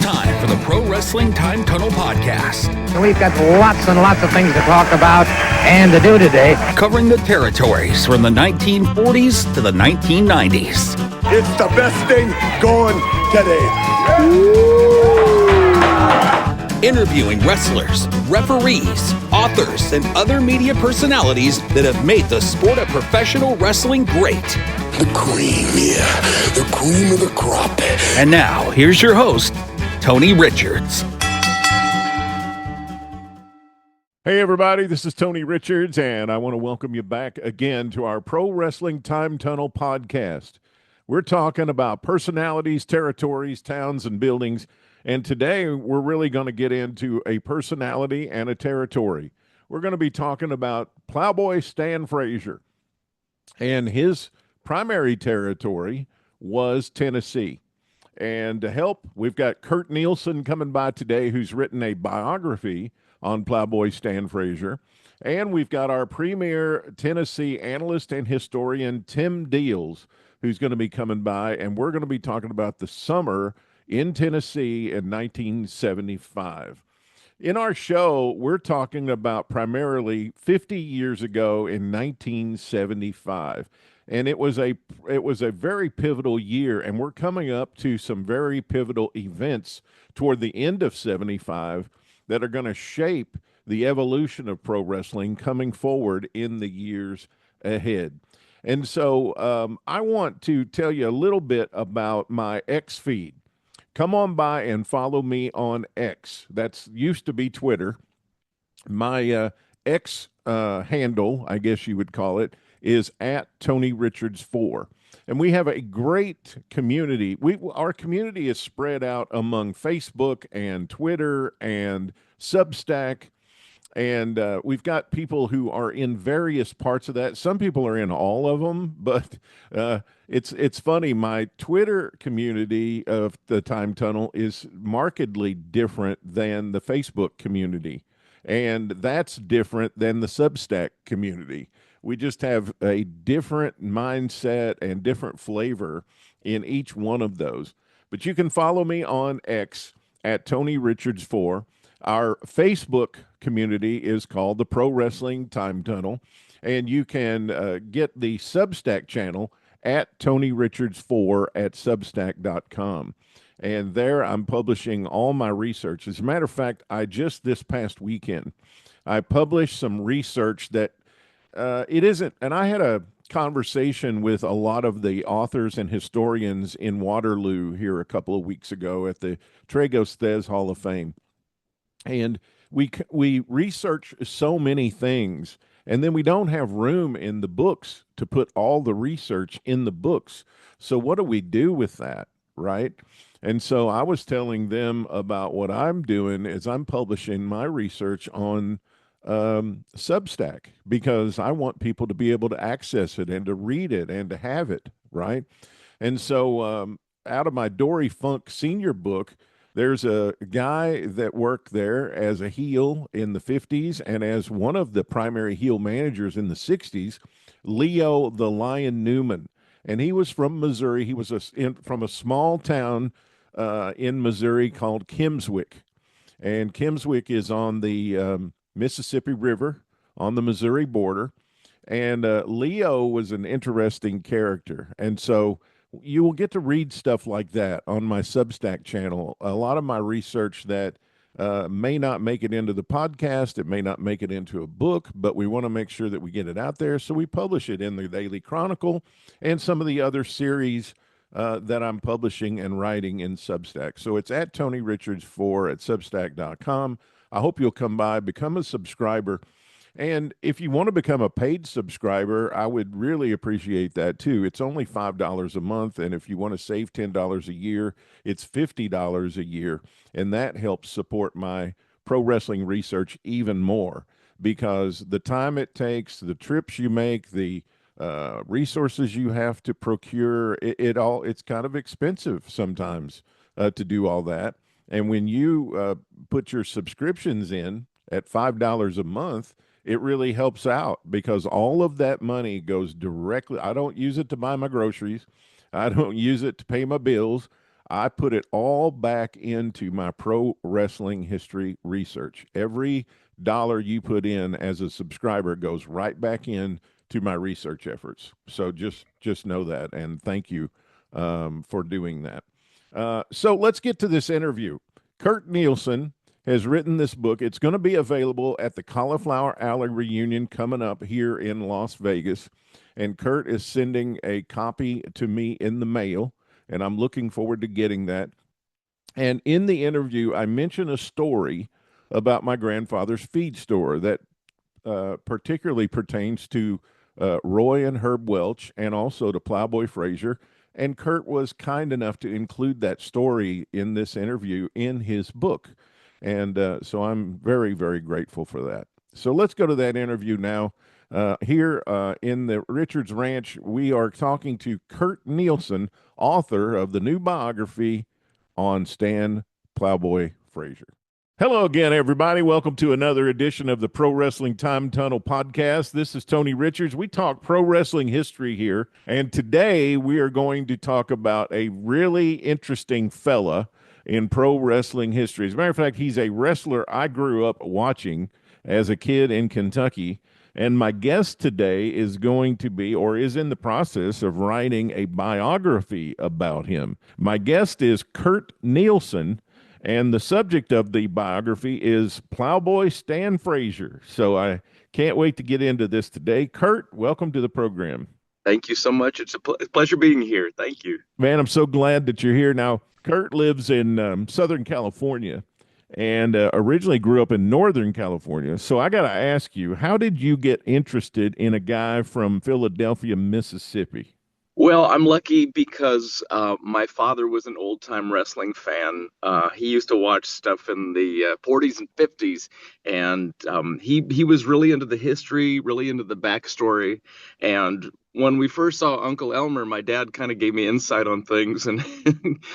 time for the Pro Wrestling Time Tunnel Podcast. We've got lots and lots of things to talk about and to do today. Covering the territories from the 1940s to the 1990s. It's the best thing going today. Interviewing wrestlers, referees, authors, and other media personalities that have made the sport of professional wrestling great. The cream, yeah. The cream of the crop. And now, here's your host, Tony Richards. Hey everybody, this is Tony Richards, and I want to welcome you back again to our Pro Wrestling Time Tunnel podcast. We're talking about personalities, territories, towns, and buildings, and today we're really going to get into a personality and a territory. We're going to be talking about Plowboy Stan Frazier, and his primary territory was Tennessee. And to help, we've got Kurt Nielsen coming by today, who's written a biography on Plowboy Stan Frazier. And we've got our premier Tennessee analyst and historian, Tim Deals, who's going to be coming by. And we're going to be talking about the summer in Tennessee in 1975. In our show, we're talking about primarily 50 years ago in 1975. And it was a very pivotal year, and we're coming up to some very pivotal events toward the end of 75 that are going to shape the evolution of pro wrestling coming forward in the years ahead. And so I want to tell you a little bit about my X feed. Come on by and follow me on X. That's used to be Twitter. My X handle, I guess you would call it, is at Tony Richards 4. And we have a great community. Our community is spread out among Facebook and Twitter and Substack. And we've got people who are in various parts of that. Some people are in all of them, but it's funny. My Twitter community of the Time Tunnel is markedly different than the Facebook community. And that's different than the Substack community. We just have a different mindset and different flavor in each one of those. But you can follow me on X at Tony Richards 4. Our Facebook community is called the Pro Wrestling Time Tunnel, and you can get the Substack channel at Tony Richards 4 at Substack.com. And there I'm publishing all my research. As a matter of fact, this past weekend, I published some research that it isn't, and I had a conversation with a lot of the authors and historians in Waterloo here a couple of weeks ago at the Tragos Thez Hall of Fame. And we research so many things, and then we don't have room in the books to put all the research in the books. So what do we do with that, right? And so I was telling them about what I'm doing is I'm publishing my research on Substack, because I want people to be able to access it and to read it and to have it, right? And so out of my Dory Funk Senior book, there's a guy that worked there as a heel in the 50s and as one of the primary heel managers in the 60s, Leo the Lion Newman. And he was from Missouri. He was from a small town in Missouri called Kimmswick. And Kimmswick is on the Mississippi River on the Missouri border. And Leo was an interesting character. And so you will get to read stuff like that on my Substack channel. A lot of my research that may not make it into the podcast, it may not make it into a book, but we want to make sure that we get it out there. So we publish it in the Daily Chronicle and some of the other series that I'm publishing and writing in Substack. So it's at Tony Richards 4 at Substack.com. I hope you'll come by, become a subscriber. And if you want to become a paid subscriber, I would really appreciate that too. It's only $5 a month. And if you want to save $10 a year, it's $50 a year. And that helps support my pro wrestling research even more, because the time it takes, the trips you make, the resources you have to procure, it's kind of expensive sometimes to do all that. And when you put your subscriptions in at $5 a month, it really helps out, because all of that money goes directly. I don't use it to buy my groceries. I don't use it to pay my bills. I put it all back into my pro wrestling history research. Every dollar you put in as a subscriber goes right back in to my research efforts. So just know that, and thank you for doing that. So let's get to this interview. Kurt Nielsen has written this book. It's going to be available at the Cauliflower Alley reunion coming up here in Las Vegas. And Kurt is sending a copy to me in the mail, and I'm looking forward to getting that. And in the interview, I mentioned a story about my grandfather's feed store that particularly pertains to Roy and Herb Welch and also to Plowboy Frazier. And Kurt was kind enough to include that story in this interview in his book. And so I'm very, very grateful for that. So let's go to that interview now. Here in the Richards Ranch, we are talking to Kurt Nielsen, author of the new biography on Stan Plowboy Frazier. Hello again, everybody. Welcome to another edition of the Pro Wrestling Time Tunnel podcast. This is Tony Richards. We talk pro wrestling history here, and today we are going to talk about a really interesting fella in pro wrestling history. As a matter of fact, he's a wrestler I grew up watching as a kid in Kentucky, and my guest today is going to be, or is in the process of writing a biography about him. My guest is Kurt Nielsen, and the subject of the biography is Plowboy Stan Frazier. So I can't wait to get into this today. Kurt, welcome to the program. Thank you so much. It's a pleasure being here. Thank you. Man, I'm so glad that you're here. Now, Kurt lives in Southern California and originally grew up in Northern California. So I got to ask you, how did you get interested in a guy from Philadelphia, Mississippi? Well, I'm lucky because my father was an old-time wrestling fan. He used to watch stuff in the 40s and 50s, and he was really into the history, really into the backstory. And when we first saw Uncle Elmer, my dad kind of gave me insight on things, and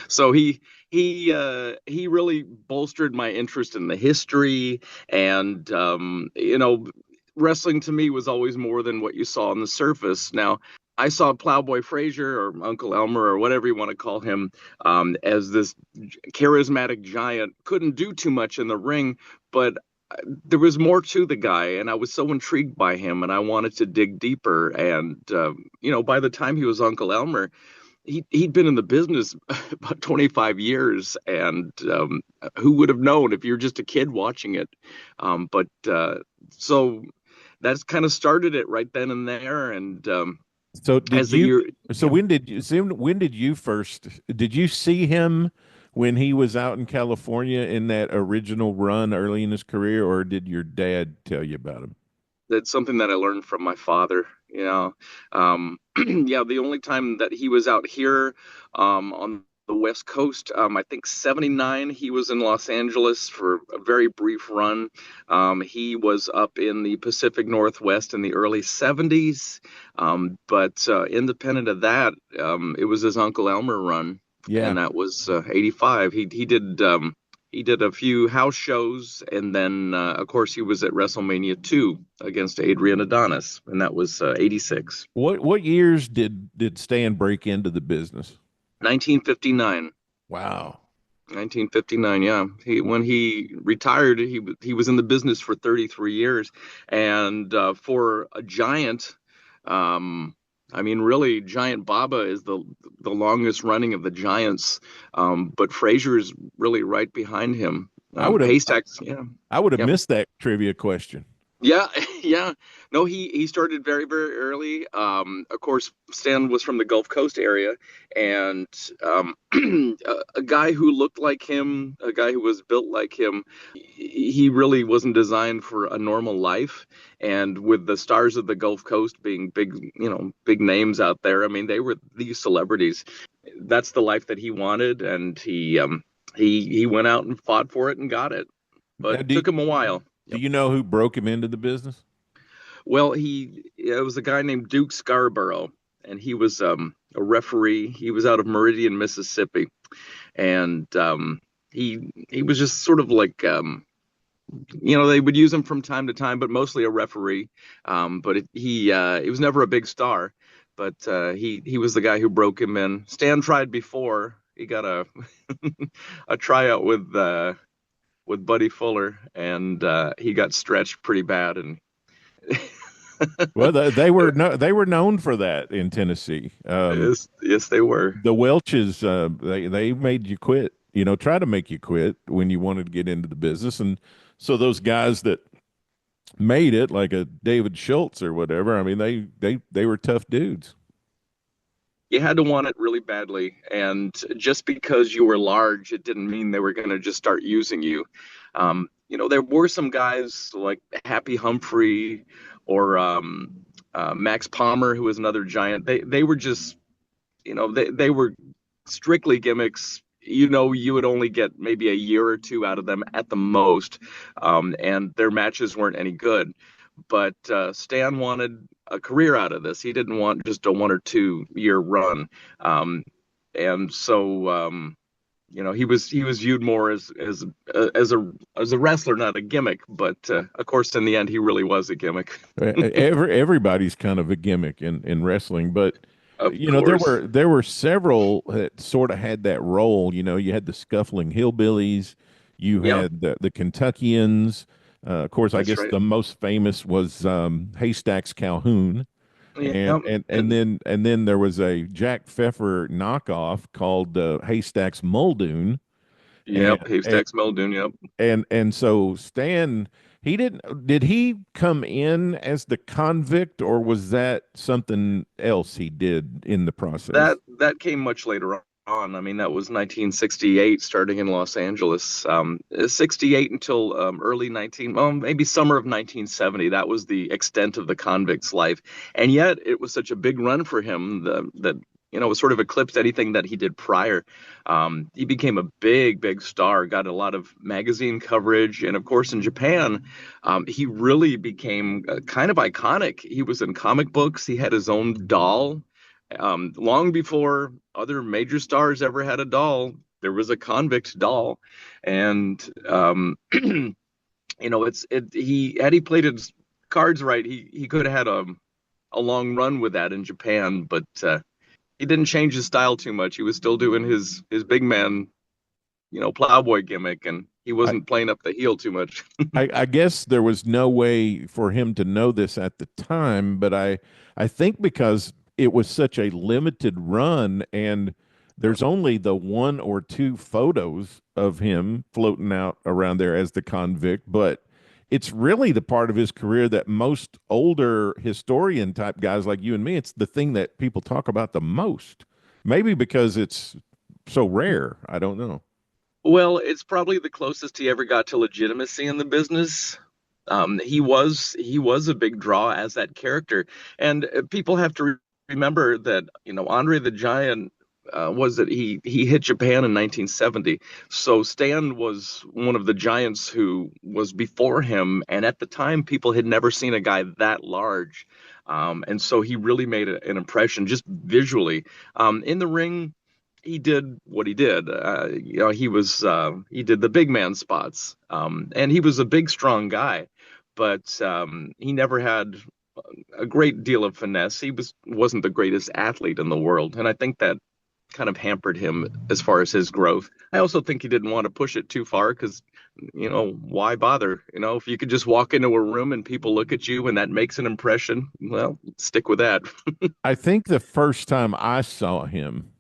so he really bolstered my interest in the history. And wrestling to me was always more than what you saw on the surface. Now, I saw Plowboy Frazier, or Uncle Elmer, or whatever you want to call him, as this charismatic giant. Couldn't do too much in the ring, but there was more to the guy, and I was so intrigued by him, and I wanted to dig deeper. And by the time he was Uncle Elmer, he'd been in the business about 25 years, and who would have known if you're just a kid watching it? So that's kind of started it right then and there, and. So did you? So when did you first? Did you see him when he was out in California in that original run early in his career, or did your dad tell you about him? That's something that I learned from my father. The only time that he was out here on the West Coast, I think 79, he was in Los Angeles for a very brief run. He was up in the Pacific Northwest in the early 70s. But independent of that, it was his Uncle Elmer run. Yeah. And that was 85. He did a few house shows, and then of course he was at WrestleMania 2 against Adrian Adonis, and that was 86. What years did Stan break into the business? 1959. Wow. 1959, yeah. When he retired, he was in the business for 33 years, and for a giant, really, Giant Baba is the longest running of the giants, but Frazier is really right behind him. I would have Yeah. missed that trivia question. Yeah, yeah. No, he started very, very early. Of course, Stan was from the Gulf Coast area, and a guy who looked like him, a guy who was built like him, he really wasn't designed for a normal life. And with the stars of the Gulf Coast being big names out there, I mean, they were these celebrities. That's the life that he wanted, and he went out and fought for it and got it. But it took him a while. Do you know who broke him into the business? Well, it was a guy named Duke Scarborough, and he was a referee. He was out of Meridian, Mississippi, and he was just sort of like they would use him from time to time, but mostly a referee. But he was never a big star, but he was the guy who broke him in. Stan tried before. he got a a tryout with Buddy Fuller, and he got stretched pretty bad. And Well, they were known for that in Tennessee. yes, yes, they were. The Welches, they made you quit. You know, try to make you quit when you wanted to get into the business, and so those guys that made it, like a David Schultz or whatever. I mean, they were tough dudes. You had to want it really badly, and just because you were large, it didn't mean they were going to just start using you. There were some guys like Happy Humphrey or Max Palmer, who was another giant. They were just, they were strictly gimmicks. You would only get maybe a year or two out of them at the most, and their matches weren't any good. But Stan wanted a career out of this. He didn't want just a 1 or 2 year run, and so he was viewed more as a wrestler, not a gimmick. But of course, in the end, he really was a gimmick. Everybody's kind of a gimmick in wrestling, but Of there course, were several that sort of had that role. You had the Scuffling Hillbillies, you yeah, had the Kentuckians. Of course, I that's guess right. the most famous was Haystacks Calhoun, Yeah, and then there was a Jack Pfeffer knockoff called Haystacks Muldoon, and yep, Haystacks Muldoon. Yep. and so Stan, he did he come in as the convict, or was that something else he did in the process? That came much later on. I mean, that was 1968, starting in Los Angeles. 68 until well, maybe summer of 1970. That was the extent of the convict's life, and yet it was such a big run for him that it sort of eclipsed anything that he did prior. He became a big, big star, got a lot of magazine coverage, and of course in Japan, he really became kind of iconic. He was in comic books. He had his own doll. Long before other major stars ever had a doll, there was a convict doll, and he played his cards right, he could have had a long run with that in Japan, but he didn't change his style too much. He was still doing his big man, plowboy gimmick, and he I, wasn't playing up the heel too much. I guess there was no way for him to know this at the time, but I think because it was such a limited run and there's only the one or two photos of him floating out around there as the convict, but it's really the part of his career that most older historian type guys like you and me, it's the thing that people talk about the most. Maybe because it's so rare. I don't know. Well, it's probably the closest he ever got to legitimacy in the business. He was a big draw as that character, and people have to remember that Andre the Giant was that he hit Japan in 1970. So Stan was one of the giants who was before him, and at the time, people had never seen a guy that large, and so he really made an impression just visually. In the ring, he did what he did. He did the big man spots, and he was a big, strong guy, but he never had a great deal of finesse. He wasn't the greatest athlete in the world, and I think that kind of hampered him as far as his growth. I also think he didn't want to push it too far because, why bother? If you could just walk into a room and people look at you and that makes an impression, well, stick with that. I think the first time I saw him,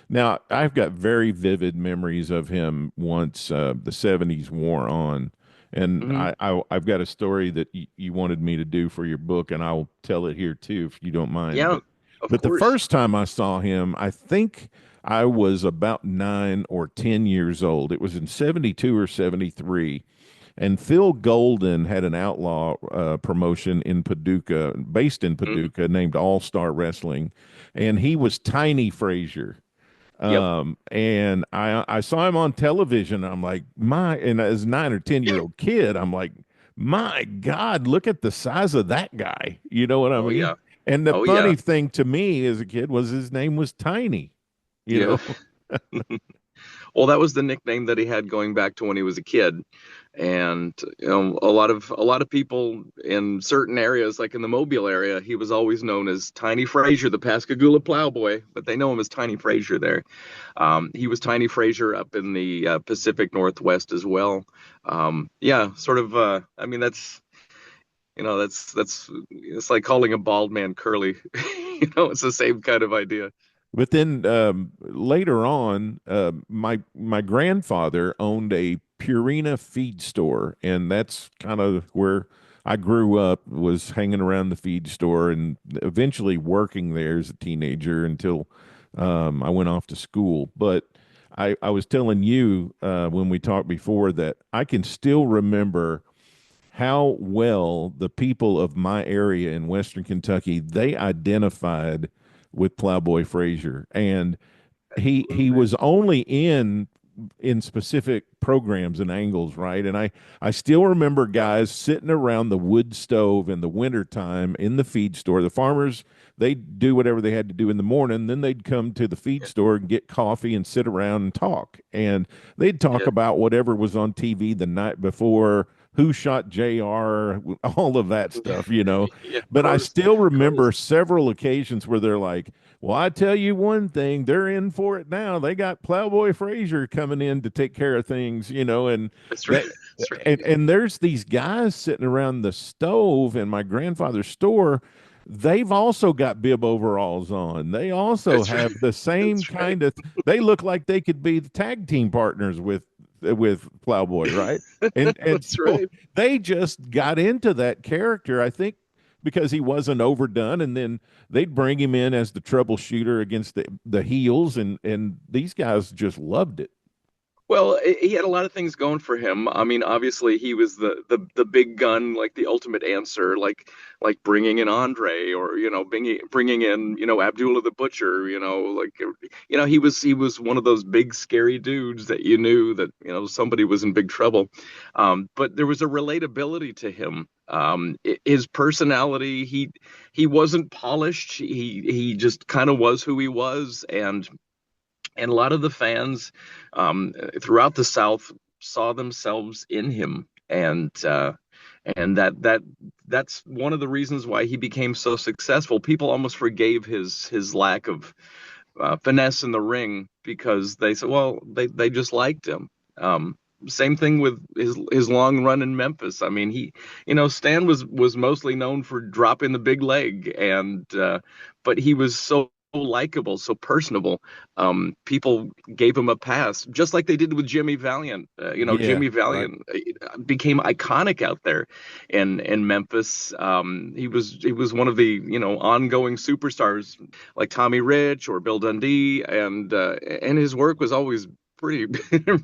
now I've got very vivid memories of him once the '70s wore on, and Hmm. I've got a story that you wanted me to do for your book, and I'll tell it here too if you don't mind. Yeah, But of the course. first time I saw him, I think I was about 9 or 10 years old. It was in '72 or '73. And Phil Golden had an outlaw promotion in Paducah, based in Hmm. Paducah, named All Star Wrestling, and he was Tiny Frazier. Yep. And I saw him on television. I'm like, and as a 9 or 10 year old kid, I'm like, my God, look at the size of that guy. You know what I Oh mean? yeah. And the Oh funny yeah. thing to me as a kid was his name was Tiny, you Yeah. know? Well, that was the nickname that he had going back to when he was a kid. And a lot of people in certain areas, like in the Mobile area, he was always known as Tiny Frazier, the Pascagoula Plowboy, but they know him as Tiny Frazier there. He was Tiny Frazier up in the Pacific Northwest as well. Yeah, sort of. I mean, that's it's like calling a bald man curly. It's the same kind of idea. But then later on, my grandfather owned a Purina feed store, and that's kind of where I grew up. Was hanging around the feed store, and eventually working there as a teenager until I went off to school. But I was telling you when we talked before that I can still remember how well the people of my area in Western Kentucky they identified with Plowboy Frazier, and he was only in specific programs and angles, right? And I still remember guys sitting around the wood stove in the wintertime in the feed store. The farmers, they'd do whatever they had to do in the morning, then they'd come to the feed store and get coffee and sit around and talk. And they'd talk Yeah, about whatever was on TV the night before, who shot JR, all of that stuff. yeah, of But I course, still of remember course. several occasions where they're like, well, I tell you one thing, they're in for it now. They got Plowboy Frazier coming in to take care of things, and That's right. that That's right. and there's these guys sitting around the stove in my grandfather's store. They've also got bib overalls on. They also That's right. have the same That's right. kind of they look like they could be the tag team partners with Plowboy, right? And That's so right. they just got into that character, I think, because he wasn't overdone, and then they'd bring him in as the troubleshooter against the heels, and these guys just loved it. Well, he had a lot of things going for him. I mean, obviously, he was the big gun, like the ultimate answer, like bringing in Andre, or bringing in Abdullah the Butcher. He was one of those big scary dudes that you knew that somebody was in big trouble. But there was a relatability to him. His personality, he wasn't polished. He just kind of was who he was, and a lot of the fans throughout the South saw themselves in him, and that's one of the reasons why he became so successful. People almost forgave his lack of finesse in the ring because they said, well, they just liked him. Same thing with his long run in Memphis. I mean, Stan was mostly known for dropping the big leg, but he was so likable, so personable. People gave him a pass, just like they did with Jimmy Valiant. Yeah, Jimmy right. Valiant became iconic out there in Memphis. He was one of the ongoing superstars like Tommy Rich or Bill Dundee, and his work was always pretty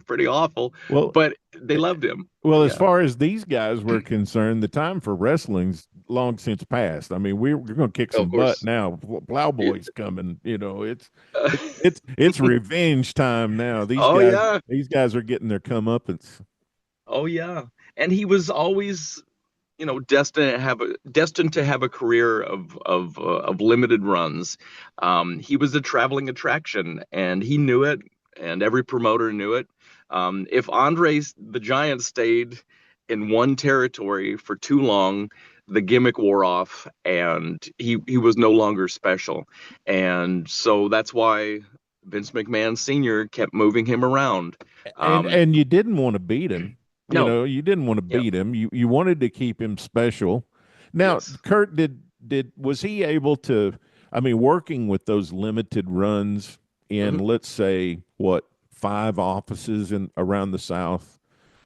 pretty awful, Well, but they loved him. well, as Yeah, far as these guys were concerned, the time for wrestling's long since passed. I mean, we're going to kick of some butt course. now. Yeah. Plowboy's coming. It's revenge time now. These Oh guys yeah. these guys are getting their comeuppance. Oh yeah. And he was always destined to have a career of limited runs. He was a traveling attraction, and he knew it, and every promoter knew it. If Andre the Giant stayed in one territory for too long, the gimmick wore off, and he was no longer special. And so that's why Vince McMahon Sr. kept moving him around. And Um, and you didn't want to beat him. no, You didn't want to yep, beat him. You wanted to keep him special. Now, yes. Kurt, did was he able to, I mean, working with those limited runs in, Hmm. let's say, what, five offices in around the South?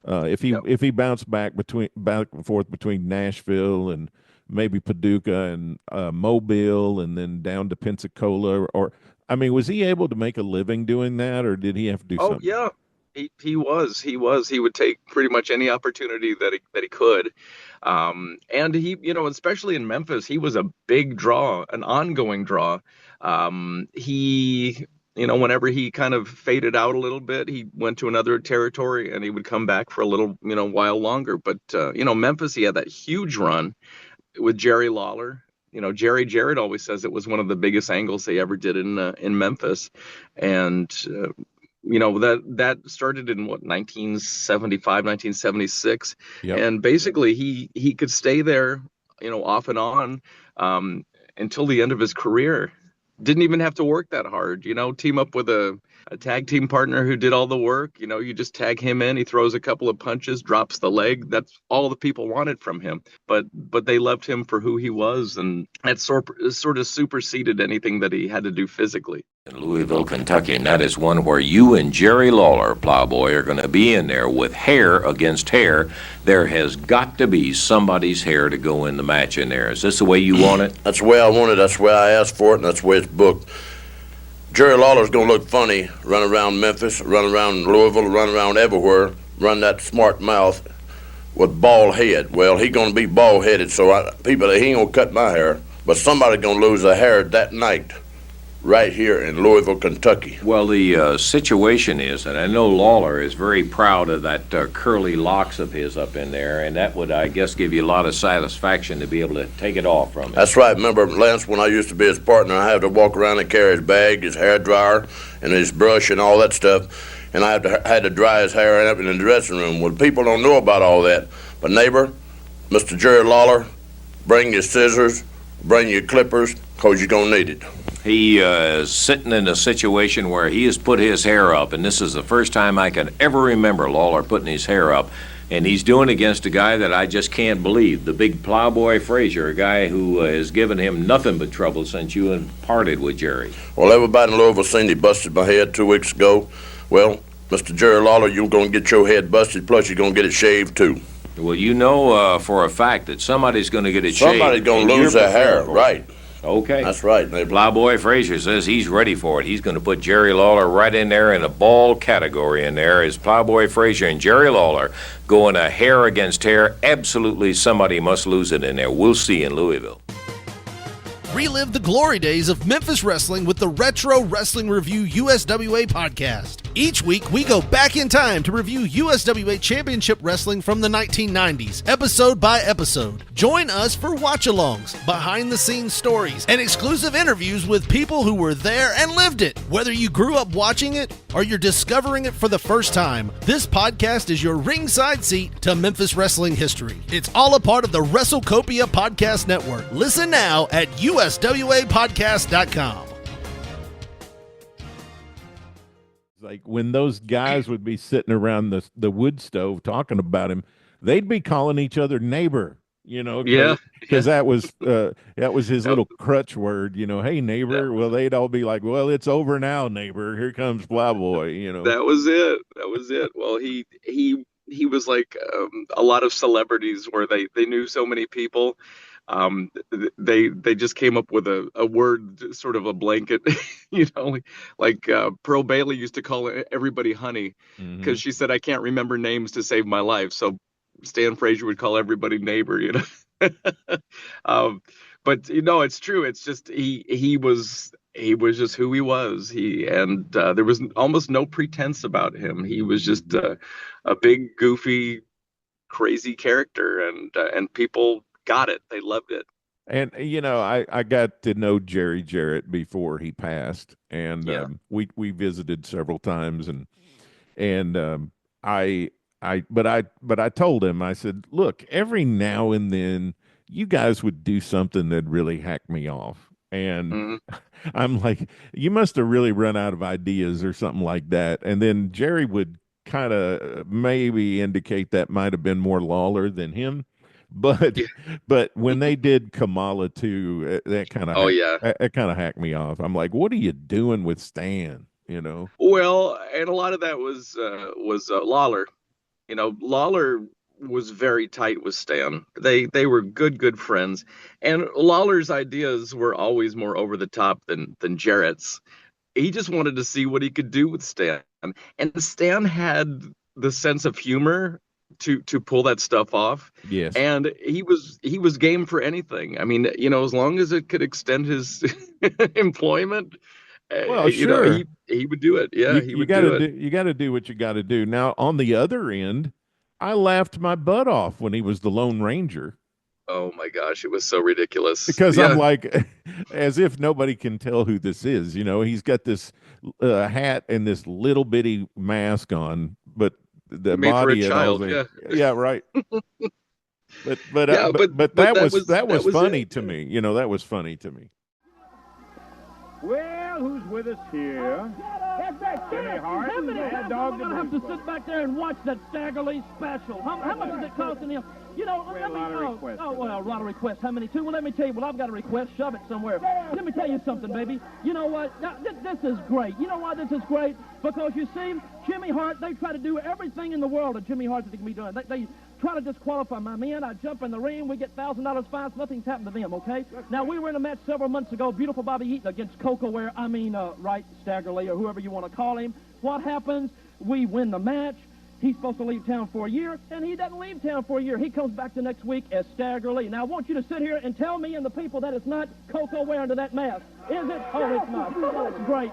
Yep. If he bounced back and forth between Nashville and maybe Paducah and Mobile and then down to Pensacola, or I mean, was he able to make a living doing that, or did he have to do Oh something? yeah, he would take pretty much any opportunity that he could, and especially in Memphis, he was a big draw, an ongoing draw. He whenever he kind of faded out a little bit, he went to another territory, and he would come back for a little while longer. But Memphis, he had that huge run with Jerry Lawler. Jerry Jarrett always says it was one of the biggest angles they ever did in Memphis, and that started in what, 1975, 1976, Yep. and basically he could stay there, off and on, um, until the end of his career. Didn't even have to work that hard, team up with a tag team partner who did all the work. You just tag him in, he throws a couple of punches, drops the leg. That's all the people wanted from him. But they loved him for who he was, and that sort of superseded anything that he had to do physically. In Louisville, Kentucky, and that is one where you and Jerry Lawler, Plowboy, are going to be in there with hair against hair. There has got to be somebody's hair to go in the match in there. Is this the way you want it? That's the way I want it. That's the way I asked for it, and that's the way it's booked. Jerry Lawler's going to look funny, run around Memphis, run around Louisville, run around everywhere, run that smart mouth with bald head. Well, he's going to be bald-headed, so he ain't going to cut my hair, but somebody's going to lose their hair that night. Right here in Louisville, Kentucky. Well, the situation is, and I know Lawler is very proud of that curly locks of his up in there, and that would, I guess, give you a lot of satisfaction to be able to take it off from him. That's right. Remember, Lance, when I used to be his partner, I had to walk around and carry his bag, his hair dryer, and his brush and all that stuff, and I had to dry his hair up in the dressing room. Well, people don't know about all that, but neighbor, Mr. Jerry Lawler, bring your scissors, bring your clippers, because you're going to need it. He is sitting in a situation where he has put his hair up, and this is the first time I can ever remember Lawler putting his hair up, and he's doing it against a guy that I just can't believe, the big Plowboy Frazier, a guy who has given him nothing but trouble since you had parted with Jerry. Well, everybody in Louisville seen he busted my head 2 weeks ago. Well, Mr. Jerry Lawler, you're going to get your head busted, plus you're going to get it shaved, too. Well, you know for a fact that somebody's going to get it shaved. Somebody's going to lose their hair, right. Okay. That's right, neighbor. Plowboy Frazier says he's ready for it. He's going to put Jerry Lawler right in there in a bald category in there. As Plowboy Frazier and Jerry Lawler going a hair against hair, absolutely somebody must lose it in there. We'll see in Louisville. Relive the glory days of Memphis wrestling with the Retro Wrestling Review USWA podcast. Each week, we go back in time to review USWA Championship Wrestling from the 1990s, episode by episode. Join us for watch-alongs, behind-the-scenes stories, and exclusive interviews with people who were there and lived it. Whether you grew up watching it or you're discovering it for the first time, this podcast is your ringside seat to Memphis wrestling history. It's all a part of the WrestleCopia Podcast Network. Listen now at USWApodcast.com. Like when those guys would be sitting around the wood stove talking about him, they'd be calling each other neighbor, because that was his little crutch word, hey neighbor. Well, they'd all be like, well, it's over now, neighbor. Here comes Plowboy. That was it. Well, he was like a lot of celebrities where they knew so many people. They just came up with a word, sort of a blanket, like Pearl Bailey used to call everybody honey, because she said, I can't remember names to save my life. So Stan Frazier would call everybody neighbor, but it's true. It's just, he was just who he was. There was almost no pretense about him. He was just a big, goofy, crazy character, and people got it. They loved it. And I got to know Jerry Jarrett before he passed, and we visited several times, and I told him, I said, look, every now and then you guys would do something that really hacked me off, and I'm like, you must have really run out of ideas or something like that. And then Jerry would kind of maybe indicate that might have been more Lawler than him. But when they did Kamala too, that kind of it kind of hacked me off. I'm like, what are you doing with Stan? Well, and a lot of that was Lawler. Lawler was very tight with Stan. They were good friends, and Lawler's ideas were always more over the top than Jarrett's. He just wanted to see what he could do with Stan, and Stan had the sense of humor to pull that stuff off. Yes. And he was game for anything. I mean, as long as it could extend his employment, well, sure. He would do it. Yeah, he would do it. You got to do what you got to do. Now, on the other end, I laughed my butt off when he was the Lone Ranger. Oh my gosh, it was so ridiculous. Because I'm Yeah, like, as if nobody can tell who this is. He's got this hat and this little bitty mask on, but the made for a body and all child. the Yeah, yeah, right. But but uh, yeah, but but but that was that that was was funny it. to me. That was funny to me. Well, who's with us here? Jimmy Hart. How many Mad times Dog am I going to have to sit back there and watch that Staggerly special? How much is it costing him? We had a lot of requests. Oh, well, a lot of requests. How many, too? Well, let me tell you. Well, I've got a request. Shove it somewhere. Let me tell you something, baby. You know what? Now, this is great. You know why this is great? Because, you see, Jimmy Hart, they try to do everything in the world that Jimmy Hart can be doing. They try to disqualify my men. I jump in the ring. We get $1,000 fines. Nothing's happened to them, okay? Now, we were in a match several months ago. Beautiful Bobby Eaton against Coco Ware. Right, Staggerly, or whoever you want to call him. What happens? We win the match. He's supposed to leave town for a year, and he doesn't leave town for a year. He comes back the next week as Staggerly. Now, I want you to sit here and tell me and the people that it's not Coco Ware under that mask. Is it? Oh, it's not. Oh, it's great.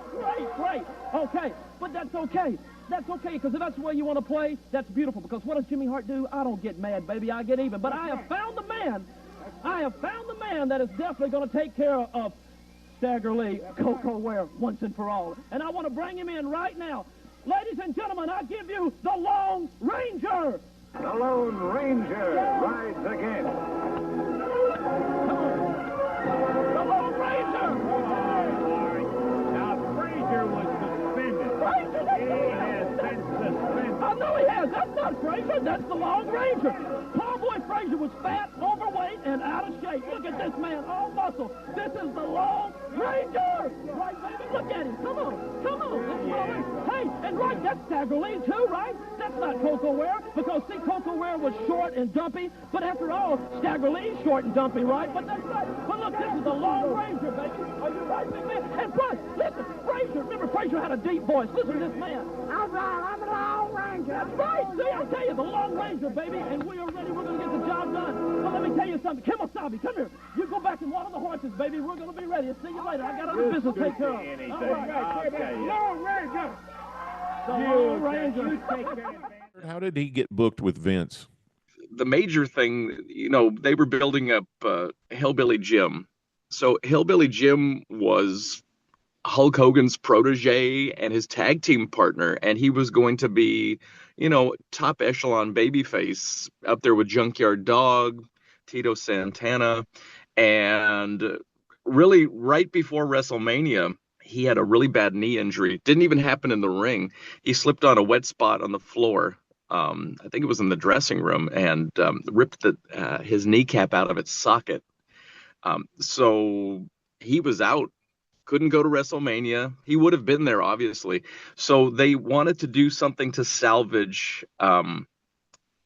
Great. Okay, but that's okay. That's okay, because if that's the way you want to play, that's beautiful. Because what does Jimmy Hart do? I don't get mad, baby. I get even. But I have found the man. That is definitely going to take care of Staggerly, Coco Ware, once and for all. And I want to bring him in right now. Ladies and gentlemen, I give you the Lone Ranger. The Lone Ranger rides again. The Lone Ranger. Now, Frazier was suspended. He has been suspended. I know he has. That's not Frazier. That's the Lone Ranger. Plowboy Frazier was fat, overweight, and out of shape. Look at this man, all muscle. This is the Lone Ranger. Right, baby? Look at him. Come on. Hey, and right, that's Staggerly, too, right? That's not Coco Ware, because, see, Coco Ware was short and dumpy, but after all, Staggerly's short and dumpy, right? But that's right. But look, this is the Lone Ranger, baby. Are you right, big man? And plus, listen, Frazier, remember Frazier had a deep voice. Listen to this man. I'm the Lone Ranger. That's right. See, I'll tell you, the Lone Ranger, baby, and we are ready. We're going to get the job done. But let me tell you something. Kemosabe, come here. You go back and water the horses, baby. We're going to be ready. See you later. I got other business to take care of. All right. Lone Ranger. The Lone Ranger. How did he get booked with Vince? The major thing, they were building up Hillbilly Jim. So Hillbilly Jim was Hulk Hogan's protege and his tag team partner, and he was going to be, top echelon babyface up there with Junkyard Dog, Tito Santana, and really right before WrestleMania, he had a really bad knee injury. Didn't even happen in the ring. He slipped on a wet spot on the floor. I think it was in the dressing room, and ripped his kneecap out of its socket. So he was out. Couldn't go to WrestleMania. He would have been there, obviously. So they wanted to do something to salvage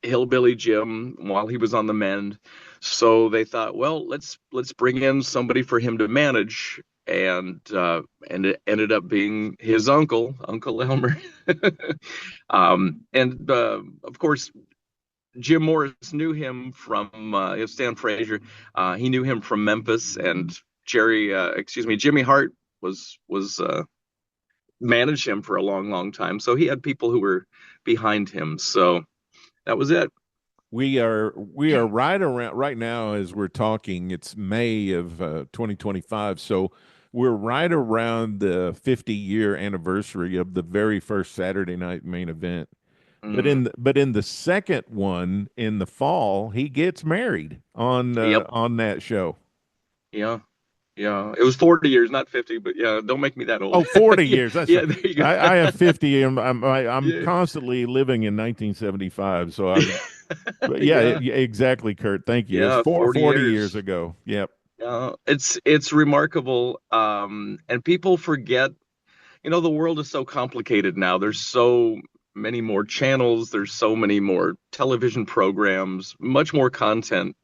Hillbilly Jim while he was on the mend. So they thought, well, let's bring in somebody for him to manage. And it ended up being his Uncle Elmer. Of course, Jim Morris knew him from Stan Frazier. He knew him from Memphis, and Jimmy Hart was managed him for a long time. So he had people who were behind him. So that was it. We are right now as we're talking. It's May of 2025. So we're right around the 50-year anniversary of the very first Saturday night main event. But in the second one in the fall, he gets married on that show. Yeah. It was 40 years, not 50, but yeah, don't make me that old. Oh, 40 years. That's yeah, there you go. I have 50. I'm constantly living in 1975. So exactly, Kurt. Thank you. Yeah, it's 40 years ago. Yep. It's remarkable. And people forget, the world is so complicated now. There's so many more channels. There's so many more television programs, much more content,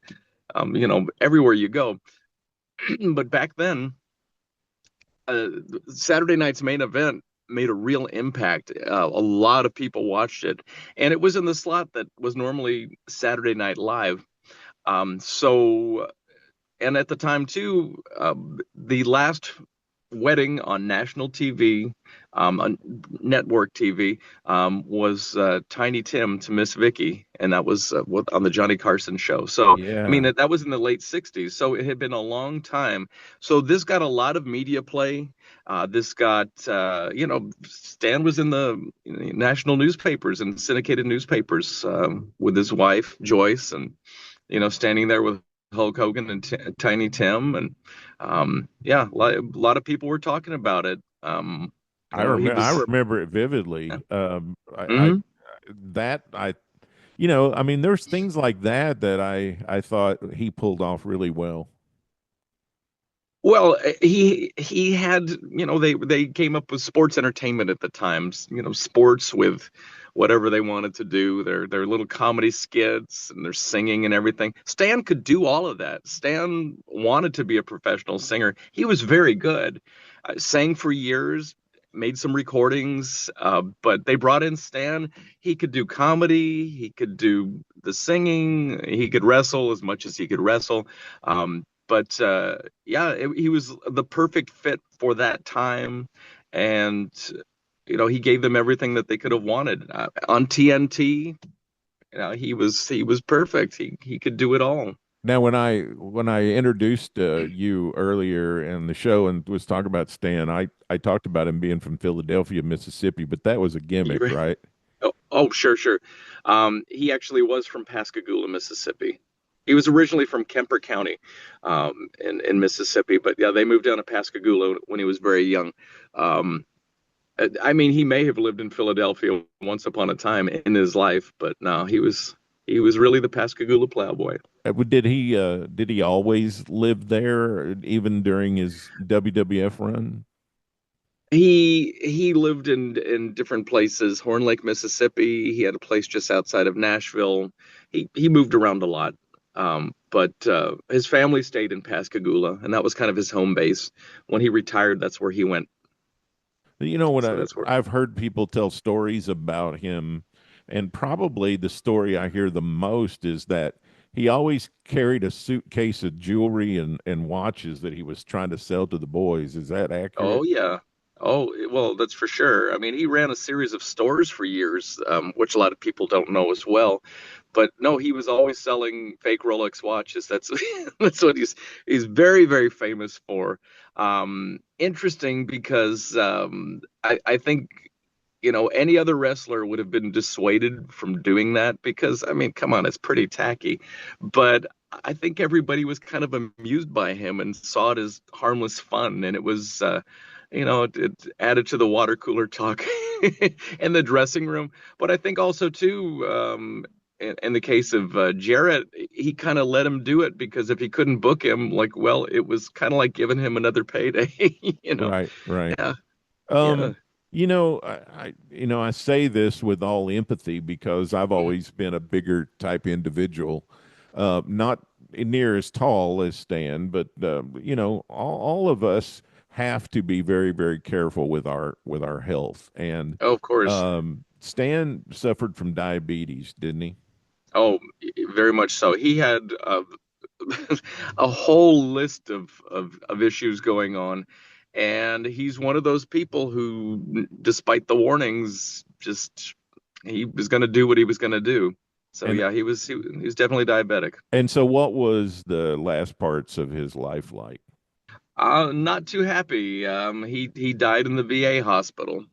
everywhere you go. But back then, Saturday night's main event made a real impact. A lot of people watched it, and it was in the slot that was normally Saturday Night Live. And at the time too, the last wedding on national TV, on network TV, was Tiny Tim to Miss Vicky, and that was on the Johnny Carson show. So, I mean, Yeah. that was in the late 60s. So it had been a long time. So this got a lot of media play. This got, Stan was in the national newspapers and syndicated newspapers with his wife, Joyce, and, standing there with Hulk Hogan and Tiny Tim. And yeah, a lot of people were talking about it. He I was. remember it vividly. Mhm. I mean, there's things like that that I thought he pulled off really well. Well, he had, they came up with sports entertainment at the times, sports with whatever they wanted to do, their little comedy skits and their singing and everything. Stan could do all of that. Stan wanted to be a professional singer. He was very good. Sang for years, made some recordings, but they brought in Stan. He could do comedy, he could do the singing, he could wrestle as much as he could wrestle. But yeah, he was the perfect fit for that time, and he gave them everything that they could have wanted on TNT. He was perfect. He could do it all. Now, when I introduced you earlier in the show and was talking about Stan, I talked about him being from Philadelphia, Mississippi, but that was a gimmick, right? Oh, sure, sure. He actually was from Pascagoula, Mississippi. He was originally from Kemper County, in Mississippi, but yeah, they moved down to Pascagoula when he was very young. Um, I mean, he may have lived in Philadelphia once upon a time in his life, but no, he was really the Pascagoula plowboy. Did he always live there, even during his WWF run? He lived in different places. Horn Lake, Mississippi. He had a place just outside of Nashville. He moved around a lot. But his family stayed in Pascagoula, and that was kind of his home base. When he retired, that's where he went. You know what So that's where. I've heard people tell stories about him, and probably the story I hear the most is that he always carried a suitcase of jewelry and watches that he was trying to sell to the boys. Is that Oh accurate? yeah. Oh well, that's for sure. I mean, he ran a series of stores for years, which a lot of people don't know as well. But no, he was always selling fake Rolex watches. That's that's what he's very, very famous for. Interesting because I think any other wrestler would have been dissuaded from doing that because, I mean, come on, it's pretty tacky. But I think everybody was kind of amused by him and saw it as harmless fun, and it was. It added to the water cooler talk in the dressing room. But I think also too, in the case of Jarrett, he kind of let him do it because if he couldn't book him, like, well, it was kind of like giving him another payday. Right, right. Yeah, yeah. Um, I say this with all empathy because I've always been a bigger type individual, not near as tall as Stan, but all of us have to be very, very careful with our health. And Oh, of course. Stan suffered from diabetes, didn't he? Oh, very much so. He had a whole list of issues going on. And he's one of those people who, despite the warnings, just he was going to do what he was going to do. So And yeah, he was definitely diabetic. and so, what was the last parts of his life like? Not too happy. He died in the VA hospital.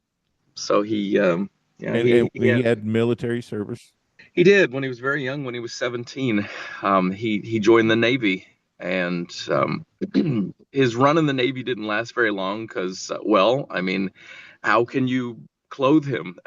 So yeah, And he he had. had military service. He did when he was very young. When he was 17, he joined the Navy, and his run in the Navy didn't last very long because, well, I mean, how can you clothe him?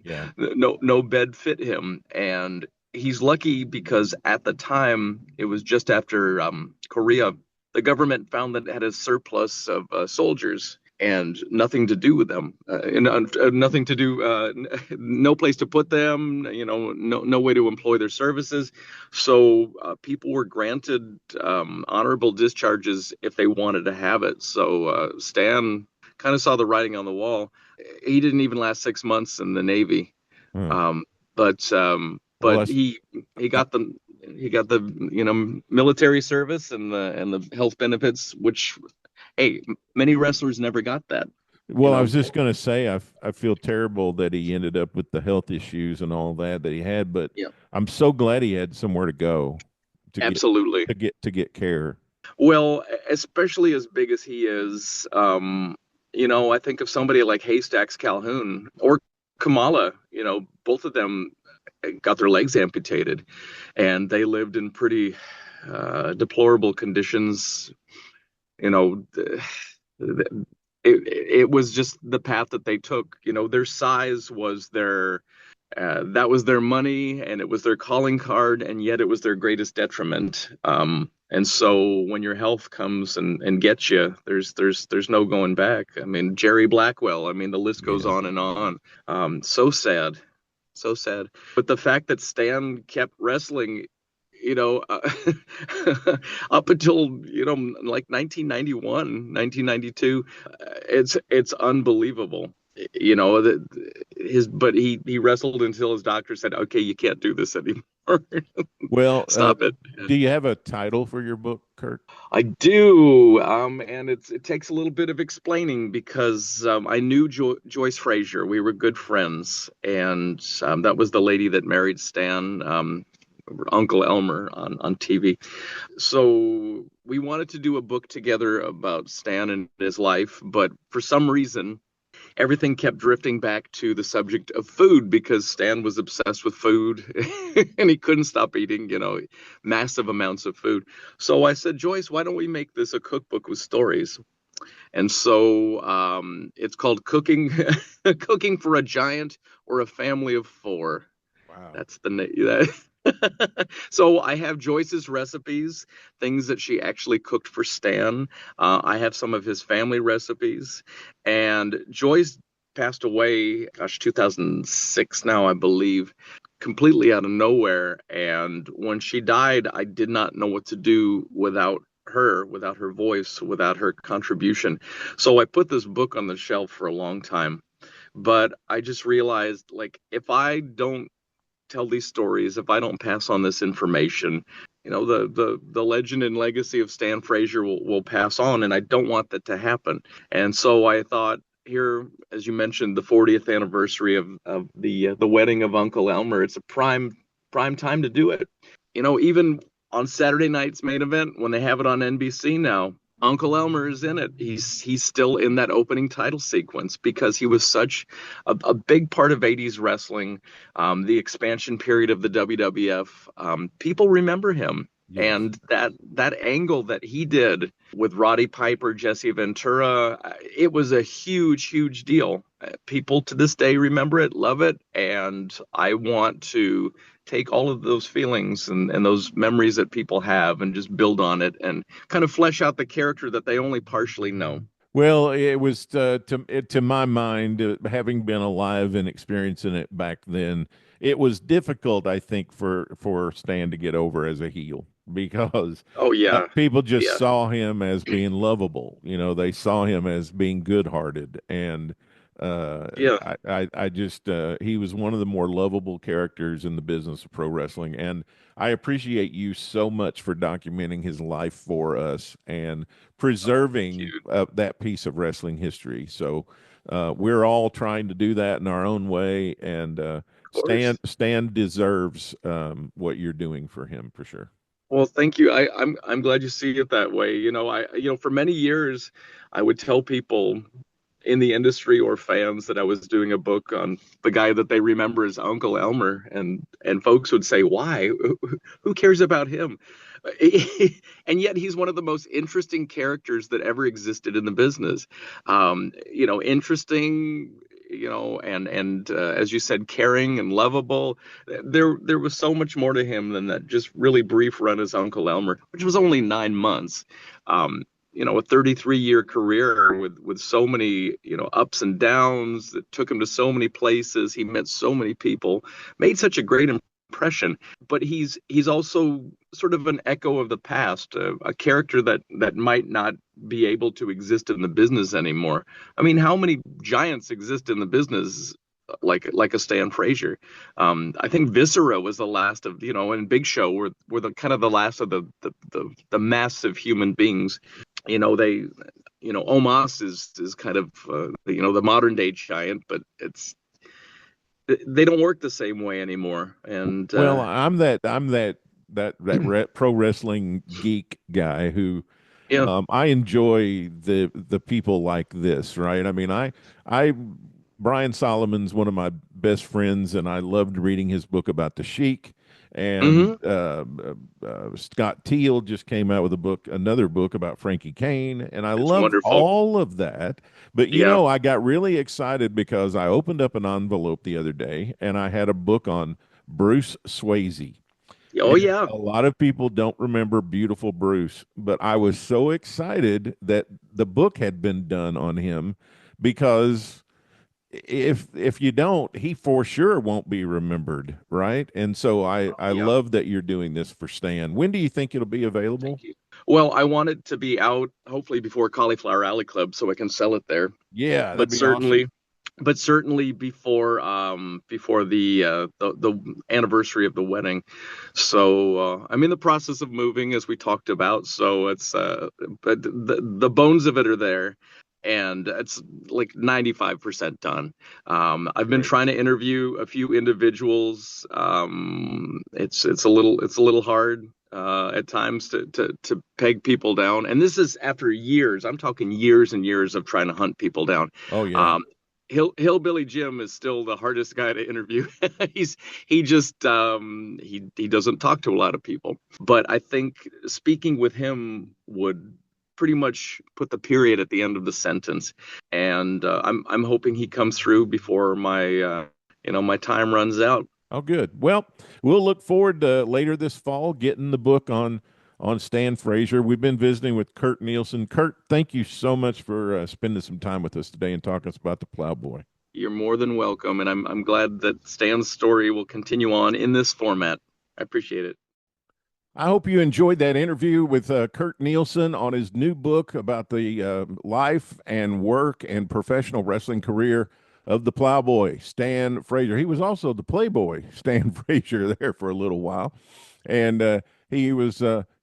Yeah. No bed fit him, and he's lucky because at the time it was just after Korea. The government found that it had a surplus of soldiers and nothing to do with them, and nothing to do, no place to put them, no way to employ their services. So people were granted honorable discharges if they wanted to have it. So Stan kind of saw the writing on the wall. He didn't even last 6 months in the Navy, Hmm. um, but Well, he got the military service and the health benefits, which Hey, many wrestlers never got that. Well, I was just going to say, I feel terrible that he ended up with the health issues and all that he had, but Yeah, I'm so glad he had somewhere to go to get absolutely. care. Well, especially as big as he is, I think of somebody like Haystacks Calhoun or Kamala. Both of them got their legs amputated, and they lived in pretty deplorable conditions. You know, it was just the path that they took. Their size was that was their money, and it was their calling card, and yet it was their greatest detriment. And so when your health comes and gets you, there's no going back. I mean, Jerry Blackwell. I mean, the list goes Yeah. on and on. So sad, so sad. But the fact that Stan kept wrestling, up until like 1991, 1992, it's unbelievable. But he wrestled until his doctor said, okay, you can't do this anymore. Well, Stop it. do you have a title for your book, Kirk? I do, and it takes a little bit of explaining because I knew Joyce Frazier. We were good friends, and that was the lady that married Stan, Uncle Elmer on TV. So we wanted to do a book together about Stan and his life, but for some reason, everything kept drifting back to the subject of food because Stan was obsessed with food and he couldn't stop eating, massive amounts of food. So I said, Joyce, why don't we make this a cookbook with stories? And so it's called Cooking for a Giant or a Family of Four. Wow. That's the name. So I have Joyce's recipes, things that she actually cooked for Stan. I have some of his family recipes. And Joyce passed away, 2006 now, I believe, completely out of nowhere. And when she died, I did not know what to do without her voice, without her contribution. So I put this book on the shelf for a long time. But I just realized, like, if I don't tell these stories, if I don't pass on this information, the legend and legacy of Stan Frazier will pass on, and I don't want that to happen. And so I thought, here, as you mentioned, the 40th anniversary of the wedding of Uncle Elmer, it's a prime time to do it. Even on Saturday night's main event, when they have it on NBC now, Uncle Elmer is in it. He's still in that opening title sequence because he was such a big part of 80s wrestling, the expansion period of the WWF. People remember him. Yes. And that angle that he did with Roddy Piper, Jesse Ventura, it was a huge, huge deal. People to this day remember it, love it, and I want to take all of those feelings and those memories that people have and just build on it and kind of flesh out the character that they only partially know. Well, it was to my mind, having been alive and experiencing it back then, it was difficult, I think, for Stan to get over as a heel because people just saw him as being lovable. They saw him as being good-hearted, and I just he was one of the more lovable characters in the business of pro wrestling, and I appreciate you so much for documenting his life for us and preserving that piece of wrestling history. So we're all trying to do that in our own way, and Stan deserves what you're doing for him for sure. Well, thank you. I'm glad you see it that way. For many years, I would tell people in the industry or fans that I was doing a book on the guy that they remember as Uncle Elmer, and folks would say, why? Who cares about him? And yet he's one of the most interesting characters that ever existed in the business. Interesting, and as you said, caring and lovable. There was so much more to him than that just really brief run as Uncle Elmer, which was only 9 months. A 33-year career with so many, ups and downs that took him to so many places. He met so many people, made such a great impression. But he's also sort of an echo of the past, a character that might not be able to exist in the business anymore. I mean, how many giants exist in the business like a Stan Frazier? I think Viscera was the last of, and Big Show were the kind of the last of the massive human beings. Omos is kind of the modern day giant, but they don't work the same way anymore. And Well, I'm that pro wrestling geek guy who yeah, I enjoy the people like this, right? I mean, I Brian Solomon's one of my best friends, and I loved reading his book about the Sheik. And hmm Scott Teal just came out with another book about Frankie Kane, and I it's love wonderful. all of that. But Yeah. I got really excited because I opened up an envelope the other day, and I had a book on Bruce Swayze. Oh And yeah. a lot of people don't remember Beautiful Bruce, but I was so excited that the book had been done on him because if you don't, he for sure won't be remembered, right? And so I Yeah. love that you're doing this for Stan. When do you think it'll be available? Thank you. Well, I want it to be out hopefully before Cauliflower Alley Club so I can sell it there. Yeah, that'd But be awesome. certainly before the anniversary of the wedding. So I'm in the process of moving, as we talked about. So it's but the bones of it are there, and it's like 95% done. I've been Great. trying to interview a few individuals. It's a little hard at times to peg people down, and this is after years. I'm talking years and years of trying to hunt people down. Oh yeah. um, Hillbilly Jim is still the hardest guy to interview. He just he doesn't talk to a lot of people. But I think speaking with him would pretty much put the period at the end of the sentence. And I'm hoping he comes through before my time runs out. Oh, good. Well, we'll look forward to later this fall getting the book on Stan Frazier. We've been visiting with Kurt Nielsen. Kurt, thank you so much for spending some time with us today and talking us about the Plowboy. You're more than welcome, and I'm glad that Stan's story will continue on in this format. I appreciate it. I hope you enjoyed that interview with Kurt Nielsen on his new book about the life and work and professional wrestling career of the Plowboy, Stan Frazier. He was also the Playboy, Stan Frazier, there for a little while. And he was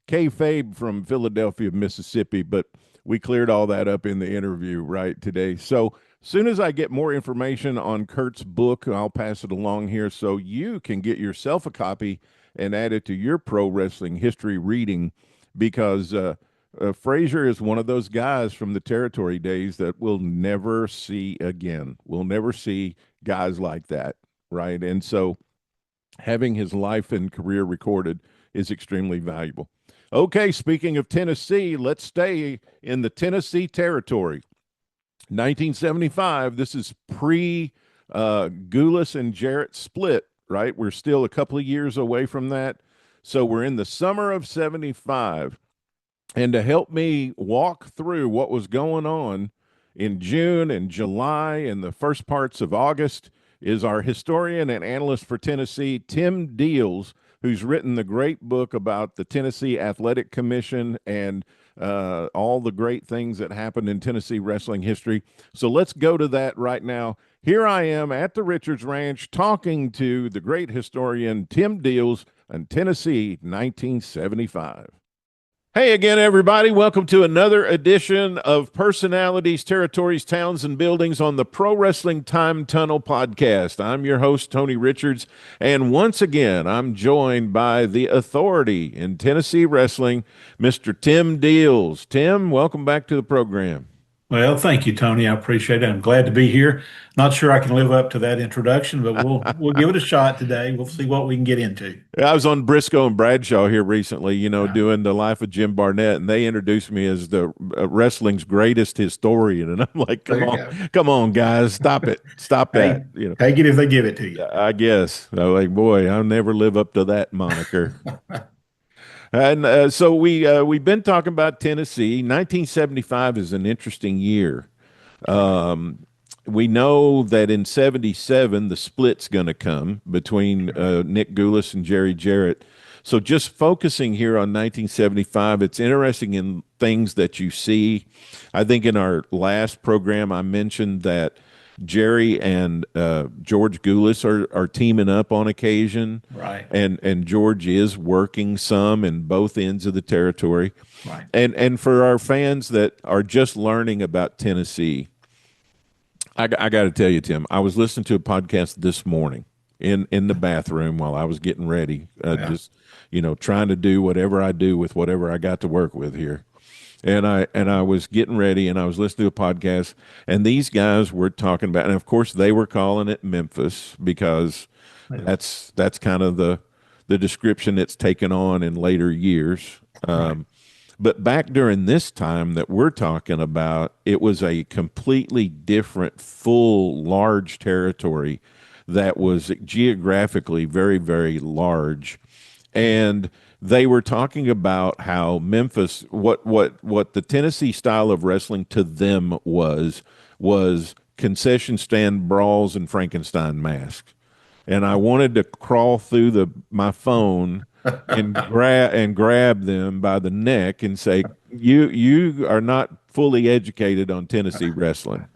kayfabe from Philadelphia, Mississippi, but we cleared all that up in the interview right today. So soon as I get more information on Kurt's book, I'll pass it along here so you can get yourself a copy and add it to your pro wrestling history reading because Frazier is one of those guys from the territory days that we'll never see again. We'll never see guys like that, right? And so having his life and career recorded is extremely valuable. Okay, speaking of Tennessee, let's stay in the Tennessee territory. 1975, this is pre Gulas and Jarrett split, right? We're still a couple of years away from that. So we're in the summer of 75. And to help me walk through what was going on in June and July and the first parts of August is our historian and analyst for Tennessee, Tim Deals, who's written the great book about the Tennessee Athletic Commission and all the great things that happened in Tennessee wrestling history. So let's go to that right now. Here I am at the Richards Ranch talking to the great historian Tim Deals on Tennessee 1975. Hey again, everybody. Welcome to another edition of Personalities, Territories, Towns, and Buildings on the Pro Wrestling Time Tunnel podcast. I'm your host, Tony Richards, and once again, I'm joined by the authority in Tennessee wrestling, Mr. Tim Deals. Tim, welcome back to the program. Well, thank you, Tony. I appreciate it. I'm glad to be here. Not sure I can live up to that introduction, but we'll give it a shot today. We'll see what we can get into. I was on Briscoe and Bradshaw here recently, doing the life of Jim Barnett, and they introduced me as the wrestling's greatest historian. And I'm like, come on, guys, stop it, stop that. Take it if they give it to you. I guess. I'm like, boy, I'll never live up to that moniker. And so we've been talking about Tennessee. 1975 is an interesting year. We know that in 77, the split's going to come between Nick Gulas and Jerry Jarrett. So just focusing here on 1975, it's interesting in things that you see. I think in our last program, I mentioned that Jerry and George Goulis are teaming up on occasion, Right. and George is working some in both ends of the territory. Right. And for our fans that are just learning about Tennessee, I got to tell you, Tim, I was listening to a podcast this morning in the bathroom while I was getting ready, Yeah. just trying to do whatever I do with whatever I got to work with here. And I was getting ready, and I was listening to a podcast, and these guys were talking about, and of course they were calling it Memphis because that's kind of the description it's taken on in later years. But back during this time that we're talking about, it was a completely different, full, large territory that was geographically very, very large. And they were talking about how Memphis, what the Tennessee style of wrestling to them was concession stand brawls and Frankenstein masks. And I wanted to crawl through my phone and grab them by the neck and say, you are not fully educated on Tennessee wrestling.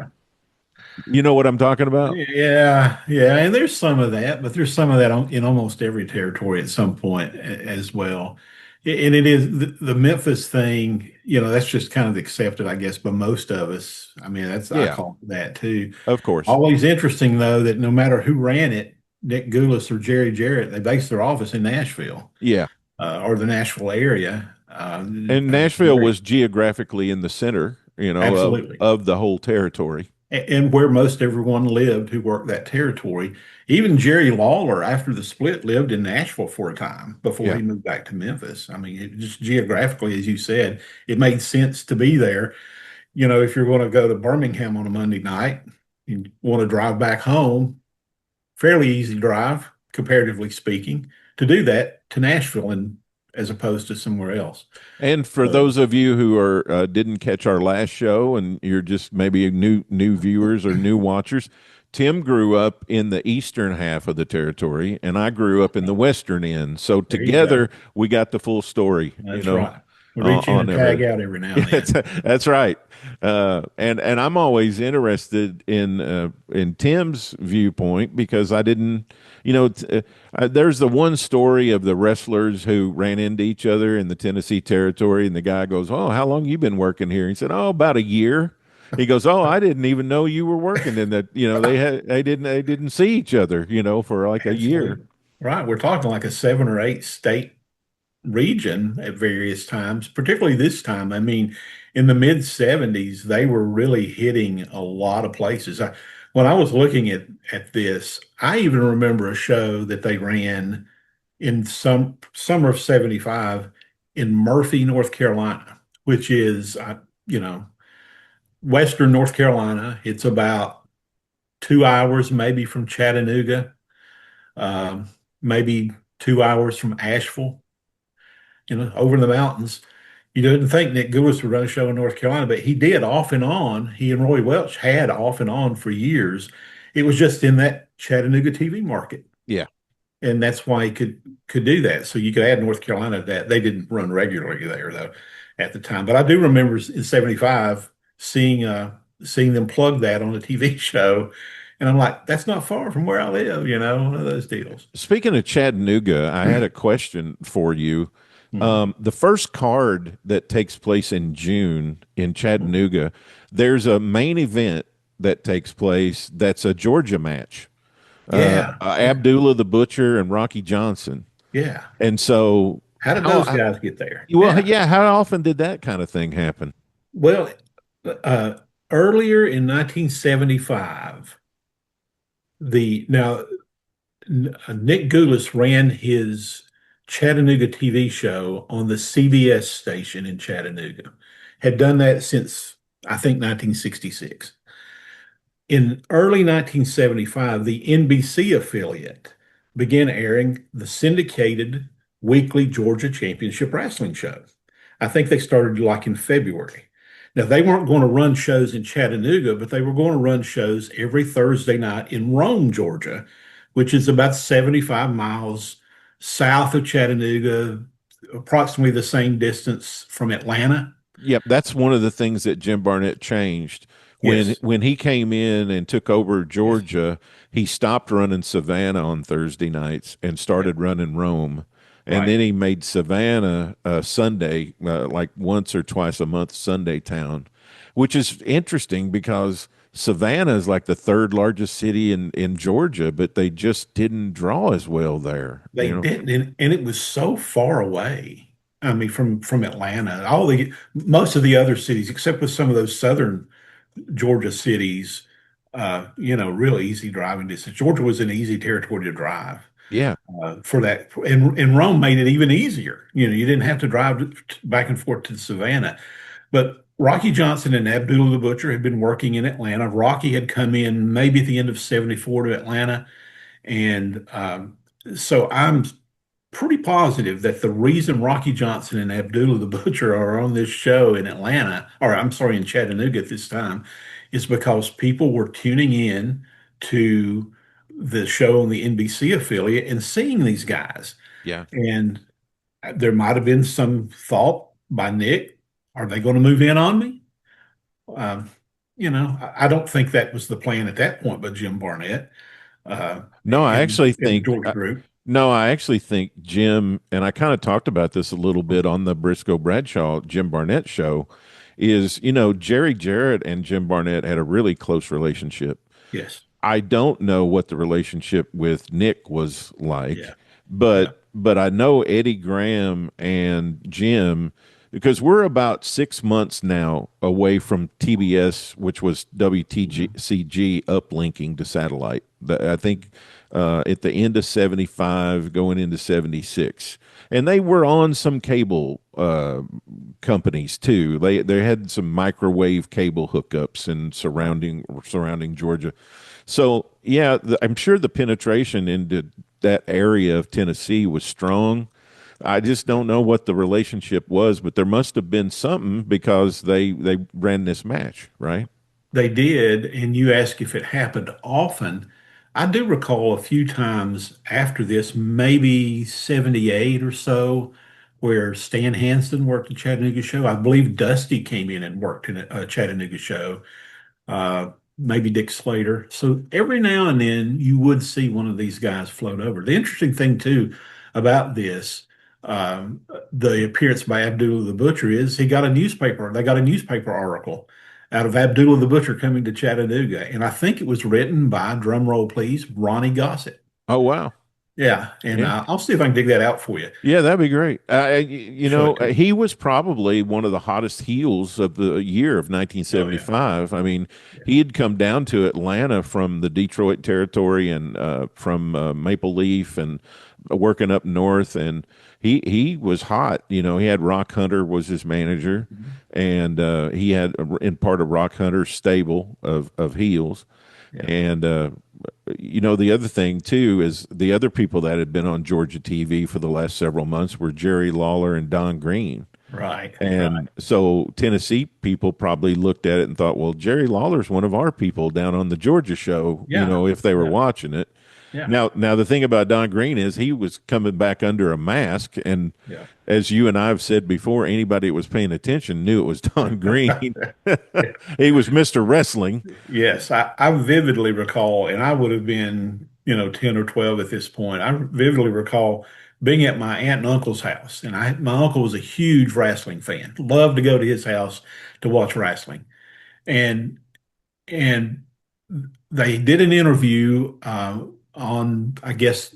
You know what I'm talking about? Yeah, yeah, and there's some of that, but there's some of that in almost every territory at some point as well. And it is the Memphis thing, that's just kind of accepted, I guess, by most of us. I mean, I Yeah, call it that too. of course. Always interesting though that no matter who ran it, Nick Goulis or Jerry Jarrett, they based their office in Nashville, Yeah. or the Nashville area. And Nashville was geographically in the center, Absolutely. of the whole territory. And where most everyone lived who worked that territory. Even Jerry Lawler, after the split, lived in Nashville for a time before Yeah. he moved back to Memphis. I mean, it just geographically, as you said, it made sense to be there. If you're going to go to Birmingham on a Monday night, you want to drive back home, fairly easy drive, comparatively speaking, to do that to Nashville and as opposed to somewhere else. And for So, those of you who are didn't catch our last show and you're just maybe new viewers or new watchers, Tim grew up in the eastern half of the territory, and I grew up in the western end. So there you go. together we got the full story. That's right. We reach in and tag out every now and then. That's right. And I'm always interested in Tim's viewpoint because I didn't, there's the one story of the wrestlers who ran into each other in the Tennessee territory, and the guy goes, "Oh, how long you been working here?" He said, "Oh, about a year." He goes, "Oh, I didn't even know you were working in that." They didn't see each other, for like a year. Right. We're talking like a 7 or 8 state region at various times, particularly this time. I mean, in the mid 70s, they were really hitting a lot of places. When I was looking at this, I even remember a show that they ran in some summer of 75 in Murphy, North Carolina, which is, Western North Carolina. It's about 2 hours maybe from Chattanooga, maybe 2 hours from Asheville, over in the mountains. You didn't think Nick Goulis would run a show in North Carolina, but he did off and on. He and Roy Welch had off and on for years. It was just in that Chattanooga TV market. Yeah. And that's why he could do that. So you could add North Carolina to that. They didn't run regularly there though at the time. But I do remember in 75 seeing them plug that on a TV show. And I'm like, that's not far from where I live, one of those deals. Speaking of Chattanooga, I had a question for you. The first card that takes place in June in Chattanooga, there's a main event that takes place that's a Georgia match. Yeah. Abdullah the Butcher and Rocky Johnson. Yeah. And so how did those guys get there? Well, yeah. How often did that kind of thing happen? Well, earlier in 1975, Nick Goulis ran his Chattanooga TV show on the CBS station in Chattanooga. Had done that since, I think, 1966. In early 1975, the NBC affiliate began airing the syndicated weekly Georgia Championship Wrestling show. I think they started like in February. Now, they weren't going to run shows in Chattanooga, but they were going to run shows every Thursday night in Rome, Georgia, which is about 75 miles south of Chattanooga, approximately the same distance from Atlanta. Yep, that's one of the things that Jim Barnett changed Yes. When he came in and took over Georgia, he stopped running Savannah on Thursday nights and Yeah. started running Rome. And Right. then he made Savannah Sunday, like once or twice a month Sunday town, which is interesting because Savannah is like the third largest city in Georgia, but they just didn't draw as well there, They didn't, and it was so far away. I mean, from Atlanta, most of the other cities, except with some of those southern Georgia cities, real easy driving distance. Georgia was an easy territory to drive Yeah. for that, and Rome made it even easier. You didn't have to drive back and forth to Savannah. But Rocky Johnson and Abdullah the Butcher had been working in Atlanta. Rocky had come in maybe at the end of '74 to Atlanta, and so I'm pretty positive that the reason Rocky Johnson and Abdullah the Butcher are on this show in Atlanta, or I'm sorry, in Chattanooga at this time, is because people were tuning in to the show on the NBC affiliate and seeing these guys. Yeah. And there might have been some thought by Nick, are they going to move in on me? Um, I don't think that was the plan at that point by Jim Barnett No, I actually and the think Georgia group. no, I actually think Jim, and I kind of talked about this a little bit on the Briscoe Bradshaw Jim Barnett show, is, Jerry Jarrett and Jim Barnett had a really close relationship. Yes. I don't know what the relationship with Nick was like, Yeah. but I know Eddie Graham and Jim, because we're about 6 months now away from TBS, which was WTCG uplinking to satellite. I think at the end of '75, going into '76, and they were on some cable companies too. They had some microwave cable hookups and surrounding Georgia. So yeah, I'm sure the penetration into that area of Tennessee was strong. I just don't know what the relationship was, but there must have been something because they ran this match, right? They did, and you ask if it happened often. I do recall a few times after this, maybe '78 or so, where Stan Hansen worked a Chattanooga show. I believe Dusty came in and worked in a Chattanooga show, maybe Dick Slater. So every now and then you would see one of these guys float over. The interesting thing, too, about this, the appearance by Abdullah the Butcher is they got a newspaper article out of Abdullah the Butcher coming to Chattanooga. And I think it was written by, drum roll please, Ronnie Gossett. Oh wow. Yeah. And Yeah. I'll see if I can dig that out for you. Yeah, that'd be great. He was probably one of the hottest heels of the year of 1975. I mean, he had come down to Atlanta from the Detroit territory and from Maple Leaf and working up north, and he was hot. He had Rock Hunter was his manager, and he had in part of Rock Hunter's stable of heels, and the other thing too is the other people that had been on Georgia TV for the last several months were Jerry Lawler and Don Green. Right. And so Tennessee people probably looked at it and thought, well, Jerry Lawler's one of our people down on the Georgia show, if they were watching it. Yeah. Now the thing about Don Green is he was coming back under a mask, and as you and I have said before, anybody that was paying attention knew it was Don Green. He was Mr. Wrestling. Yes, I vividly recall, and I would have been, 10 or 12 at this point. I vividly recall being at my aunt and uncle's house, and my uncle was a huge wrestling fan. Loved to go to his house to watch wrestling, and they did an interview on, I guess,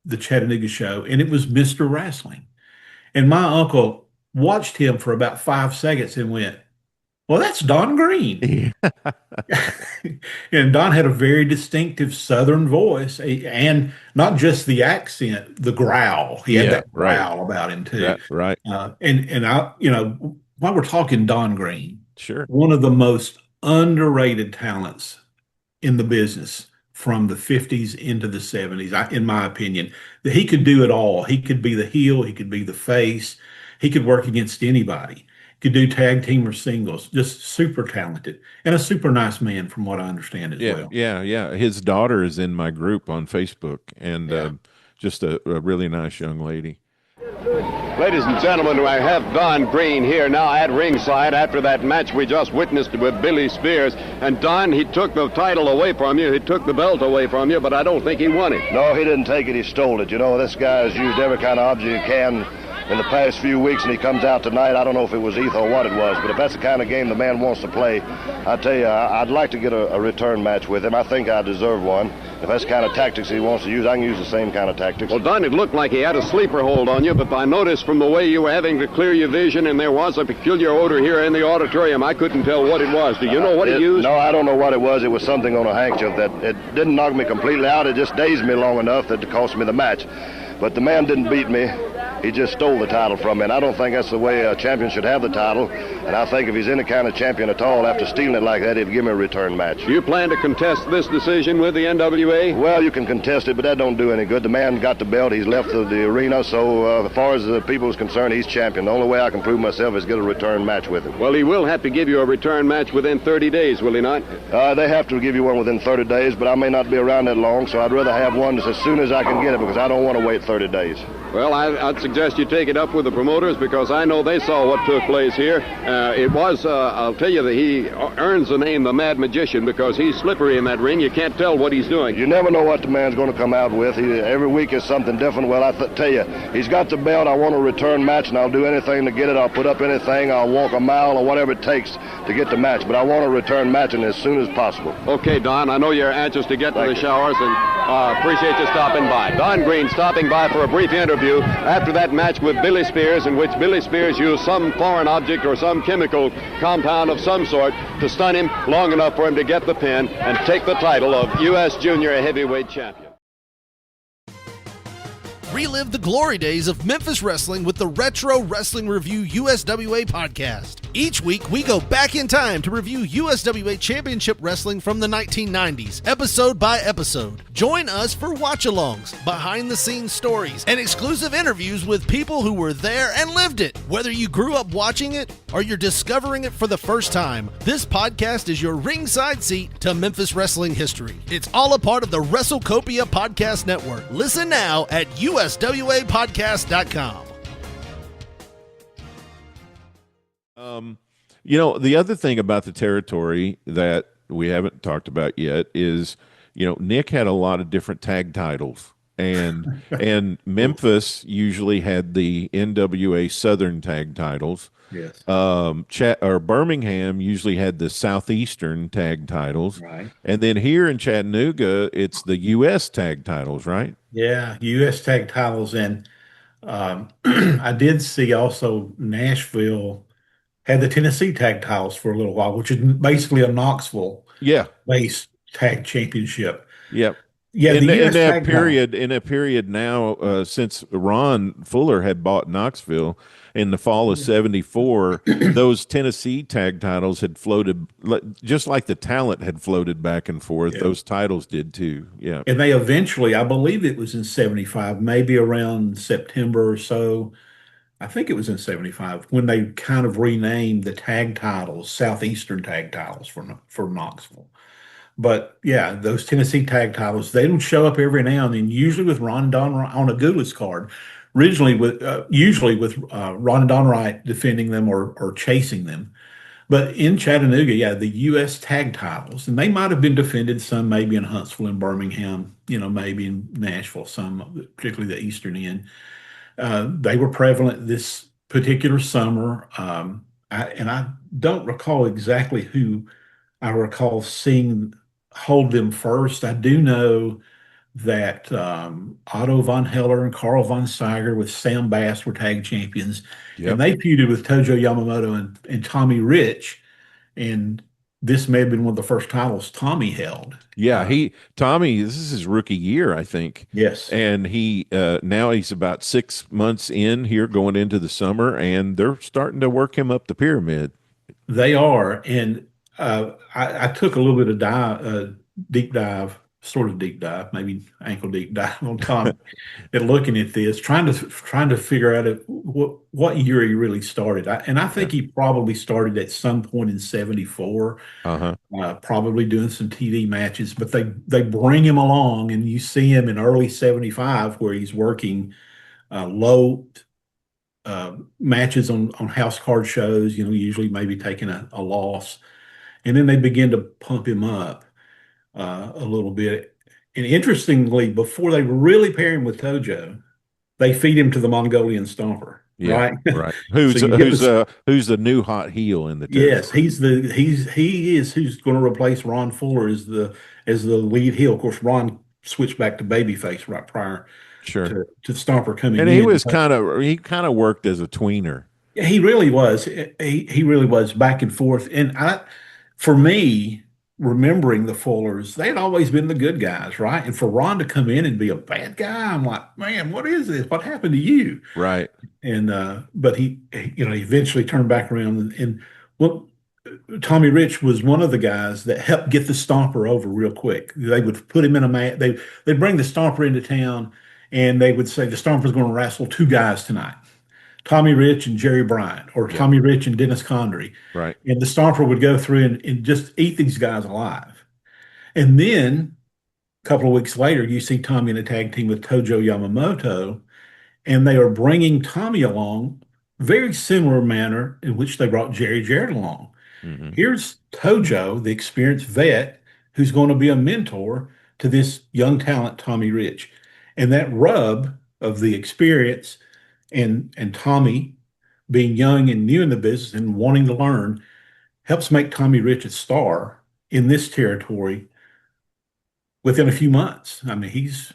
the Chattanooga show, and it was Mr. Wrestling. And my uncle watched him for about 5 seconds and went, well, that's Don Green. And Don had a very distinctive Southern voice, and not just the accent, the growl. He had that growl about him too. Yeah, right. And I, while we're talking Don Green, Sure. one of the most underrated talents in the business from the '50s into the '70s, in my opinion, that he could do it all. He could be the heel, he could be the face, he could work against anybody. Could do tag team or singles. Just super talented and a super nice man, from what I understand as well. Yeah. His daughter is in my group on Facebook, and just a really nice young lady. Ladies and gentlemen, I have Don Green here now at ringside after that match we just witnessed with Billy Spears. And Don, he took the title away from you. He took the belt away from you, but I don't think he won it. No, he didn't take it. He stole it. You know, this guy has used every kind of object he can in the past few weeks, and he comes out tonight. I don't know if it was ETH or what it was, but if that's the kind of game the man wants to play, I tell you, I'd like to get a return match with him. I think I deserve one. If that's the kind of tactics he wants to use, I can use the same kind of tactics. Well, Don, it looked like he had a sleeper hold on you, but I noticed from the way you were having to clear your vision, and there was a peculiar odor here in the auditorium, I couldn't tell what it was. Do you know what he used? No, I don't know what it was. It was something on a handkerchief that it didn't knock me completely out. It just dazed me long enough that it cost me the match. But the man didn't beat me. He just stole the title from me, and I don't think that's the way a champion should have the title. And I think if he's any kind of champion at all, after stealing it like that, he'd give me a return match. Do you plan to contest this decision with the NWA? Well, you can contest it, but that don't do any good. The man got the belt. He's left the arena, so as far as the people is concerned, he's champion. The only way I can prove myself is get a return match with him. Well, he will have to give you a return match within 30 days, will he not? They have to give you one within 30 days, but I may not be around that long, so I'd rather have one as soon as I can get it, because I don't want to wait 30 days. Well, I'd suggest you take it up with the promoters, because I know they saw what took place here. It was, I'll tell you, that he earns the name the Mad Magician, because he's slippery in that ring. You can't tell what he's doing. You never know what the man's going to come out with. Every week is something different. Well, I tell you, he's got the belt. I want a return match, and I'll do anything to get it. I'll put up anything. I'll walk a mile or whatever it takes to get the match. But I want a return match, and as soon as possible. Okay, Don, I know you're anxious to get to the showers, and appreciate you stopping by. Don Green stopping by for a brief interview after that match with Billy Spears, in which Billy Spears used some foreign object or some chemical compound of some sort to stun him long enough for him to get the pin and take the title of U.S. Junior Heavyweight Champion. Relive the glory days of Memphis wrestling with the Retro Wrestling Review USWA podcast. Each week, we go back in time to review USWA Championship Wrestling from the 1990s, episode by episode. Join us for watch-alongs, behind-the-scenes stories, and exclusive interviews with people who were there and lived it. Whether you grew up watching it or you're discovering it for the first time, this podcast is your ringside seat to Memphis wrestling history. It's all a part of the WrestleCopia Podcast Network. Listen now at uswapodcast.com. You know, the other thing about the territory that we haven't talked about yet is, you know, Nick had a lot of different tag titles, and Memphis usually had the NWA Southern tag titles. Yes. Birmingham usually had the Southeastern tag titles. Right. And then here in Chattanooga, it's the U.S. tag titles, right? Yeah, U.S. tag titles. And I did see also Nashville had the Tennessee tag titles for a little while, which is basically a Knoxville-based tag championship. Yep. Yeah, in that period now, since Ron Fuller had bought Knoxville in the fall of '74, those Tennessee tag titles had floated, just like the talent had floated back and forth. Yeah. Those titles did too. Yeah, and they eventually, I believe it was in '75, maybe around September or so. I think it was in '75 when they kind of renamed the tag titles Southeastern tag titles for Knoxville. But yeah, those Tennessee tag titles, they don't show up every now and then, usually with Ron and Don on a Goodless card, usually with Ron and Don Wright defending them or chasing them. But in Chattanooga, yeah, the U.S. tag titles, and they might have been defended some maybe in Huntsville and Birmingham, you know, maybe in Nashville, some, particularly the Eastern end. They were prevalent this particular summer. I don't recall exactly who I recall seeing hold them first. I do know that Otto von Heller and Carl von Seiger with Sam Bass were tag champions. Yep. And they feuded with Tojo Yamamoto and Tommy Rich. And this may have been one of the first titles Tommy held. Yeah, Tommy, this is his rookie year, I think. Yes. And he now he's about 6 months in here going into the summer, and they're starting to work him up the pyramid. They are. And I took a little bit of deep dive, maybe ankle deep dive on Tom and looking at this, trying to figure out what year he really started. I think he probably started at some point in '74, probably doing some TV matches, but they bring him along and you see him in early '75 where he's working low matches on house card shows, usually maybe taking a loss. And then they begin to pump him up a little bit. And interestingly, before they really pair him with Tojo, they feed him to the Mongolian Stomper, Yeah, right? right. So you get this. Who's the new hot heel in the Yes, territory? he is who's going to replace Ron Fuller as the lead heel. Of course, Ron switched back to babyface right prior Sure. to Stomper coming And in. he kind of worked as a tweener. Yeah, he really was. He really was back and forth. And for me, remembering the Fullers, they had always been the good guys, right? And for Ron to come in and be a bad guy, I'm like, man, what is this? What happened to you? Right. And but he eventually turned back around and well, Tommy Rich was one of the guys that helped get the Stomper over real quick. They would put him in a mat. They'd bring the Stomper into town, and they would say the Stomper's going to wrestle two guys tonight. Tommy Rich and Jerry Bryant, or Yeah. Tommy Rich and Dennis Condrey. Right. And the Stomper would go through and just eat these guys alive. And then a couple of weeks later, you see Tommy in a tag team with Tojo Yamamoto, and they are bringing Tommy along very similar manner in which they brought Jerry Jarrett along. Mm-hmm. Here's Tojo, the experienced vet, who's going to be a mentor to this young talent, Tommy Rich. And that rub of the experience and Tommy being young and new in the business and wanting to learn helps make Tommy Rich a star in this territory within a few months. I mean, he's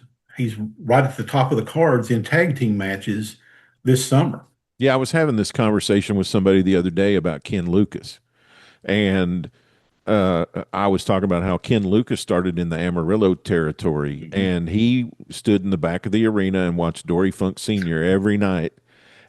right at the top of the cards in tag team matches this summer. Yeah, I was having this conversation with somebody the other day about Ken Lucas, and I was talking about how Ken Lucas started in the Amarillo territory, and he stood in the back of the arena and watched Dory Funk Sr. every night.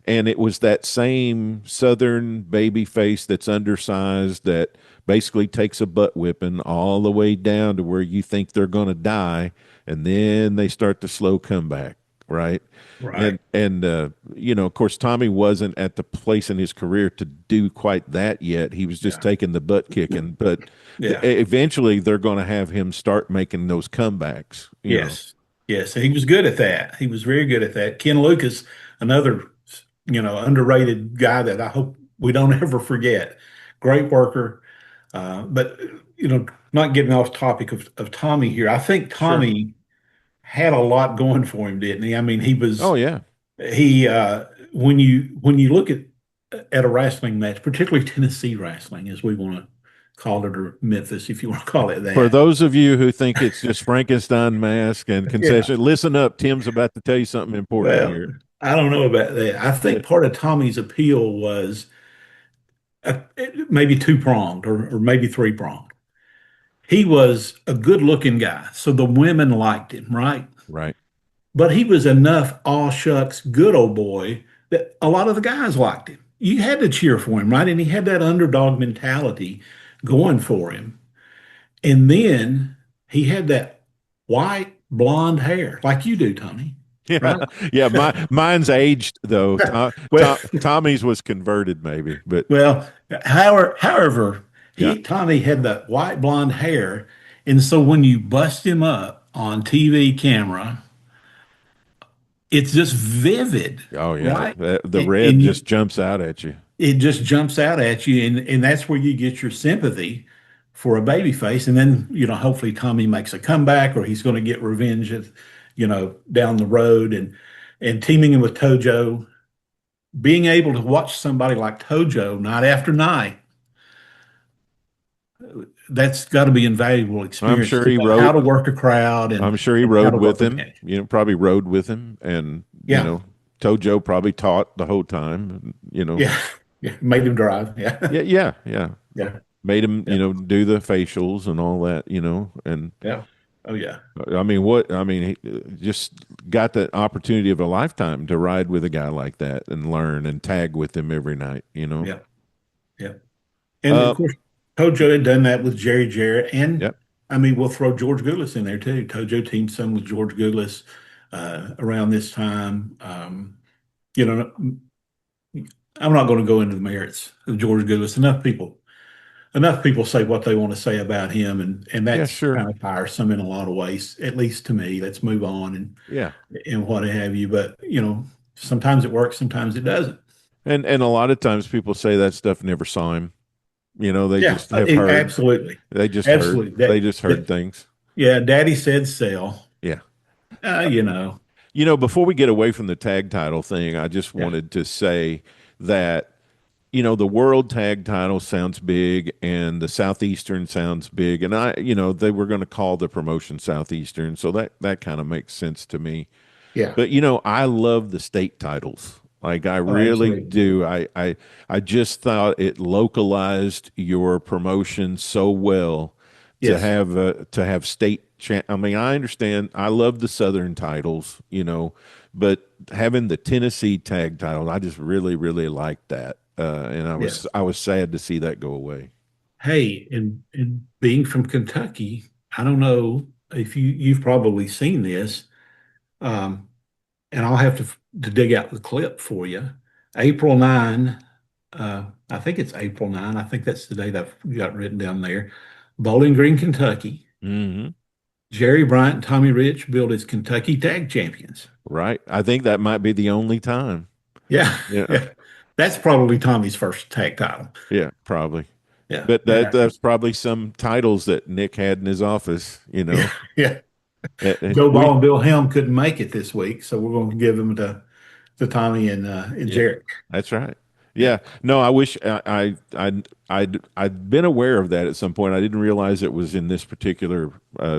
And it was that same Southern baby face that's undersized that basically takes a butt whipping all the way down to where you think they're going to die, and then they start the slow comeback, right? Right. And of course, Tommy wasn't at the place in his career to do quite that yet. He was just taking the butt kicking, but eventually they're going to have him start making those comebacks. Yes. Yes. He was good at that. He was very good at that. Ken Lucas, another, underrated guy that I hope we don't ever forget. Great worker. But, not getting off topic of Tommy here. I think Tommy had a lot going for him, didn't he? I mean, he was. Oh yeah. He when you look at a wrestling match, particularly Tennessee wrestling, as we want to call it, or Memphis, if you want to call it that. For those of you who think it's just Frankenstein mask and concession, listen up. Tim's about to tell you something important here. I don't know about that. I think part of Tommy's appeal was maybe two-pronged or maybe three-pronged. He was a good-looking guy, so the women liked him, right? Right. But he was enough aw shucks good old boy that a lot of the guys liked him. You had to cheer for him, right? And he had that underdog mentality going for him. And then he had that white blonde hair like you do, Tony. Yeah, right? Yeah. Mine's aged though. Tommy's was converted, maybe, but however, Tommy had that white blonde hair, and so when you bust him up on TV camera, it's just vivid. Oh yeah, right? The red just jumps out at you. It just jumps out at you, and that's where you get your sympathy for a baby face, and then hopefully Tommy makes a comeback, or he's going to get revenge at down the road, and teaming in with Tojo, being able to watch somebody like Tojo night after night, that's got to be invaluable experience. I'm sure he rode how to work a crowd, and I'm sure he rode with him. Probably rode with him, and Tojo probably taught the whole time. Yeah, made him drive. Yeah. Made him, Yeah. do the facials and all that, and Yeah. Oh yeah. He just got the opportunity of a lifetime to ride with a guy like that and learn and tag with him every night, Yeah. Yeah. And of course, Tojo had done that with Jerry Jarrett, and we'll throw George Goulas in there too. Tojo teamed some with George Goulas around this time. I'm not going to go into the merits of George Goulas. Enough people say what they want to say about him, and that's kind of tiresome in a lot of ways, at least to me. Let's move on and what have you. But sometimes it works, sometimes it doesn't. And a lot of times people say that stuff never saw him. They Yeah, just have heard. absolutely, They just heard. absolutely. They just heard things. Yeah, Daddy said sell. Yeah. You know. Before we get away from the tag title thing, I just Yeah. wanted to say that, the world tag title sounds big and the Southeastern sounds big. And they were going to call the promotion Southeastern. So that kind of makes sense to me. Yeah. But, I love the state titles. Like I Oh, really absolutely. do. I just thought it localized your promotion so well Yes. to have I mean, I understand. I love the Southern titles, but having the Tennessee tag title, I just really, really liked that. And Yes. I was sad to see that go away. Hey, and being from Kentucky, I don't know if you've probably seen this, um, and I'll have to dig out the clip for you. April 9, I think it's April 9. I think that's the date I've got written down there. Bowling Green, Kentucky. Hmm. Jerry Bryant and Tommy Rich billed as Kentucky Tag Champions. Right. I think that might be the only time. Yeah, Yeah. yeah. That's probably Tommy's first tag title. Yeah, probably. Yeah, But yeah, that's probably some titles that Nick had in his office. yeah. Uh, Joe we Ball and Bill Helm couldn't make it this week, so we're going to give them to Tommy and Yeah, Jarrett. that's right. Yeah, Yeah. No, I wish I'd been aware of that at some point. I didn't realize it was in this particular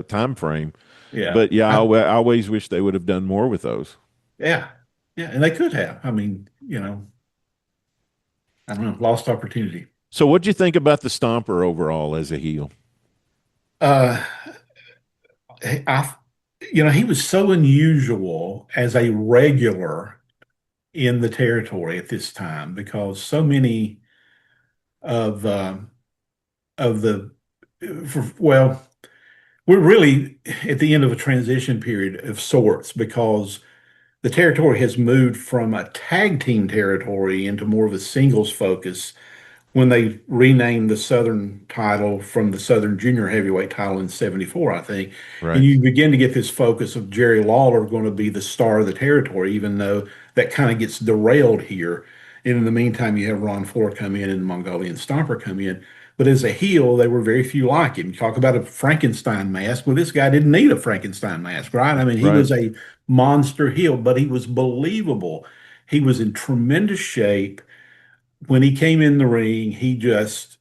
time frame. yeah, But yeah, I always wish they would have done more with those. yeah, yeah. And they could have. I mean, I don't know, lost opportunity. So what'd you think about the Stomper overall as a heel? Uh, I, he was so unusual as a regular in the territory at this time because so many of of the well, we're really at the end of a transition period of sorts because the territory has moved from a tag team territory into more of a singles focus when they renamed the Southern title from the Southern Junior Heavyweight title in '74, I think. And Right. you begin to get this focus of Jerry Lawler going to be the star of the territory, even though that kind of gets derailed here. And in the meantime, you have Ron Ford come in and Mongolian Stomper come in. But as a heel, there were very few like him. You talk about a Frankenstein mask. Well, this guy didn't need a Frankenstein mask, right? I mean, he Right. was a monster heel, but he was believable. He was in tremendous shape when he came in the ring. He just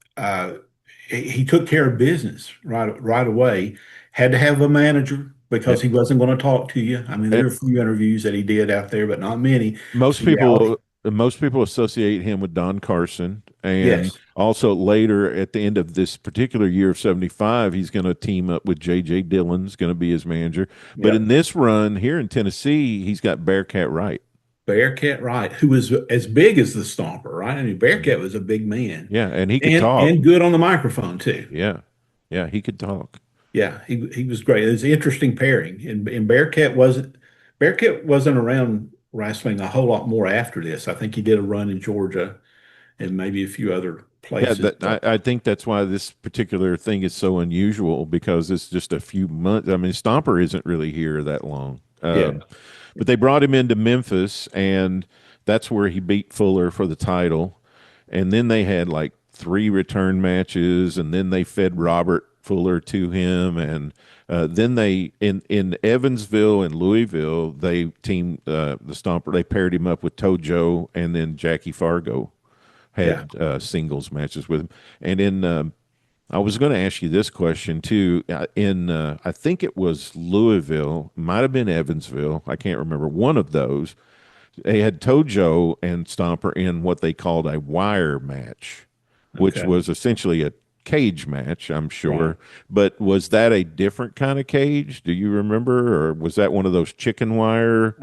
he took care of business right away. Had to have a manager Yeah. because he wasn't going to talk to you. I mean, there are a few interviews that he did out there, but not many. Most So yeah, people associate him with Don Carson, and yes, also later at the end of this particular year of '75, he's going to team up with J.J. Dillon's going to be his manager. But yeah. in this run here in Tennessee, he's got Bearcat Wright. Bearcat Wright, who was as big as the Stomper, right? I mean, Bearcat was a big man Yeah, and he could and talk. good on the microphone too. Yeah, yeah, he could talk. Yeah, he was great. It was an interesting pairing, and Bearcat wasn't around wrestling a whole lot more after this. I think he did a run in Georgia and maybe a few other Yeah, places. But I think that's why this particular thing is so unusual because it's just a few months. I mean, Stomper isn't really here that long. yeah, But they brought him into Memphis, and that's where he beat Fuller for the title. And then they had like three return matches, and then they fed Robert Fuller to him, and then they in Evansville and Louisville they teamed the Stomper. They paired him up with Tojo, and then Jackie Fargo yeah, had singles matches with him. And in I was going to ask you this question too. In I think it was Louisville, might have been Evansville. I can't remember. One of those. They had Tojo and Stomper in what they called a wire match, which okay, was essentially a cage match, I'm right. sure. But was that a different kind of cage? Do you remember, or was that one of those chicken wire?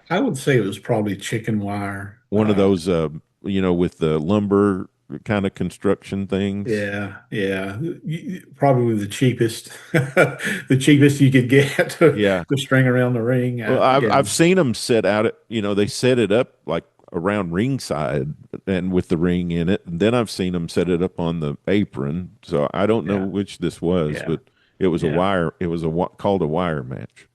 I would say it was probably chicken wire. One of those, with the lumber kind of construction things. Yeah, yeah, probably the cheapest, the cheapest you could get to, Yeah. to string around the ring. Well, Yeah, I've seen them set out it. They set it up like around ringside and with the ring in it, and then I've seen them set it up on the apron. So I don't know yeah, which this was, yeah, but it was a yeah. wire. It was called a wire match.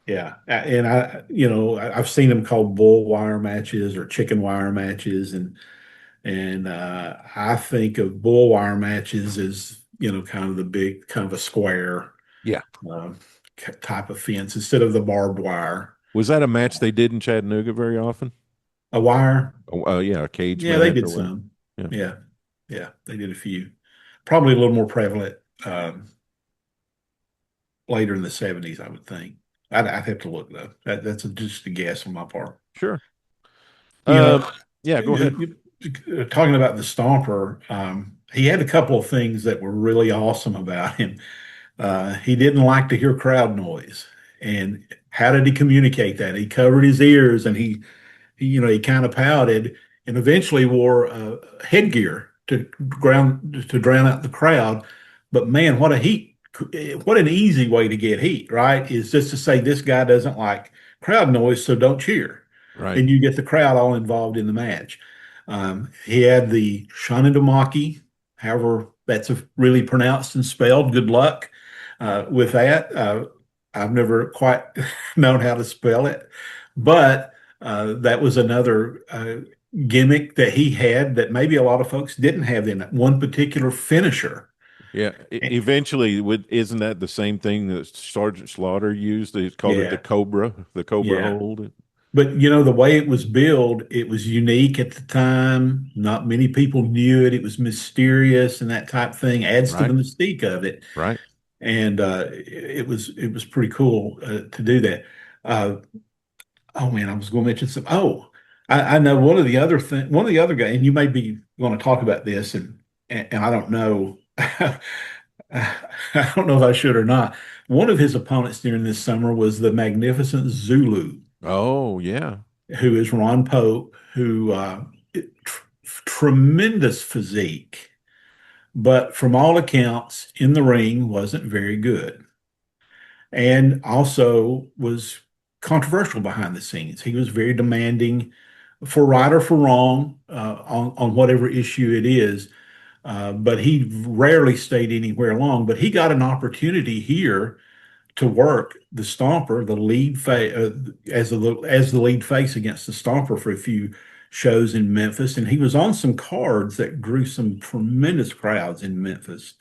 Yeah, and I've seen them called bull wire matches or chicken wire matches, and And I think of bull wire matches as, kind of the big, kind of a square Yeah. uh, type of fence instead of the barbed wire. Was that a match they did in Chattanooga very often? A wire? Oh, yeah, a cage Yeah, they match did or what? some. Yeah. Yeah, yeah, they did a few. Probably a little more prevalent later in the 70s, I would think. I'd have to look though. That's just a guess on my part. Sure. You know, Yeah, go ahead. talking about the Stomper, he had a couple of things that were really awesome about him. He didn't like to hear crowd noise. And how did he communicate that? He covered his ears and he kind of pouted and eventually wore headgear to drown out the crowd. But man, what an easy way to get heat, right? Is just to say this guy doesn't like crowd noise, so don't cheer. Right. And you get the crowd all involved in the match. He had the Shanidamaki, however that's really pronounced and spelled. Good luck with that. I've never quite known how to spell it, but that was another gimmick that he had that maybe a lot of folks didn't have in it. One particular finisher. Yeah. Eventually, isn't that the same thing that Sergeant Slaughter used? They called it Yeah. the Cobra Yeah. hold. But the way it was billed, it was unique at the time. Not many people knew it. It was mysterious and that type of thing adds to the mystique of it. Right. And it was pretty cool to do that. Oh man, I was going to mention some. Oh, I know one of the other guys, and you may be going to talk about this, and I don't know. I don't know if I should or not. One of his opponents during this summer was the magnificent Zulu. Oh, yeah. Who is Ron Pope, who tremendous physique, but from all accounts in the ring wasn't very good, and also was controversial behind the scenes. He was very demanding, for right or for wrong, on whatever issue it is. But he rarely stayed anywhere long. But he got an opportunity here to work the Stomper, the lead as the lead face against the Stomper for a few shows in Memphis, and he was on some cards that drew some tremendous crowds in Memphis,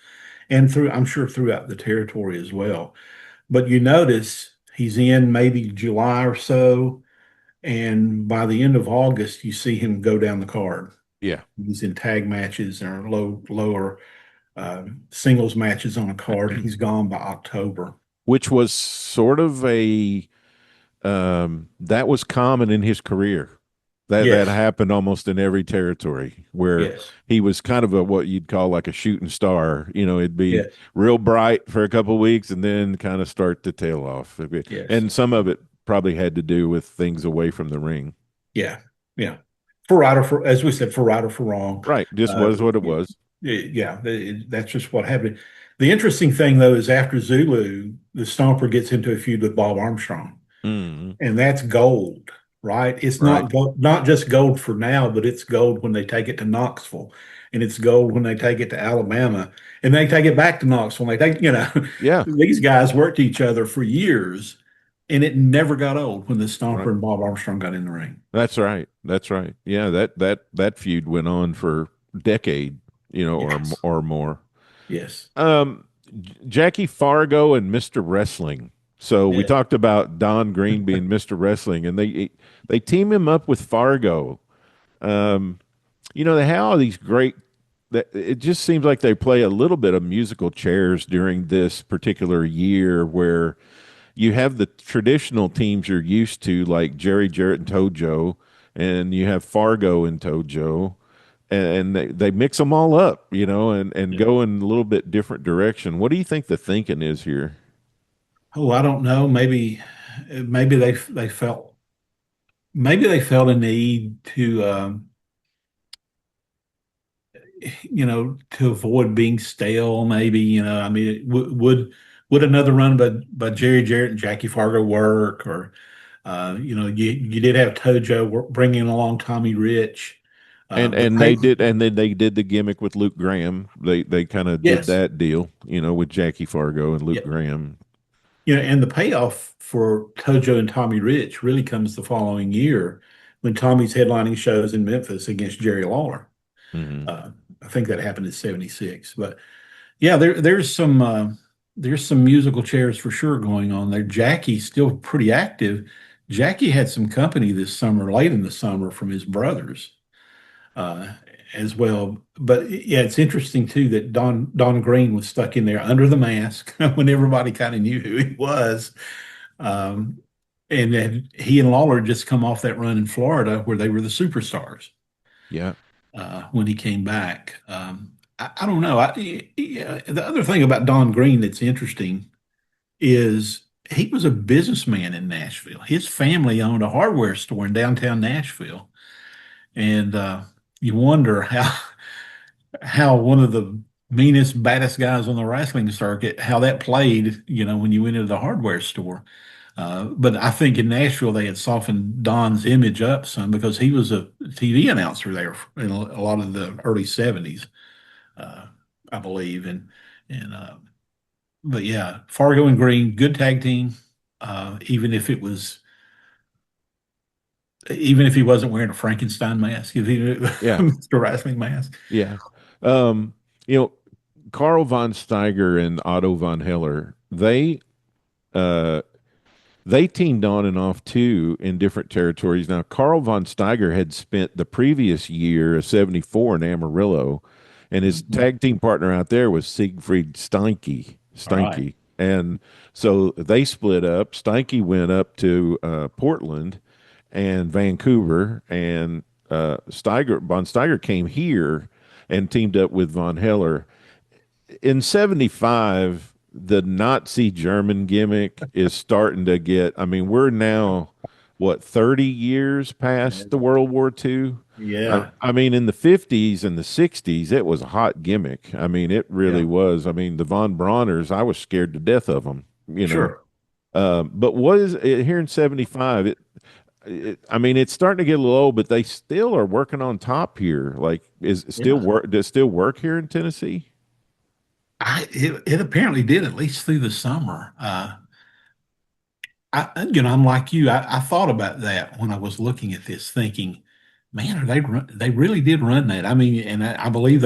and I'm sure throughout the territory as well. But you notice he's in maybe July or so, and by the end of August, you see him go down the card. Yeah. He's in tag matches or lower singles matches on a card, and he's gone by October. Which was sort of that was common in his career. That happened almost in every territory where he was kind of what you'd call like a shooting star. It'd be real bright for a couple of weeks and then kind of start to tail off. And some of it probably had to do with things away from the ring. Yeah, yeah. For right or for, as we said, for right or for wrong. Right, just was what it was. Yeah, that's just what happened. The interesting thing, though, is after Zulu, the Stomper gets into a feud with Bob Armstrong, and that's gold, right? It's not just gold for now, but it's gold when they take it to Knoxville, and it's gold when they take it to Alabama, and they take it back to Knoxville. And they take, these guys worked each other for years, and it never got old when the Stomper and Bob Armstrong got in the ring. That's right. That's right. Yeah, that feud went on for a decade, or more. Yes. Jackie Fargo and Mr. Wrestling. So we talked about Don Green being Mr. Wrestling, and they team him up with Fargo. They have all these great. It just seems like they play a little bit of musical chairs during this particular year, where you have the traditional teams you're used to, like Jerry Jarrett and Tojo, and you have Fargo and Tojo. And they mix them all up, and go in a little bit different direction. What do you think the thinking is here? Oh, I don't know. Maybe they felt a need to to avoid being stale. Maybe I mean, would another run by Jerry Jarrett and Jackie Fargo work? Or you did have Tojo bringing along Tommy Rich. And they did the gimmick with Luke Graham. They kind of did that deal, with Jackie Fargo and Luke Graham. And the payoff for Tojo and Tommy Rich really comes the following year when Tommy's headlining shows in Memphis against Jerry Lawler. Hmm. I think that happened in '76. But yeah, there's some musical chairs for sure going on there. Jackie's still pretty active. Jackie had some company this summer, late in the summer, from his brothers uh, as well. But yeah, it's interesting too that Don Green was stuck in there under the mask when everybody kind of knew who he was. Um, and then he and Lawler just come off that run in Florida where they were the superstars Yeah. when he came back. I don't know. Yeah, the other thing about Don Green that's interesting is he was a businessman in Nashville. His family owned a hardware store in downtown Nashville, and you wonder how one of the meanest, baddest guys on the wrestling circuit, how that played, when you went into the hardware store. But I think in Nashville they had softened Don's image up some because he was a TV announcer there in a lot of the early '70s, uh, I believe. And but yeah, Fargo and Green, good tag team. Even if he wasn't wearing a Frankenstein mask, if he Yeah. Mr. Wrestling mask. Yeah. Um, you know, Carl von Steiger and Otto von Heller, uh, they teamed on and off too in different territories. Now, Carl von Steiger had spent the previous year, '74, in Amarillo, and his tag team partner out there was Siegfried Steinke. All right. And so they split up. Steinke went up to Portland and Vancouver, and von Steiger came here and teamed up with von Heller in '75. The Nazi German gimmick is starting to get, I mean, we're now, what, 30 years past the World War II? Yeah. I mean, in the '50s and the '60s, it was a hot gimmick. I mean, it really Yeah. was. I mean, the Von Brauners, I was scared to death of them, Sure. But what is it here in '75? I mean, it's starting to get a little old, but they still are working on top here. Like, is it still Yeah. work? Does it still work here in Tennessee? It apparently did at least through the summer. I'm like you. I thought about that when I was looking at this, thinking, man, they really did run that. I mean, and I believe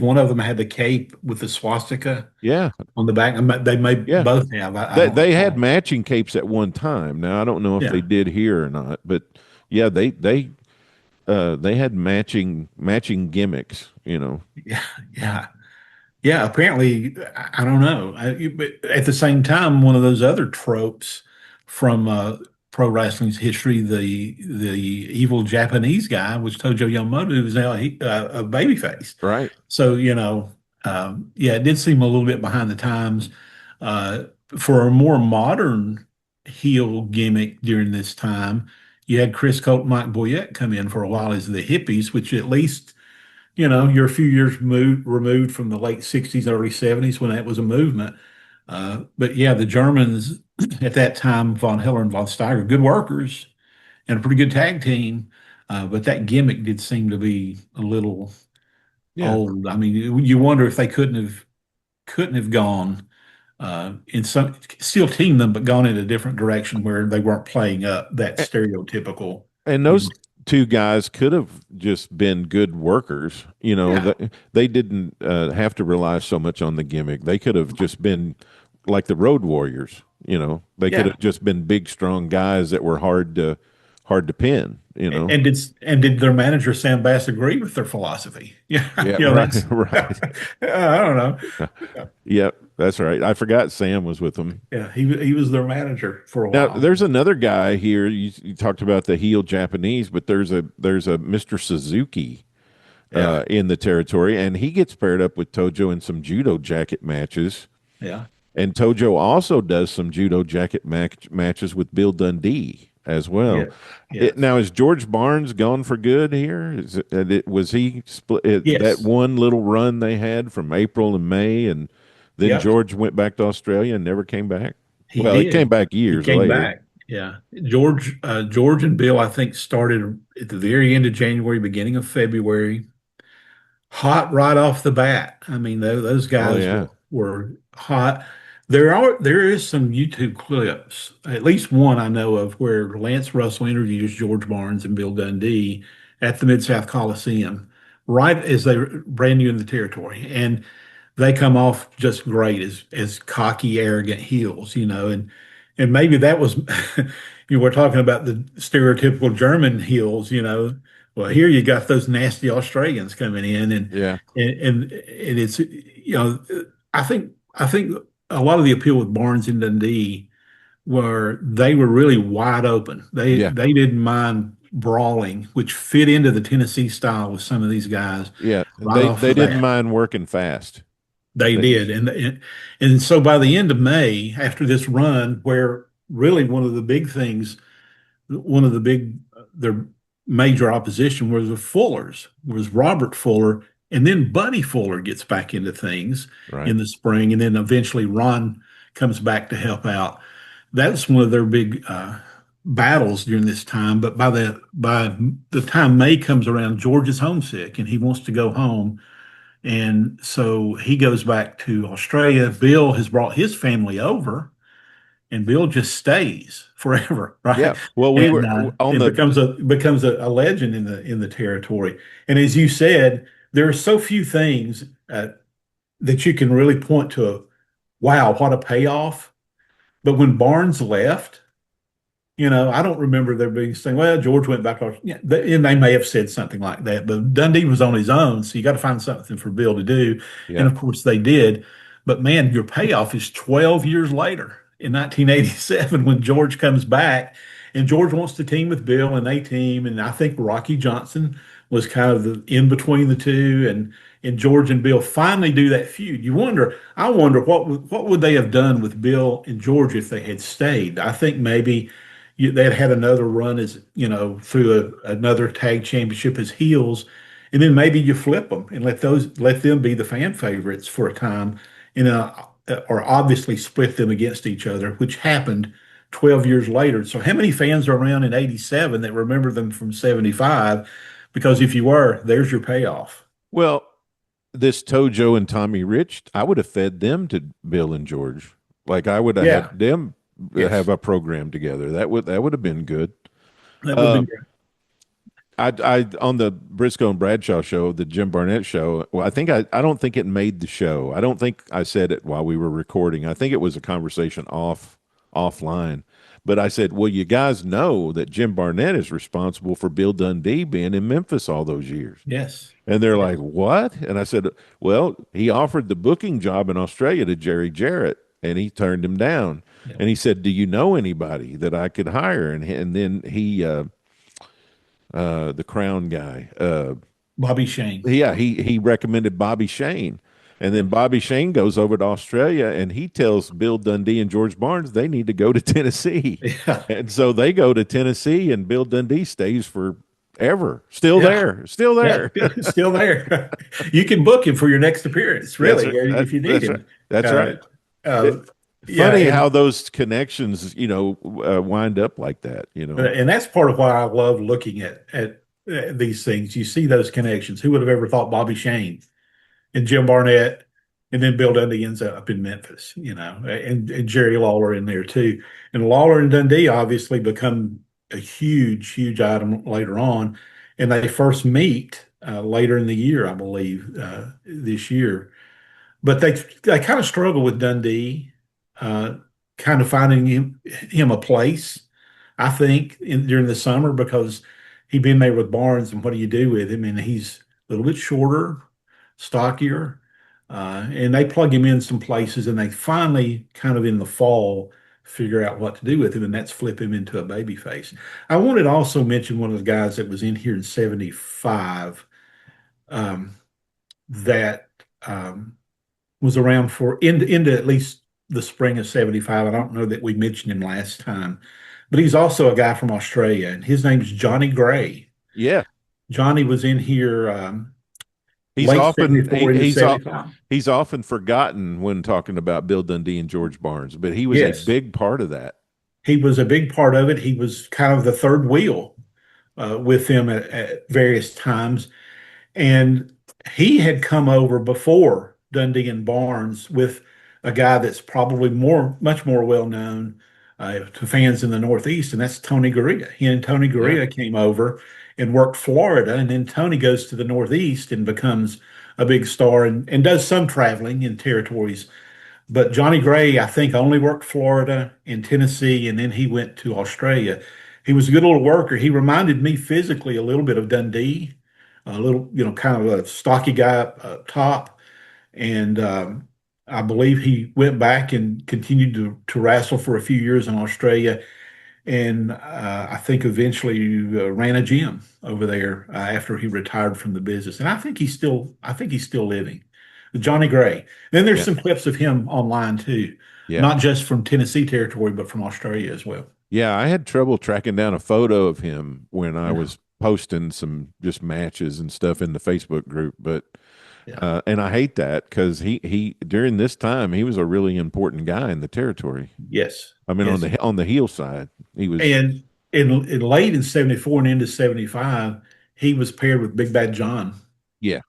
one of them had the cape with the swastika Yeah, on the back. They may yeah. both have. I They don't they had recall. matching capes at one time. Now I don't know if they Yeah, did here or not, but yeah, they had matching gimmicks. yeah, yeah. Yeah, apparently, I don't know. But at the same time, one of those other tropes from pro wrestling's history, the evil Japanese guy was Tojo Yamamoto, who was now a babyface. Right. So, yeah, it did seem a little bit behind the times. Uh, for a more modern heel gimmick during this time, you had Chris Colt and Mike Boyette come in for a while as the hippies, which at least you're a few years removed from the late '60s, early '70s when that was a movement. But yeah, the Germans at that time, Von Hiller and Von Steiger, good workers and a pretty good tag team. But that gimmick did seem to be a little Yeah. old. I mean, you wonder if they couldn't have gone in some still teamed them, but gone in a different direction where they weren't playing up that stereotypical. And You those know, two guys could have just been good workers. yeah, They didn't have to rely so much on the gimmick. They could have just been like the Road Warriors. They could yeah. have just been big, strong guys that were hard to pin. And did their manager Sam Bass agree with their philosophy? Yeah, Yeah, that's right. I don't know. Yep, that's right. I forgot Sam was with them. Yeah, he was their manager for a Now, while. there's another guy here. You talked about the heel Japanese, but there's a Mr. Suzuki Yeah, in the territory, and he gets paired up with Tojo in some judo jacket matches. yeah, And Tojo also does some judo jacket matches with Bill Dundee as well. yeah, yes, Now, is George Barnes gone for good here? Was he split that yes, one little run they had from April and May, and then yep. George went back to Australia and never came back? He Well, he came did. back He years came later. back. Yeah, George and Bill, I think, started at the very end of January, beginning of February. Hot right off the bat. I mean, those Oh guys yeah, were hot. There is some YouTube clips, at least one I know of, where Lance Russell interviews George Barnes and Bill Dundee at the Mid South Coliseum right as they were brand new in the territory, and they come off just great as cocky, arrogant heels, and maybe that was, we're talking about the stereotypical German heels, Well, here you got those nasty Australians coming in, Yeah. and it's, I think a lot of the appeal with Barnes and Dundee were they were really wide open. They Yeah. they didn't mind brawling, which fit into the Tennessee style with some of these guys Yeah. right off They the didn't bat. mind working fast. They did, and so by the end of May, after this run, where really one of the big their major opposition was the Fullers, was Robert Fuller, and then Buddy Fuller gets back into things Right. in the spring, and then eventually Ron comes back to help out. That's one of their big battles during this time. But by the time May comes around, George is homesick and he wants to go home. And so he goes back to Australia. Bill has brought his family over, and Bill just stays forever, right? Yeah. Well, we And were on it the becomes a legend in the territory. And as you said, there are so few things that you can really point to. Wow, what a payoff! But when Barnes left, I don't remember there being saying, well, George went back to, yeah, and they may have said something like that, but Dundee was on his own. So you got to find something for Bill to do. Yeah. And of course they did. But man, your payoff is 12 years later in 1987 when George comes back and George wants to team with Bill and they team. And I think Rocky Johnson was kind of the in between the two. And George and Bill finally do that feud. I wonder what would they have done with Bill and George if they had stayed. I think maybe they'd had another run as through another tag championship as heels, and then maybe you flip them and let them be the fan favorites for a time, or obviously split them against each other, which happened 12 years later. So how many fans are around in 87 that remember them from 75? Because if you were, there's your payoff. Well, this Tojo and Tommy Rich, I would have fed them to Bill and George. Like I would have had them have a program together. That would have been good. That would have been great. I on the Briscoe and Bradshaw show, the Jim Barnett show. Well, I don't think it made the show. I don't think I said it while we were recording. I think it was a conversation offline. But I said, well, you guys know that Jim Barnett is responsible for Bill Dundee being in Memphis all those years. Yes. And they're like, what? And I said, well, he offered the booking job in Australia to Jerry Jarrett, and he turned him down. Yeah. And he said, do you know anybody that I could hire? And then he, the Crown guy, Bobby Shane. Yeah, he recommended Bobby Shane. And then Bobby Shane goes over to Australia and he tells Bill Dundee and George Barnes they need to go to Tennessee. Yeah. And so they go to Tennessee and Bill Dundee stays forever. Still there. Still there. You can book him for your next appearance, really, if you need him. That's right. Funny how those connections, wind up like that, And that's part of why I love looking at these things. You see those connections. Who would have ever thought Bobby Shane and Jim Barnett, and then Bill Dundee ends up in Memphis, and Jerry Lawler in there too. And Lawler and Dundee obviously become a huge, huge item later on. And they first meet later in the year, I believe, this year. But they kind of struggle with Dundee, kind of finding him a place, I think, during the summer, because he'd been there with Barnes, and what do you do with him? And he's a little bit shorter, stockier, and they plug him in some places, and they finally, kind of in the fall, figure out what to do with him, and that's flip him into a baby face. I wanted to also mention one of the guys that was in here in 75 that was around for into at least the spring of 75. I don't know that we mentioned him last time, but he's also a guy from Australia, and his name is Johnny Gray. Yeah. Johnny was in here he's often forgotten when talking about Bill Dundee and George Barnes, but he was a big part of that. He was a big part of it. He was kind of the third wheel with them at various times. And he had come over before Dundee and Barnes with a guy that's probably much more well-known to fans in the Northeast, and that's Tony Gurria. He and Tony Gurria came over, and worked Florida. And then Tony goes to the Northeast and becomes a big star and does some traveling in territories. But Johnny Gray, I think, only worked Florida and Tennessee, and then he went to Australia. He was a good little worker. He reminded me physically a little bit of Dundee, a little, kind of a stocky guy up top. And I believe he went back and continued to wrestle for a few years in Australia. And I think eventually ran a gym over there after he retired from the business. And I think he's still living. Johnny Gray. Then there's Yeah. some clips of him online too, Yeah. not just from Tennessee territory, but from Australia as well. Yeah, I had trouble tracking down a photo of him when I Yeah. was posting some just matches and stuff in the Facebook group, but Yeah. and I hate that because he during this time he was a really important guy in the territory. Yes. I mean, Yes. on the heel side, he was. And in late in 74 and into 75, he was paired with Big Bad John Yeah,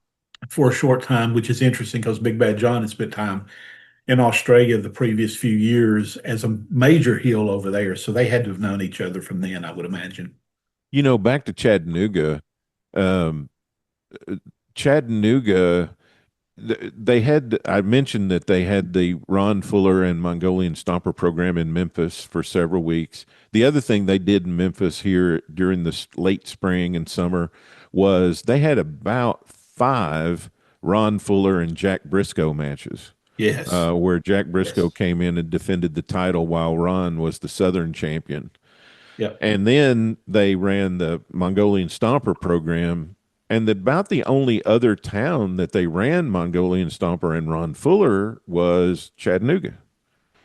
for a short time, which is interesting because Big Bad John had spent time in Australia the previous few years as a major heel over there. So they had to have known each other from then, I would imagine. back to Chattanooga. Um, Chattanooga, they had. I mentioned that they had the Ron Fuller and Mongolian Stomper program in Memphis for several weeks. The other thing they did in Memphis here during the late spring and summer was they had about 5 Ron Fuller and Jack Briscoe matches. Yes. Where Jack Briscoe Yes. came in and defended the title while Ron was the Southern champion. Yep. And then they ran the Mongolian Stomper program. And about the only other town that they ran Mongolian Stomper and Ron Fuller was Chattanooga.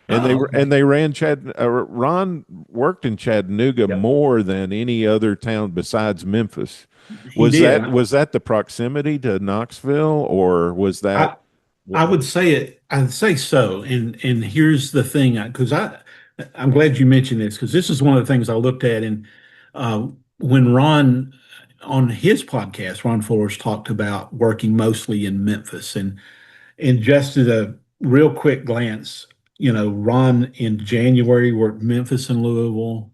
And Okay. they ran Ron worked in Chattanooga Yep. more than any other town besides Memphis. He did. Was that the proximity to Knoxville, or was that? I would say it. I'd say so. And here's the thing, because I'm glad you mentioned this because this is one of the things I looked at. And when Ron on his podcast, Ron Fuller's talked about working mostly in Memphis, and just as a real quick glance, Ron in January worked Memphis and Louisville.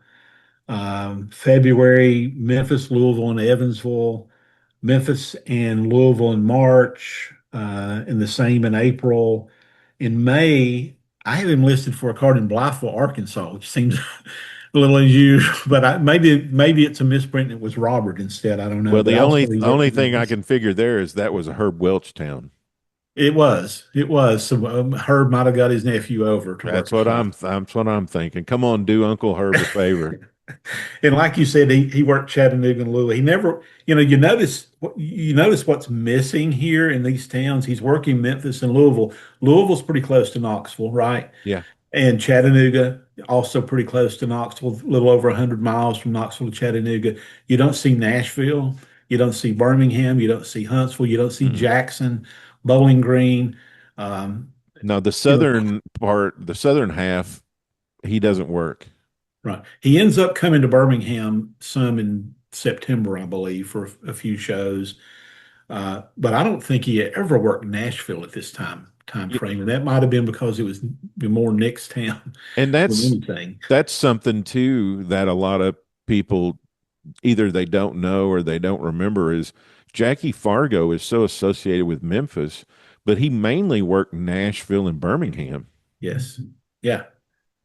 February, Memphis, Louisville, and Evansville. Memphis and Louisville in March, and the same in April. In May, I have him listed for a card in Blytheville, Arkansas, which seems a little unusual, but maybe it's a misprint. It was Robert instead. I don't know. Well, But the also only he worked only in thing I Memphis. can figure there is that was a Herb Welch town. It was. So Herb might have got his nephew over to work. That's what I'm thinking. Come on, do Uncle Herb a favor. And like you said, he worked Chattanooga and Louisville. He never, you notice what's missing here in these towns. He's working Memphis and Louisville. Louisville's pretty close to Knoxville, right? Yeah. And Chattanooga also pretty close to Knoxville, a little over 100 miles from Knoxville to Chattanooga. You don't see Nashville. You don't see Birmingham. You don't see Huntsville. You don't see Jackson, Bowling Green. Now the southern part, the southern half, he doesn't work. Right. He ends up coming to Birmingham some in September, I believe, for a few shows. But I don't think he ever worked Nashville at this time frame, and that might have been because it was more Nick's town And than anything. that's something too that a lot of people either they don't know or they don't remember is Jackie Fargo is so associated with Memphis, but he mainly worked Nashville and Birmingham. Yes. Yeah.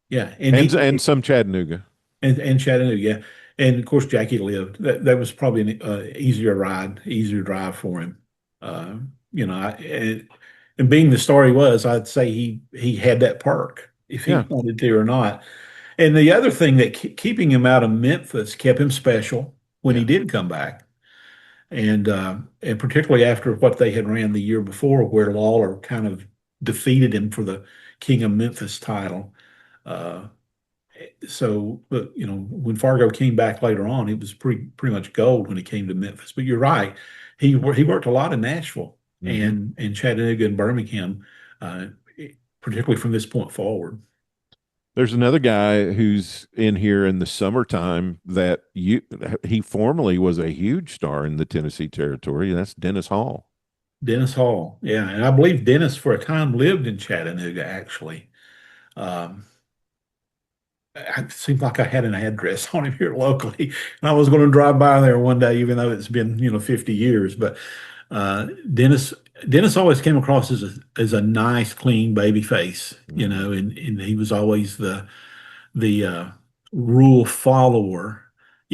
Yeah. And some Chattanooga. And Chattanooga, yeah. And of course, Jackie lived. That was probably an easier drive for him. And being the star he was, I'd say he had that perk if he wanted to or not. And the other thing that keeping him out of Memphis kept him special when he did come back, and particularly after what they had ran the year before, where Lawler kind of defeated him for the King of Memphis title. But when Fargo came back later on, it was pretty much gold when he came to Memphis. But you're right, he worked a lot in Nashville and Chattanooga and Birmingham, particularly from this point forward. There's another guy who's in here in the summertime that he formerly was a huge star in the Tennessee territory, and that's Dennis Hall. Dennis Hall, yeah, and I believe Dennis for a time lived in Chattanooga, actually. it seemed like I had an address on him here locally, and I was going to drive by there one day, even though it's been 50 years. But Dennis always came across as a nice, clean baby face, and he was always the rule follower.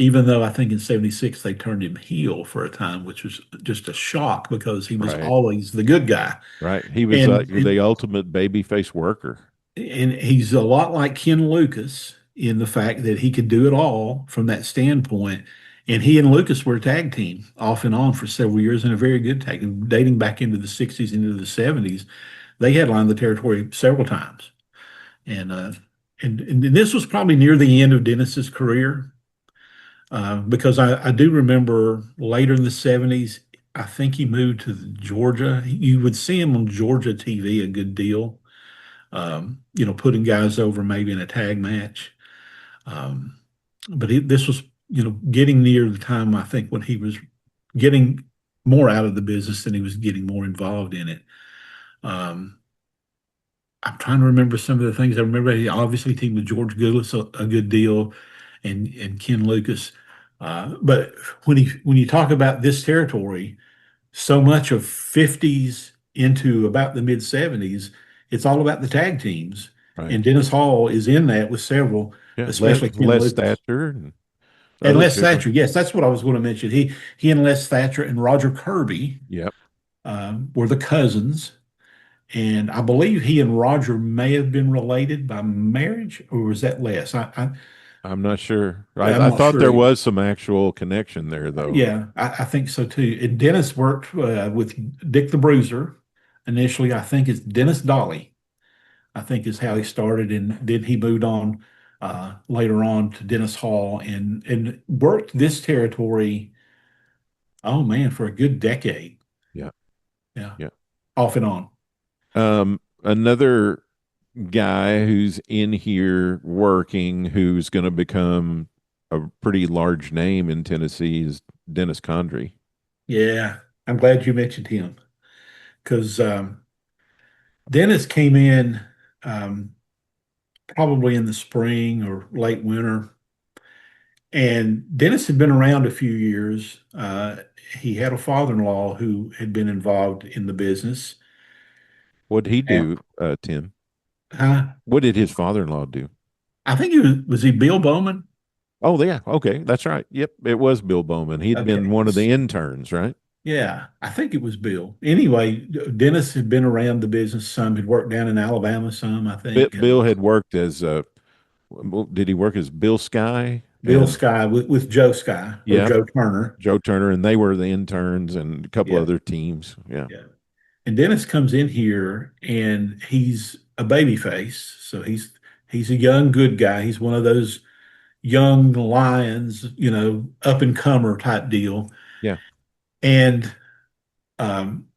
Even though I think in '76 they turned him heel for a time, which was just a shock because he was Right. always the good guy. Right. He was And the ultimate babyface worker. and he's a lot like Ken Lucas in the fact that he could do it all from that standpoint. And he and Lucas were a tag team off and on for several years, and a very good tag team, dating back into the '60s into the '70s. They headlined the territory several times. And and this was probably near the end of Dennis's career, because I do remember later in the '70s, I think he moved to Georgia. You would see him on Georgia TV a good deal, putting guys over maybe in a tag match. Um, but this was, getting near the time, I think, when he was getting more out of the business than he was getting more involved in it. Um, I'm trying to remember some of the things. I remember he obviously teamed with George Goodless a good deal, and Ken Lucas. But when you talk about this territory, so much of '50s into about the mid '70s, it's all about the tag teams. Right. And Dennis Hall is in that with several, Yeah. especially Ken Les Lucas. Thatcher and And others. Les Thatcher, yes, that's what I was going to mention. He and Les Thatcher and Roger Kirby Yep. were the cousins. And I believe he and Roger may have been related by marriage, or was that Les? I'm not sure. I'm I not thought sure there either. was some actual connection there, though. Yeah, I think so too. And Dennis worked with Dick the Bruiser. Initially, I think it's Dennis Dolly, I think is how he started. And then he moved on later on to Dennis Hall and worked this territory, oh man, for a good decade. Yeah. Yeah. Yeah. Off and on. Another guy who's in here working who's going to become a pretty large name in Tennessee is Dennis Condrey. Yeah. I'm glad you mentioned him because Dennis came in probably in the spring or late winter. And Dennis had been around a few years. He had a father-in-law who had been involved in the business. What did he And, do, Tim? huh? What did his father-in-law do? I think was he Bill Bowman? Oh, yeah. Okay. That's right. Yep. It was Bill Bowman. He'd been Okay. one of the interns, right? Yeah, I think it was Bill. Anyway, Dennis had been around the business some, had worked down in Alabama some, I think. Bill had worked as, did he work as Bill Sky? Bill And Sky with Joe Sky or yeah, Joe Turner. Joe Turner, and they were the interns and a couple Yeah, other teams. Yeah. yeah. And Dennis comes in here and he's a baby face. So he's a young good guy. He's one of those young lions, up and comer type deal. Yeah. And um,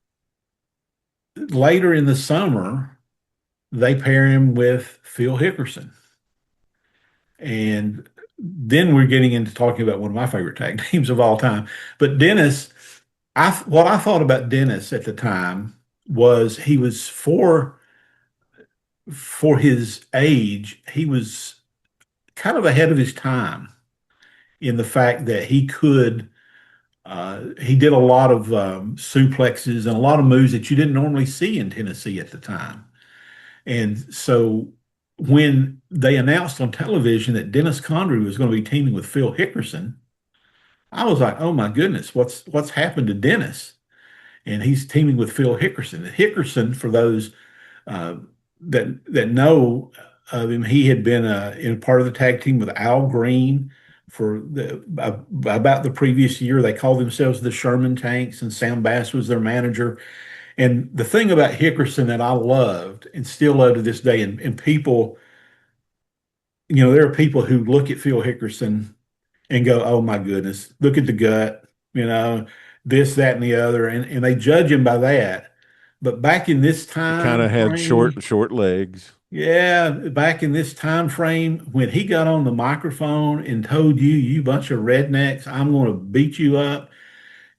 later in the summer, they pair him with Phil Hickerson. And then we're getting into talking about one of my favorite tag teams of all time. But Dennis, what I thought about Dennis at the time was he was for his age, he was kind of ahead of his time in the fact that he did a lot of suplexes and a lot of moves that you didn't normally see in Tennessee at the time. And so when they announced on television that Dennis Condrey was going to be teaming with Phil Hickerson, I was like, oh my goodness, what's happened to Dennis? And he's teaming with Phil Hickerson. Hickerson, for those uh, that know of him, he had been in part of the tag team with Al Green for about the previous year. They called themselves the Sherman Tanks, and Sam Bass was their manager. And the thing about Hickerson that I loved and still love to this day, and people, there are people who look at Phil Hickerson and go, oh my goodness, look at the gut, this, that, and the other, and they judge him by that. But back in this He kind time of had frame, short legs. yeah, back in this time frame, when he got on the microphone and told you, you bunch of rednecks, I'm going to beat you up,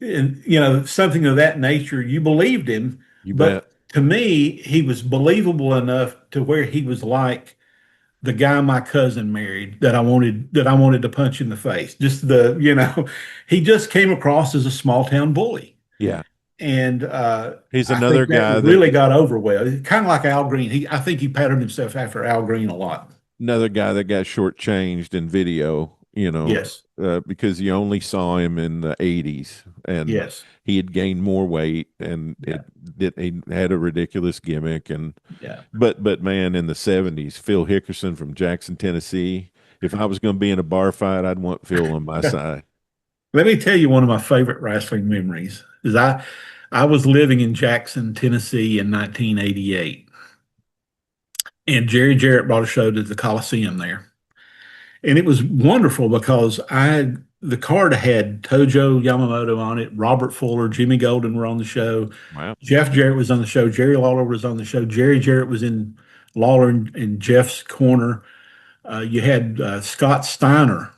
and something of that nature, you believed him. You bet. But to me, he was believable enough to where he was like the guy my cousin married that I wanted to punch in the face. Just he just came across as a small town bully. Yeah. And He's I another think that guy really that got over well. Kind of like Al Green. I think he patterned himself after Al Green a lot. another guy that got shortchanged in video, Yes. because you only saw him in the 80s and Yes. he had gained more weight and Yeah. he had a ridiculous gimmick. And Yeah. but man, in the 70s, Phil Hickerson from Jackson, Tennessee, if I was going to be in a bar fight, I'd want Phil on my side. Let me tell you one of my favorite wrestling memories is I was living in Jackson, Tennessee in 1988, and Jerry Jarrett brought a show to the Coliseum there. And it was wonderful because the card had Tojo Yamamoto on it, Robert Fuller, Jimmy Golden were on the show. Wow. Jeff Jarrett was on the show. Jerry Lawler was on the show. Jerry Jarrett was in Lawler and Jeff's corner. You had Scott Steiner,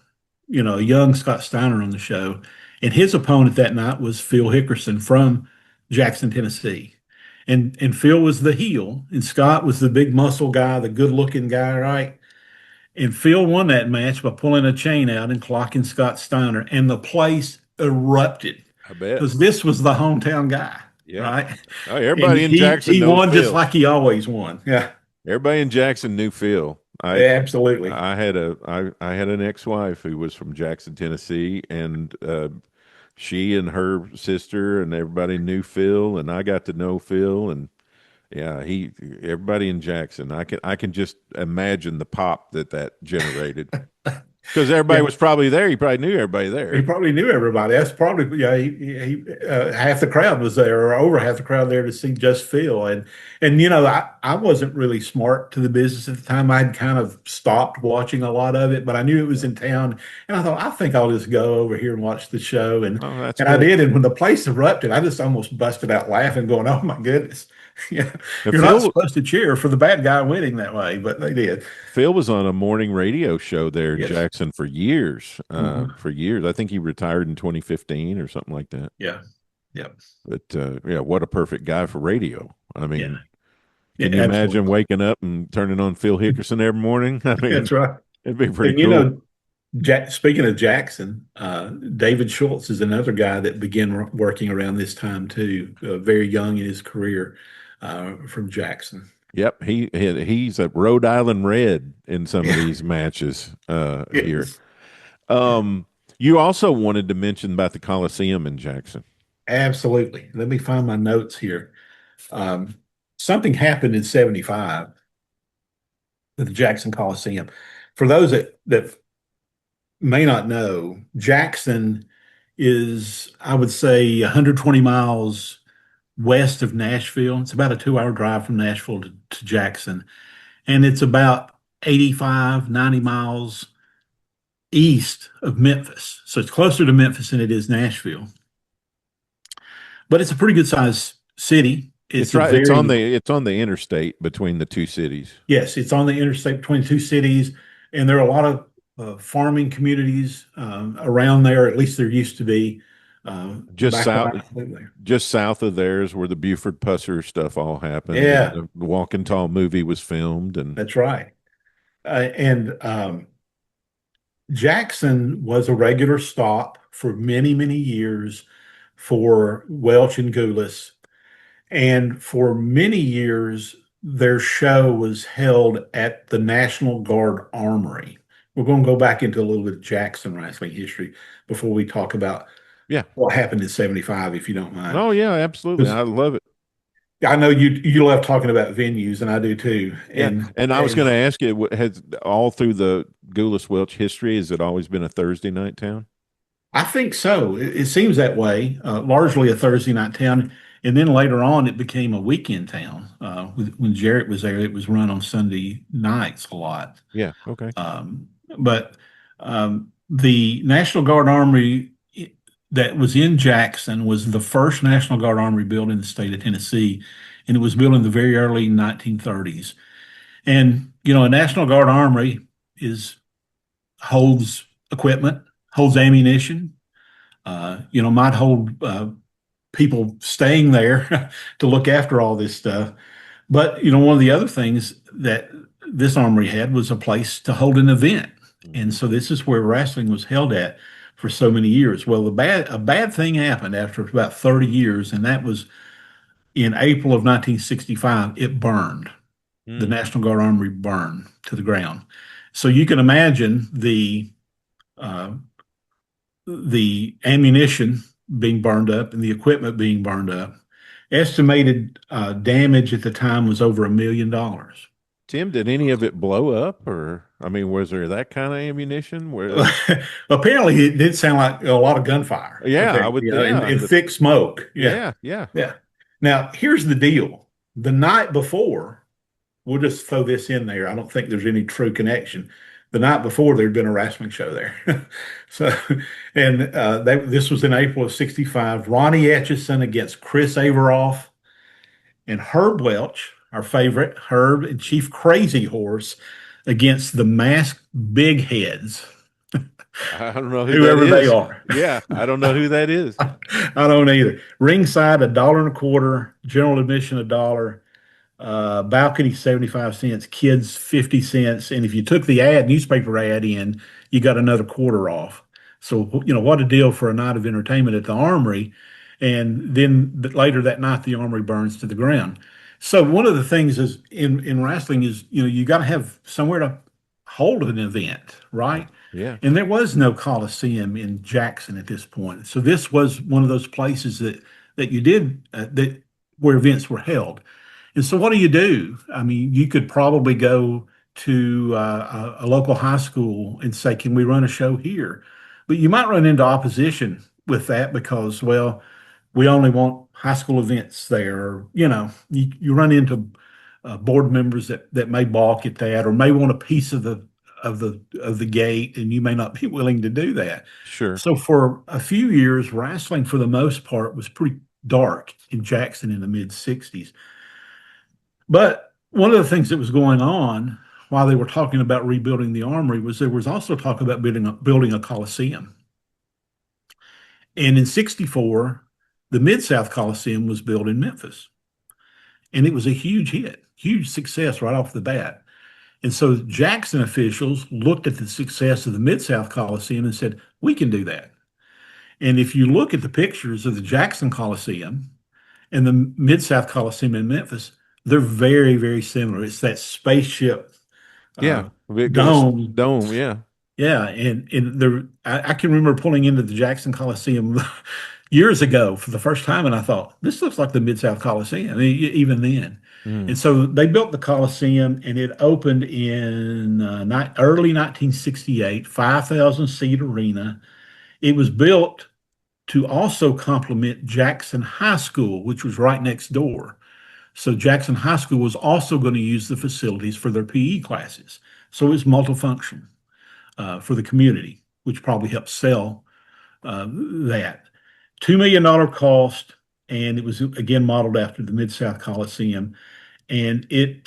young Scott Steiner on the show. And his opponent that night was Phil Hickerson from Jackson, Tennessee. And Phil was the heel, and Scott was the big muscle guy, the good looking guy, right? And Phil won that match by pulling a chain out and clocking Scott Steiner, and the place erupted. I bet. Because this was the hometown guy, Yeah. right? Oh, everybody And in Jackson he knows won Phil. just like he always won. Yeah, Everybody in Jackson knew Phil. absolutely. I had an ex-wife who was from Jackson, Tennessee, and she and her sister and everybody knew Phil, and I got to know Phil, and yeah, everybody in Jackson. I can just imagine the pop that generated because everybody was probably there. He probably knew everybody there. He probably knew everybody. That's probably half the crowd was there, or over half the crowd there to see just Phil. And I wasn't really smart to the business at the time. I'd kind of stopped watching a lot of it, but I knew it was in town, and I thought I think I'll just go over here and watch the show. And that's I cool. did. And when the place erupted, I just almost busted out laughing, going, "Oh my goodness!" Yeah, you're not supposed to cheer for the bad guy winning that way, but they did. Phil was on a morning radio show there in Yes. Jackson for years. For years, I think he retired in 2015 or something like that. Yeah, yeah. But yeah, what a perfect guy for radio. I mean, Yeah, can you imagine absolutely. waking up and turning on Phil Hickerson every morning? I mean, That's right. It'd be pretty And cool. Speaking of Jackson, David Schultz is another guy that began working around this time too, very young in his career, from Jackson. Yep, he's a Rhode Island Red in some of these matches here. You also wanted to mention about the Coliseum in Jackson. Absolutely. Let me find my notes here. Something happened in '75 with the Jackson Coliseum. For those that may not know, Jackson is, I would say, 120 miles west of Nashville. It's about a 2-hour drive from Nashville to Jackson. And it's about 85, 90 miles east of Memphis. So it's closer to Memphis than it is Nashville. But it's a pretty good sized city. It's right. It's on the interstate between the two cities. Yes, it's on the interstate between the two cities, and there are a lot of farming communities around there. At least there used to be. Just south of there is where the Buford Pusser stuff all happened. Yeah, the Walking Tall movie was filmed, and that's right. Jackson was a regular stop for many, many years for Welch and Goulis. And for many years, their show was held at the National Guard Armory. We're going to go back into a little bit of Jackson wrestling history before we talk about what happened in '75, if you don't mind. Oh, yeah, absolutely. I love it. I know you love talking about venues, and I do too. And I was going to ask you, has all through the Goulis Welch history, has it always been a Thursday night town? I think so. It seems that way, largely a Thursday night town. And then later on, it became a weekend town. When Jarrett was there, it was run on Sunday nights a lot. Yeah, okay. But the National Guard Armory that was in Jackson was the first National Guard Armory built in the state of Tennessee, and it was built in the very early 1930s. And, a National Guard Armory holds equipment, holds ammunition, might hold people staying there to look after all this stuff. But, one of the other things that this armory had was a place to hold an event. And so this is where wrestling was held at for so many years. Well, a bad thing happened after about 30 years, and that was in April of 1965, it burned. The National Guard Armory burned to the ground. So you can imagine the ammunition being burned up and the equipment being burned up. Estimated damage at the time was over $1 million. Tim, did any of it blow up, or I mean, was there that kind of ammunition? Where apparently it did sound like a lot of gunfire. Yeah, I would. Yeah, and thick smoke. Yeah. Now here's the deal: the night before, we'll just throw this in there. I don't think there's any true connection. The night before, there'd been a wrestling show there. This was in April of '65. Ronnie Etchison against Chris Averoff, and Herb Welch, our favorite, Herb and Chief Crazy Horse against the masked big heads. I don't know whoever they are. Yeah, I don't know who that is. I don't either. Ringside $1.25, general admission $1, balcony 75 cents, kids 50 cents, and if you took the newspaper ad in, you got another quarter off. So what a deal for a night of entertainment at the Armory. And then later that night, the Armory burns to the ground. So one of the things is in wrestling is, you got to have somewhere to hold an event, right? Yeah. And there was no Coliseum in Jackson at this point. So this was one of those places that you did where events were held. And so what do? I mean, you could probably go to a local high school and say, can we run a show here? But you might run into opposition with that because, well, we only want high school events there. Or, you run into board members that may balk at that or may want a piece of the gate, and you may not be willing to do that. Sure. So for a few years, wrestling for the most part was pretty dark in Jackson in the mid 60s. But one of the things that was going on while they were talking about rebuilding the Armory was there was also talk about building a Coliseum. And in '64, the Mid-South Coliseum was built in Memphis. And it was a huge hit, huge success right off the bat. And so Jackson officials looked at the success of the Mid-South Coliseum and said, we can do that. And if you look at the pictures of the Jackson Coliseum and the Mid-South Coliseum in Memphis, they're very, very similar. It's that spaceship dome. Yeah. Yeah. And I can remember pulling into the Jackson Coliseum years ago for the first time, and I thought, this looks like the Mid-South Coliseum, even then. And so they built the Coliseum, and it opened in early 1968, 5,000-seat arena. It was built to also complement Jackson High School, which was right next door. So Jackson High School was also going to use the facilities for their PE classes. So it was multifunction for the community, which probably helped sell that. $2 million cost, and it was, again, modeled after the Mid-South Coliseum. And it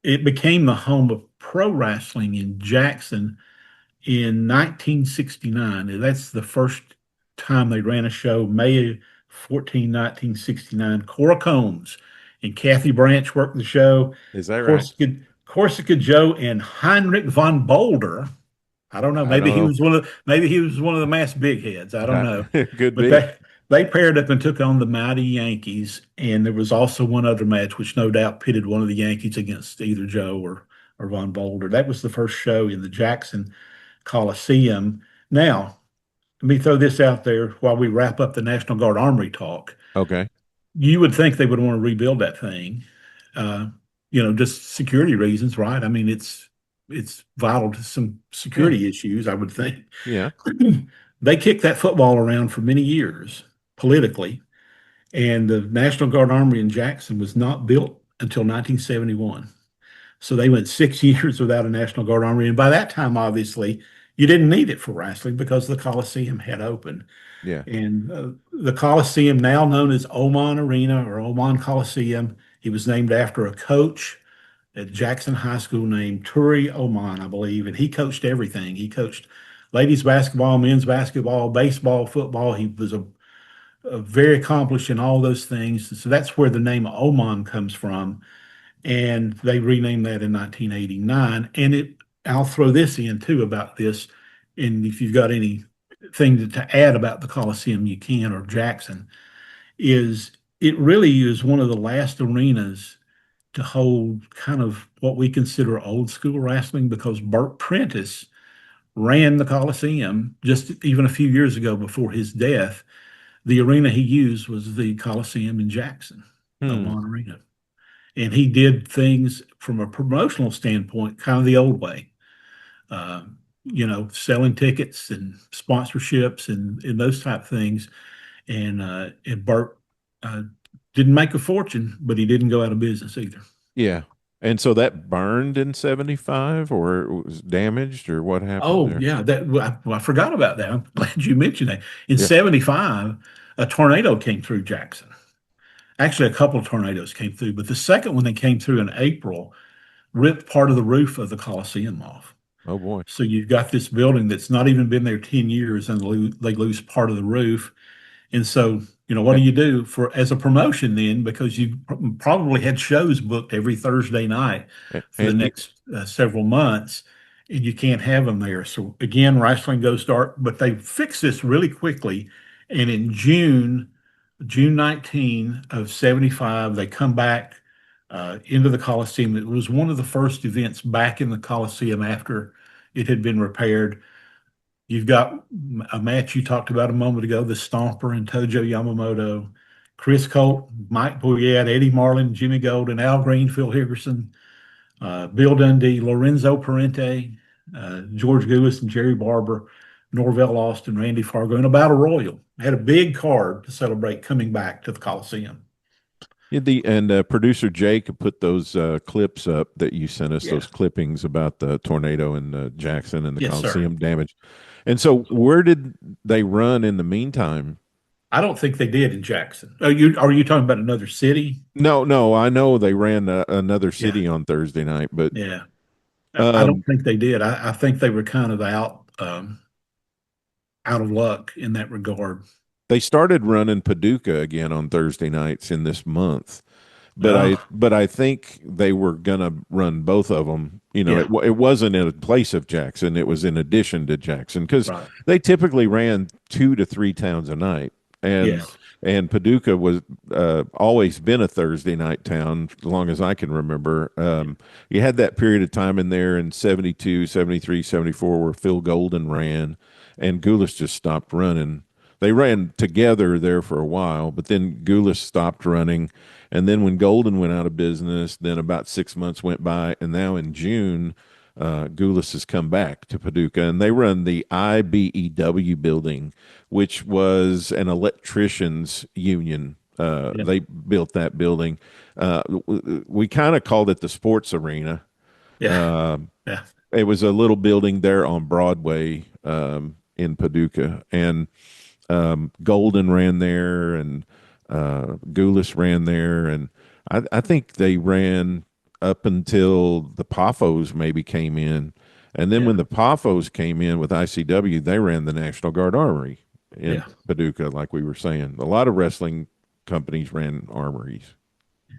became the home of pro wrestling in Jackson in 1969. And that's the first time they ran a show, May 14, 1969. Cora Combs and Kathy Branch worked the show. Is that right? Corsica Joe and Heinrich von Boulder. I don't know. Maybe he was one of the masked big heads. I don't know. Could be. They paired up and took on the mighty Yankees, and there was also one other match, which no doubt pitted one of the Yankees against either Joe or Von Boulder. That was the first show in the Jackson Coliseum. Now, let me throw this out there while we wrap up the National Guard Armory talk. Okay. You would think they would want to rebuild that thing, just security reasons, right? I mean, it's vital to some security issues, I would think. Yeah. They kicked that football around for many years politically, and the National Guard Armory in Jackson was not built until 1971. So they went 6 years without a National Guard Armory, and by that time, obviously, you didn't need it for wrestling because the Coliseum had opened. Yeah. And the Coliseum, now known as Oman Arena or Oman Coliseum, it was named after a coach at Jackson High School named Turi Oman, I believe, and he coached everything. He coached ladies basketball, men's basketball, baseball, football. He was a very accomplished in all those things. So that's where the name Oman comes from. and they renamed that in 1989. And I'll throw this in too about this, and if you've got anything to add about the Coliseum, you can, or Jackson, is it really is one of the last arenas to hold kind of what we consider old school wrestling, because Burt Prentice ran the Coliseum just even a few years ago before his death. The arena he used was the Coliseum in Jackson, Oman Arena. And he did things from a promotional standpoint, kind of the old way, selling tickets and sponsorships and those type things. And Burt didn't make a fortune, but he didn't go out of business either. Yeah. And so that burned in 75, or it was damaged, or what happened Oh, there? yeah, I forgot about that. I'm glad you mentioned that. In Yeah. 75, a tornado came through Jackson. Actually, a couple of tornadoes came through, but the second one that came through in April ripped part of the roof of the Coliseum off. Oh boy. So you've got this building that's not even been there 10 years, and they lose part of the roof. And so, what do you do as a promotion then? Because you probably had shows booked every Thursday night for the next several months, and you can't have them there. So again, wrestling goes dark, but they fixed this really quickly. And in June 19 of 75, they come back into the Coliseum. It was one of the first events back in the Coliseum after it had been repaired. You've got a match you talked about a moment ago, the Stomper and Tojo Yamamoto, Chris Colt, Mike Boyette, Eddie Marlin, Jimmy Golden, Al Green, Phil Hickerson, Bill Dundee, Lorenzo Parente, George Goulas and Jerry Barber, Norvell Austin, Randy Fargo, and a battle royal. Had a big card to celebrate coming back to the Coliseum. Yeah, producer Jake put those clips up that you sent us, those clippings about the tornado in Jackson and the Coliseum damage. And so where did they run in the meantime? I don't think they did in Jackson. Are you talking about another city? No, I know they ran another city on Thursday night, but I don't think they did. I think they were kind of out of luck in that regard. They started running Paducah again on Thursday nights in this month, but I think they were gonna run both of them. It wasn't in place of Jackson; it was in addition to Jackson, because they typically ran 2 to 3 towns a night, and Paducah was always been a Thursday night town as long as I can remember. You had that period of time in there in 72, 73, 74 where Phil Golden ran, and Goulas just stopped running. They ran together there for a while, but then Goulas stopped running. And then when Golden went out of business, then about 6 months went by. And now in June, Goulas has come back to Paducah. And they run the IBEW building, which was an electricians union. They built that building. We kind of called it the sports arena. It was a little building there on Broadway in Paducah. And Golden ran there, and Goulas ran there, and I think they ran up until the Poffos maybe came in, and then when the Poffos came in with ICW, they ran the National Guard Armory in Paducah, like we were saying. A lot of wrestling companies ran armories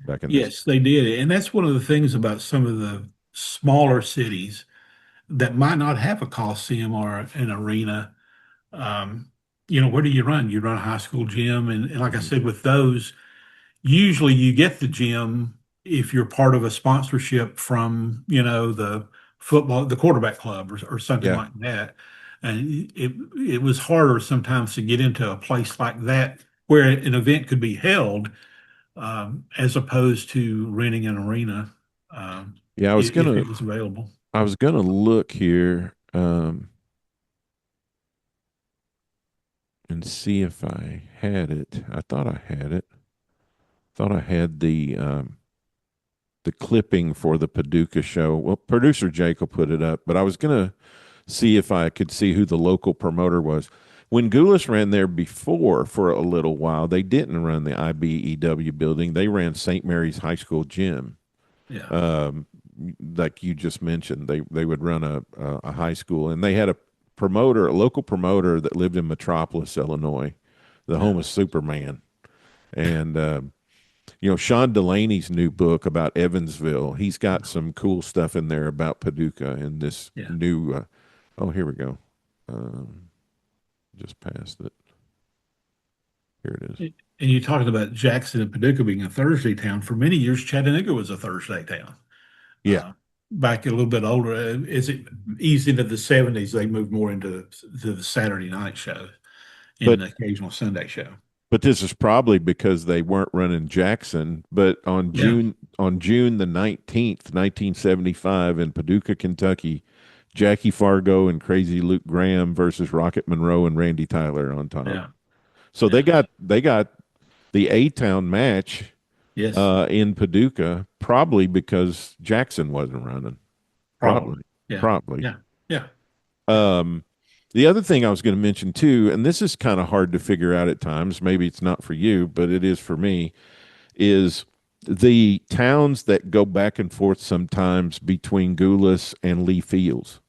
back in Yes, they did, and that's one of the things about some of the smaller cities that might not have a coliseum or an arena. Where do you run? You run a high school gym. And like I said, with those, usually you get the gym if you're part of a sponsorship from, the quarterback club or something like that. And it was harder sometimes to get into a place like that where an event could be held, as opposed to renting an arena. I was if it was available. I was gonna look here. And see if I had it. I thought I had it. Thought I had the clipping for the Paducah show. Well, producer Jake will put it up, but I was gonna see if I could see who the local promoter was. When Goulas ran there before for a little while, they didn't run the IBEW building. They ran St. Mary's High School gym. Like you just mentioned, they would run a high school, and they had a local promoter that lived in Metropolis, Illinois, the home of Superman. And, Sean Delaney's new book about Evansville. He's got some cool stuff in there about Paducah and this new. Oh, here we go. Just passed it. Here it is. And you talked about Jackson and Paducah being a Thursday town. For many years, Chattanooga was a Thursday town. Yeah. Back a little bit older, as it eased into the 70s, they moved more into the Saturday night show and the occasional Sunday show. But this is probably because they weren't running Jackson. But on June the 19th, 1975, in Paducah, Kentucky, Jackie Fargo and Crazy Luke Graham versus Rocket Monroe and Randy Tyler on top. Yeah. So they got the A-Town match in Paducah, probably because Jackson wasn't running. Probably. Yeah. The other thing I was going to mention too, and this is kind of hard to figure out at times, maybe it's not for you, but it is for me, is the towns that go back and forth sometimes between Goulas and Lee Fields.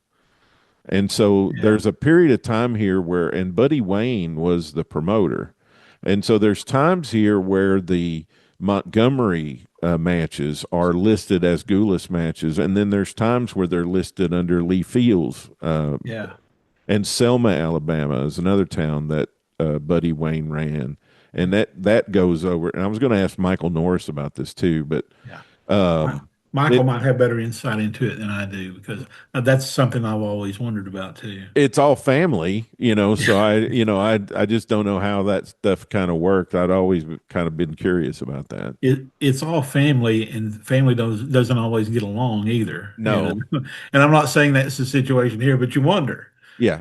And so there's a period of time here where, and Buddy Wayne was the promoter. And so there's times here where the Montgomery matches are listed as Goulas matches. And then there's times where they're listed under Lee Fields. And Selma, Alabama is another town that Buddy Wayne ran. And that goes over. And I was going to ask Michael Norris about this too, but Michael might have better insight into it than I do, because that's something I've always wondered about too. It's all family, so I just don't know how that stuff kind of worked. I'd always kind of been curious about that. It's all family, and family doesn't always get along either. No. And I'm not saying that's the situation here, but you wonder. Yeah.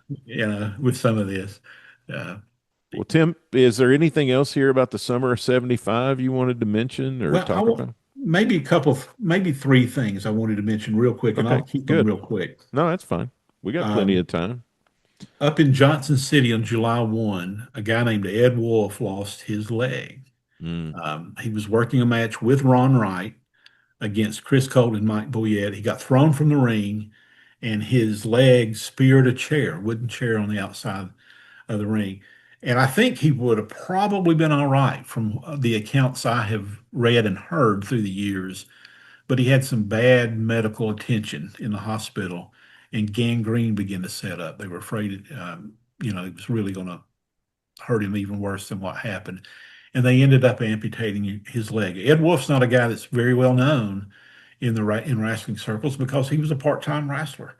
With some of this. Well, Tim, is there anything else here about the summer of 75 you wanted to mention or talk about? Maybe maybe three things I wanted to mention real quick, and I'll keep them real quick. No, that's fine. We got plenty of time. Up in Johnson City on July 1, a guy named Ed Wolf lost his leg. He was working a match with Ron Wright against Chris Colt and Mike Boyette. He got thrown from the ring, and his leg speared a wooden chair on the outside of the ring. And I think he would have probably been all right from the accounts I have read and heard through the years. But he had some bad medical attention in the hospital, and gangrene began to set up. They were afraid it was really going to hurt him even worse than what happened. And they ended up amputating his leg. Ed Wolf's not a guy that's very well known in wrestling circles, because he was a part-time wrestler,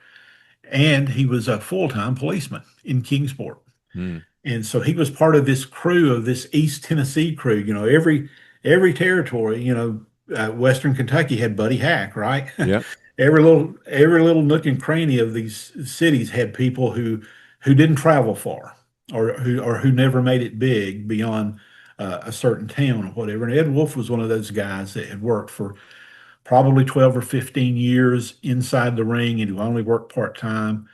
and he was a full-time policeman in Kingsport. And so he was part of this crew, of this East Tennessee crew. Every territory, Western Kentucky had Buddy Hack, right? Yeah. every little nook and cranny of these cities had people who didn't travel far, or who never made it big beyond a certain town or whatever. And Ed Wolf was one of those guys that had worked for probably 12 or 15 years inside the ring, and who only worked part-time.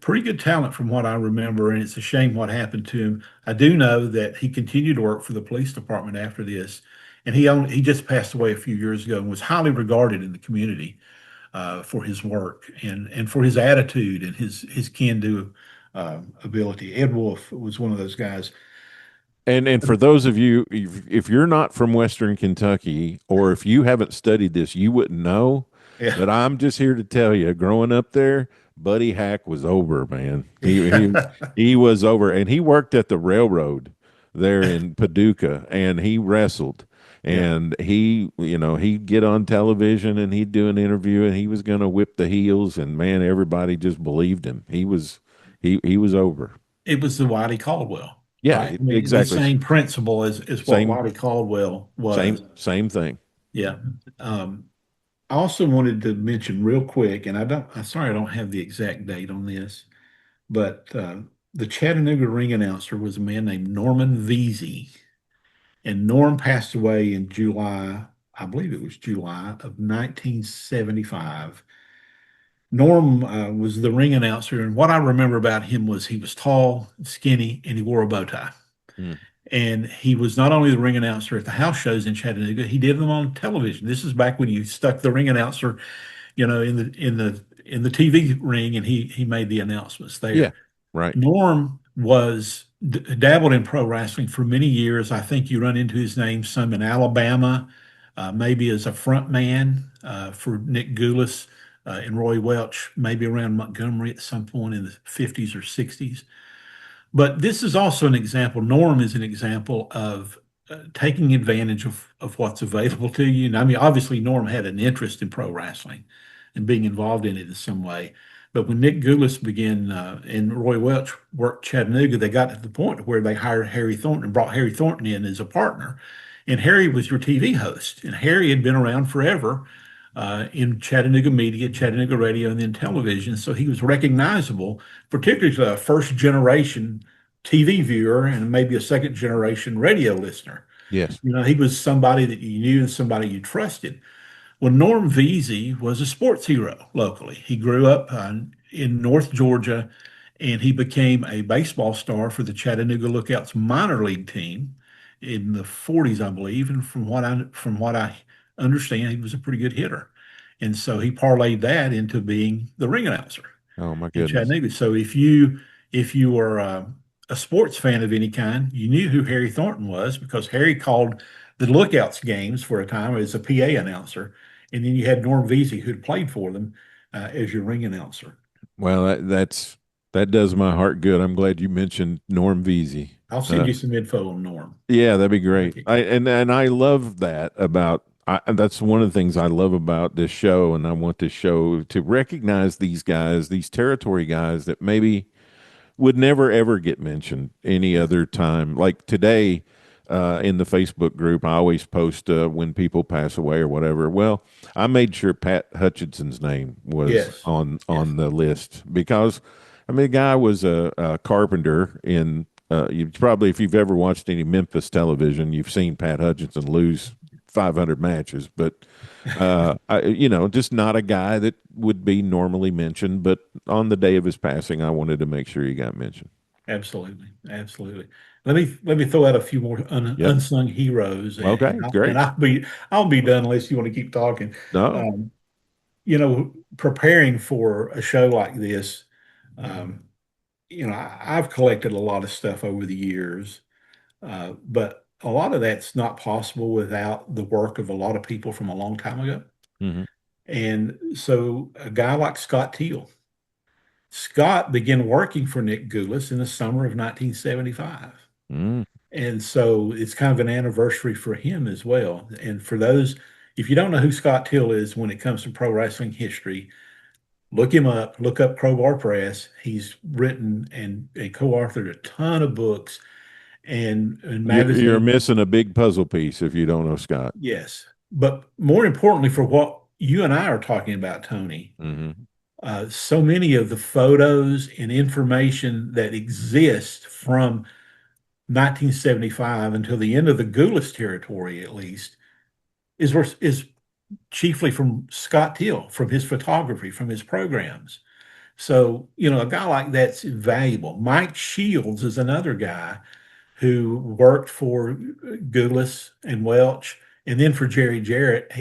Pretty good talent from what I remember, and it's a shame what happened to him. I do know that he continued to work for the police department after this, and he just passed away a few years ago, and was highly regarded in the community for his work and for his attitude and his can-do ability. Ed Wolf was one of those guys. And for those of you, if you're not from Western Kentucky, or if you haven't studied this, you wouldn't know. Yeah. But I'm just here to tell you, growing up there, Buddy Hack was over, man. He was over, and he worked at the railroad there in Paducah, and he wrestled. And he'd get on television and he'd do an interview, and he was going to whip the heels, and man, everybody just believed him. He was over. It was the Whitey Caldwell. Yeah, right? I mean, exactly. The same principle as what Whitey Caldwell was. Same thing. Yeah. I also wanted to mention real quick, and I'm sorry I don't have the exact date on this, but the Chattanooga ring announcer was a man named Norman Vesey, and Norm passed away in July, I believe it was July of 1975. Norm was the ring announcer, and what I remember about him was he was tall, skinny, and he wore a bow tie. And he was not only the ring announcer at the house shows in Chattanooga, he did them on television. This is back when you stuck the ring announcer, in the TV ring, and he made the announcements there. Yeah, right. Norm was dabbled in pro wrestling for many years. I think you run into his name some in Alabama, maybe as a front man for Nick Gulas and Roy Welch, maybe around Montgomery at some point in the 50s or 60s. But this is also an example. Norm is an example of taking advantage of what's available to you. And I mean, obviously, Norm had an interest in pro wrestling and being involved in it in some way. But when Nick Gulas began and Roy Welch worked Chattanooga, they got to the point where they hired Harry Thornton and brought Harry Thornton in as a partner. And Harry was your TV host. And Harry had been around forever in Chattanooga media, Chattanooga radio, and then television. So he was recognizable, particularly to a first generation TV viewer and maybe a second generation radio listener. Yes. You know, he was somebody that you knew and somebody you trusted. Well, Norm Veazey was a sports hero locally. He grew up in North Georgia, and he became a baseball star for the Chattanooga Lookouts minor league team in the 40s, I believe. And from what I understand, he was a pretty good hitter. And so he parlayed that into being the ring announcer Oh my in goodness. Chattanooga. So if you were a sports fan of any kind, you knew who Harry Thornton was because Harry called the Lookouts games for a time as a PA announcer, and then you had Norm Veazey who'd played for them as your ring announcer. Well, that does my heart good. I'm glad you mentioned Norm Veazey. I'll send you some info on Norm. Yeah, that'd be great. And I love that about. That's one of the things I love about this show, and I want this show to recognize these guys, these territory guys that maybe would never ever get mentioned any other time. Like today, in the Facebook group, I always post when people pass away or whatever. Well, I made sure Pat Hutchinson's name was Yes. on the list because, I mean, the guy was a carpenter in. You probably, if you've ever watched any Memphis television, you've seen Pat Hutchinson lose 500 matches, but just not a guy that would be normally mentioned. But on the day of his passing, I wanted to make sure he got mentioned. Absolutely, absolutely. Let me throw out a few more unsung heroes. Okay, great. And I'll be done unless you want to keep talking. No. Preparing for a show like this, I've collected a lot of stuff over the years, but a lot of that's not possible without the work of a lot of people from a long time ago. Mm-hmm. And so a guy like Scott Teal. Scott began working for Nick Gulas in the summer of 1975. Mm. And so it's kind of an anniversary for him as well. And for those, if you don't know who Scott Teal is when it comes to pro wrestling history, look him up, look up Crowbar Press. He's written and co-authored a ton of books and magazines. You're missing a big puzzle piece if you don't know Scott. Yes. But more importantly, for what you and I are talking about, Tony, so many of the photos and information that exist from 1975 until the end of the Gulas territory, at least, is chiefly from Scott Teal, from his photography, from his programs. So, a guy like that's invaluable. Mike Shields is another guy who worked for Gulas and Welch, and then for Jerry Jarrett.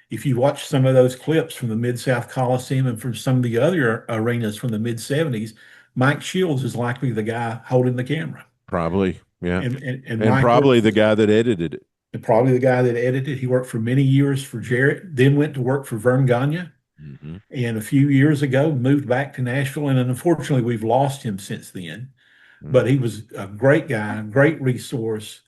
If you watch some of those clips from the Mid-South Coliseum and from some of the other arenas from the mid-70s, Mike Shields is likely the guy holding the camera. Probably, yeah. And probably the guy that edited it. And probably the guy that edited. He worked for many years for Jarrett, then went to work for Vern Gagne. Mm-hmm. And a few years ago, moved back to Nashville. And unfortunately, we've lost him since then. Mm-hmm. But he was a great guy, great resource,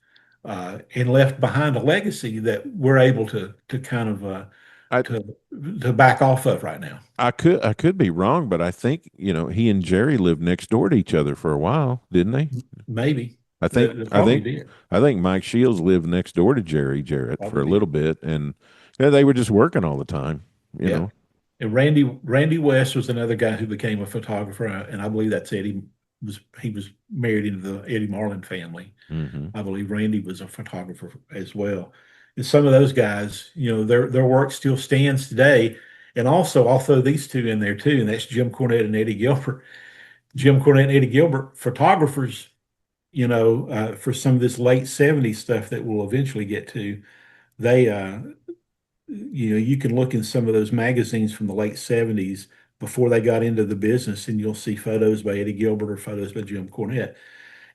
and left behind a legacy that we're able to kind of to back off of right now. I could be wrong, but I think he and Jerry lived next door to each other for a while, didn't they? Maybe. I think Mike Shields lived next door to Jerry Jarrett for a little bit, and they were just working all the time. You know. And Randy West was another guy who became a photographer, and I believe that's Eddie. He was married into the Eddie Marlin family. Mm-hmm. I believe Randy was a photographer as well. And some of those guys, their work still stands today. And also, I'll throw these two in there too, and that's Jim Cornette and Eddie Gilbert. Jim Cornette and Eddie Gilbert, photographers, for some of this late 70s stuff that we'll eventually get to. They, you can look in some of those magazines from the late 70s before they got into the business, and you'll see photos by Eddie Gilbert or photos by Jim Cornette.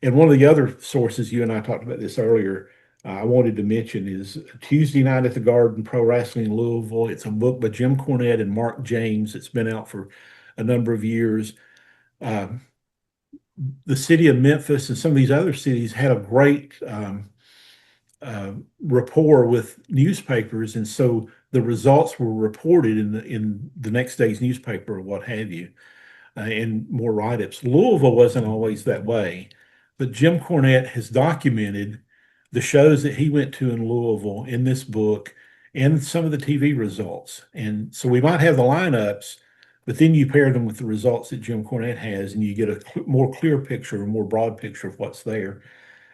And one of the other sources, you and I talked about this earlier, I wanted to mention is Tuesday Night at the Garden, Pro Wrestling in Louisville. It's a book by Jim Cornette and Mark James. It's been out for a number of years. Um, the city of Memphis and some of these other cities had a great rapport with newspapers, and so the results were reported in the next day's newspaper or what have you, and more write-ups. Louisville wasn't always that way, but Jim Cornette has documented the shows that he went to in Louisville in this book and some of the TV results. And so we might have the lineups, but then you pair them with the results that Jim Cornette has, and you get a more clear picture, a more broad picture of what's there.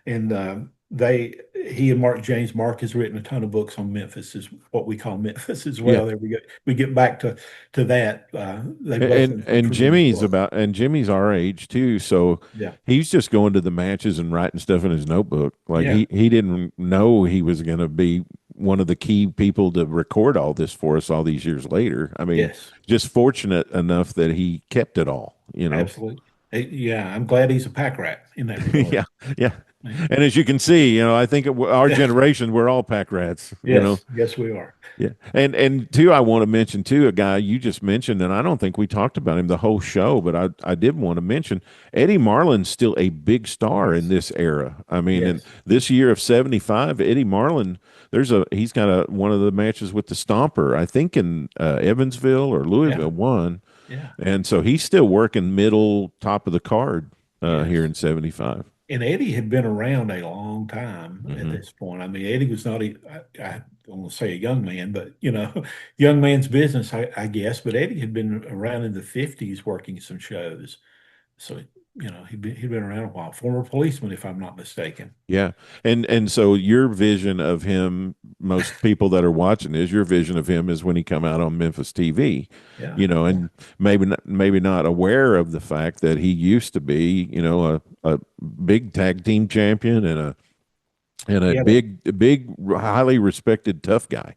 And he and Mark James, Mark has written a ton of books on Memphis, is what we call Memphis as well. Yeah. There we go. We get back to that. They both And Jimmy's our age too, so yeah. he's just going to the matches and writing stuff in his notebook. Like Yeah. he didn't know he was going to be one of the key people to record all this for us all these years later. I mean, Yes. just fortunate enough that he kept it all, Absolutely. Yeah, I'm glad he's a pack rat in that regard. Yeah, yeah. And as you can see, I think our generation, we're all pack rats. Yes, yes, we are. Yeah, and too, I want to mention too a guy you just mentioned, and I don't think we talked about him the whole show, but I did want to mention Eddie Marlin's still a big star in this era. I mean, in this year of '75, Eddie Marlin, he's got one of the matches with the Stomper, I think in Evansville or Louisville won. Yeah. And so he's still working middle, top of the card here in '75. And Eddie had been around a long time at this point. I mean, Eddie was not I don't want to say a young man, but young man's business, I guess. But Eddie had been around in the 50s working some shows. So, he'd been around a while. Former policeman, if I'm not mistaken. Yeah. And so your vision of him, most people that are watching your vision of him is when he come out on Memphis TV, and maybe not aware of the fact that he used to be, a big tag team champion and a big, highly respected, tough guy.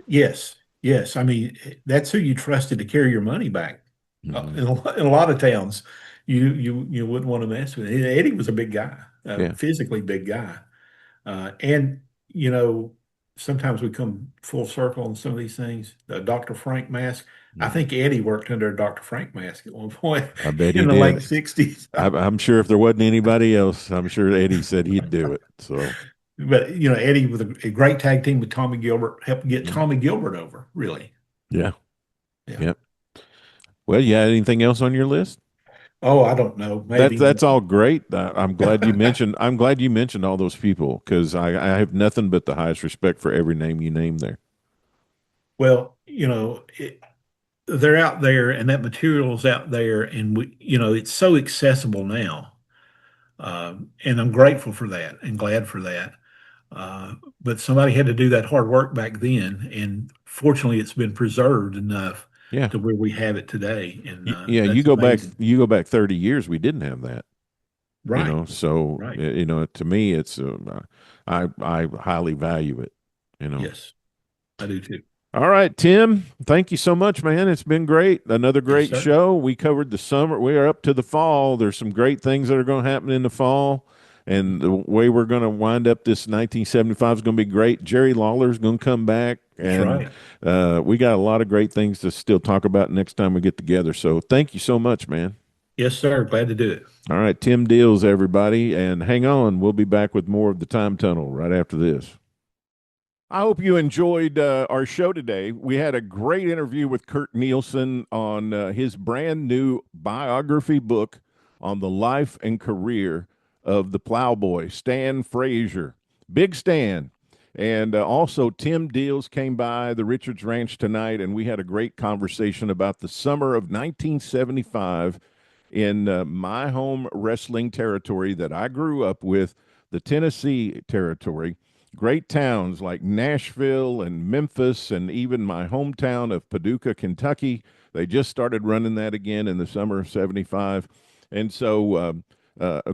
Yes. Yes. I mean, that's who you trusted to carry your money back. In a lot of towns, you wouldn't want to mess with it. Eddie was a big guy, physically big guy. And, sometimes we come full circle on some of these things. The Dr. Frank mask. I think Eddie worked under a Dr. Frank mask at one point. I bet he in the did. late 60s. I'm sure if there wasn't anybody else, I'm sure Eddie said he'd do it. So, but Eddie with a great tag team with Tommy Gilbert helped get Tommy Gilbert over. Really. Yeah. Yep. Well, you had anything else on your list? Oh, I don't know. Maybe. That's all great. I'm glad you mentioned. I'm glad you mentioned all those people because I have nothing but the highest respect for every name you named there. Well, they're out there, and that material is out there, and it's so accessible now, and I'm grateful for that and glad for that. But somebody had to do that hard work back then, and fortunately, it's been preserved enough. To where we have it today. And you go amazing. You go back 30 years, we didn't have that. Right. So to me, it's I highly value it. Yes, I do too. All right, Tim, thank you so much, man. It's been great. Another great show. We covered the summer. We are up to the fall. There's some great things that are going to happen in the fall. And the way we're going to wind up this 1975 is going to be great. Jerry Lawler's going to come back. And we got a lot of great things to still talk about next time we get together. So thank you so much, man. Yes, sir. Glad to do it. All right, Tim Deals, everybody. And hang on. We'll be back with more of the Time Tunnel right after this. I hope you enjoyed our show today. We had a great interview with Kurt Nielsen on his brand new biography book on the life and career of the Plowboy, Stan Frazier. Big Stan. And also Tim Deals came by the Richards Ranch tonight, and we had a great conversation about the summer of 1975 in my home wrestling territory that I grew up with, the Tennessee territory. Great towns like Nashville and Memphis and even my hometown of Paducah, Kentucky. They just started running that again in the summer of 75. And so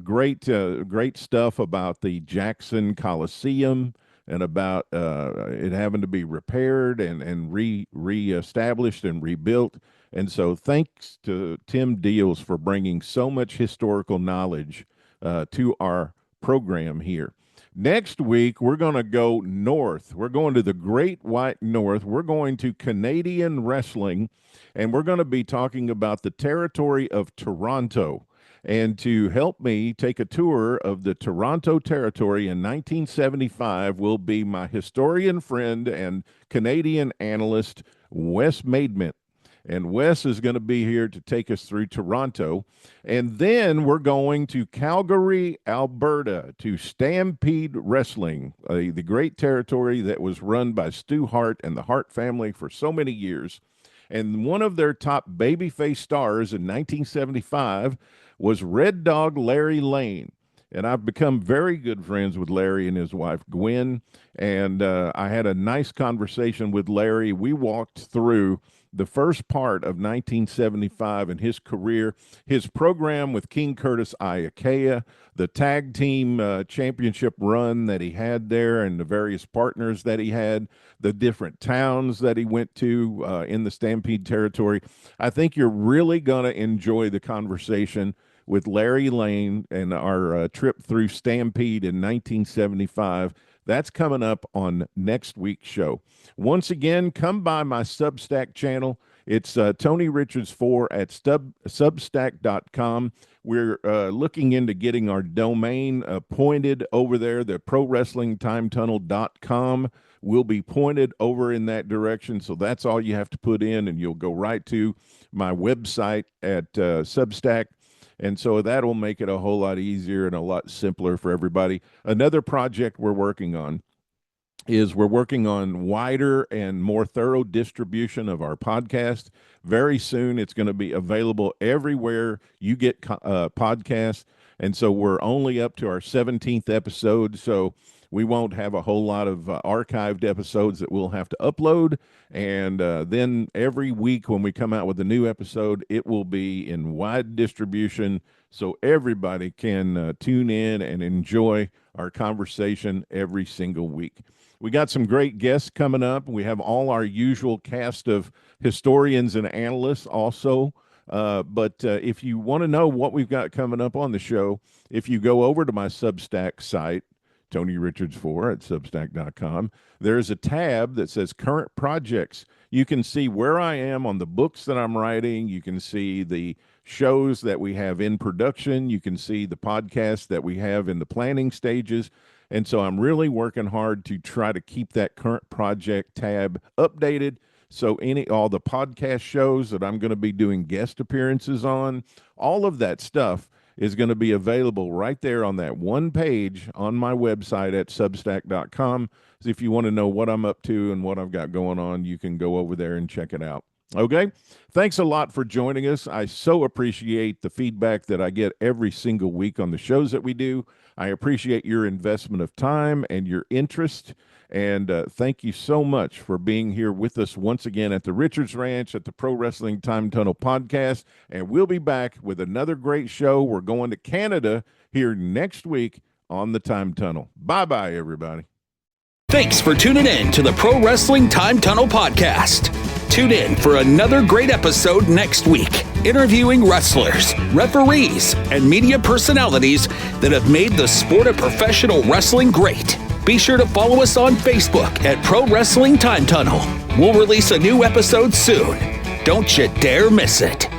great stuff about the Jackson Coliseum and about it having to be repaired and reestablished and rebuilt. And so thanks to Tim Deals for bringing so much historical knowledge to our program here. Next week, we're going to go north. We're going to the Great White North. We're going to Canadian wrestling, and we're going to be talking about the territory of Toronto. And to help me take a tour of the Toronto territory in 1975 will be my historian friend and Canadian analyst, Wes Maidment. And Wes is going to be here to take us through Toronto. And then we're going to Calgary, Alberta, to Stampede Wrestling, the great territory that was run by Stu Hart and the Hart family for so many years. And one of their top babyface stars in 1975 was Red Dog Larry Lane. And I've become very good friends with Larry and his wife, Gwen. And I had a nice conversation with Larry. We walked through the first part of 1975 in his career, his program with King Curtis Iakea, the tag team championship run that he had there and the various partners that he had, the different towns that he went to in the Stampede territory. I think you're really going to enjoy the conversation with Larry Lane and our trip through Stampede in 1975. That's coming up on next week's show. Once again, come by my Substack channel. It's Tony Richards 4 at Substack.com. We're looking into getting our domain pointed over there. The ProWrestlingTimeTunnel.com will be pointed over in that direction. So that's all you have to put in, and you'll go right to my website at Substack. And so that'll make it a whole lot easier and a lot simpler for everybody. Another project we're working on is we're working on wider and more thorough distribution of our podcast. Very soon, it's going to be available everywhere you get podcasts. And so we're only up to our 17th episode. So we won't have a whole lot of archived episodes that we'll have to upload. And then every week when we come out with a new episode, it will be in wide distribution so everybody can tune in and enjoy our conversation every single week. We got some great guests coming up. We have all our usual cast of historians and analysts also. But if you want to know what we've got coming up on the show, if you go over to my Substack site, Tony Richards 4 at Substack.com, there's a tab that says Current Projects. You can see where I am on the books that I'm writing. You can see the shows that we have in production. You can see the podcasts that we have in the planning stages. And so I'm really working hard to try to keep that Current Project tab updated. So all the podcast shows that I'm going to be doing guest appearances on, all of that stuff is going to be available right there on that one page on my website at Substack.com. So if you want to know what I'm up to and what I've got going on, you can go over there and check it out. Okay? Thanks a lot for joining us. I so appreciate the feedback that I get every single week on the shows that we do. I appreciate your investment of time and your interest. And thank you so much for being here with us once again at the Richards Ranch at the Pro Wrestling Time Tunnel podcast. And we'll be back with another great show. We're going to Canada here next week on the Time Tunnel. Bye-bye, everybody. Thanks for tuning in to the Pro Wrestling Time Tunnel podcast. Tune in for another great episode next week, interviewing wrestlers, referees, and media personalities that have made the sport of professional wrestling great. Be sure to follow us on Facebook at Pro Wrestling Time Tunnel. We'll release a new episode soon. Don't you dare miss it.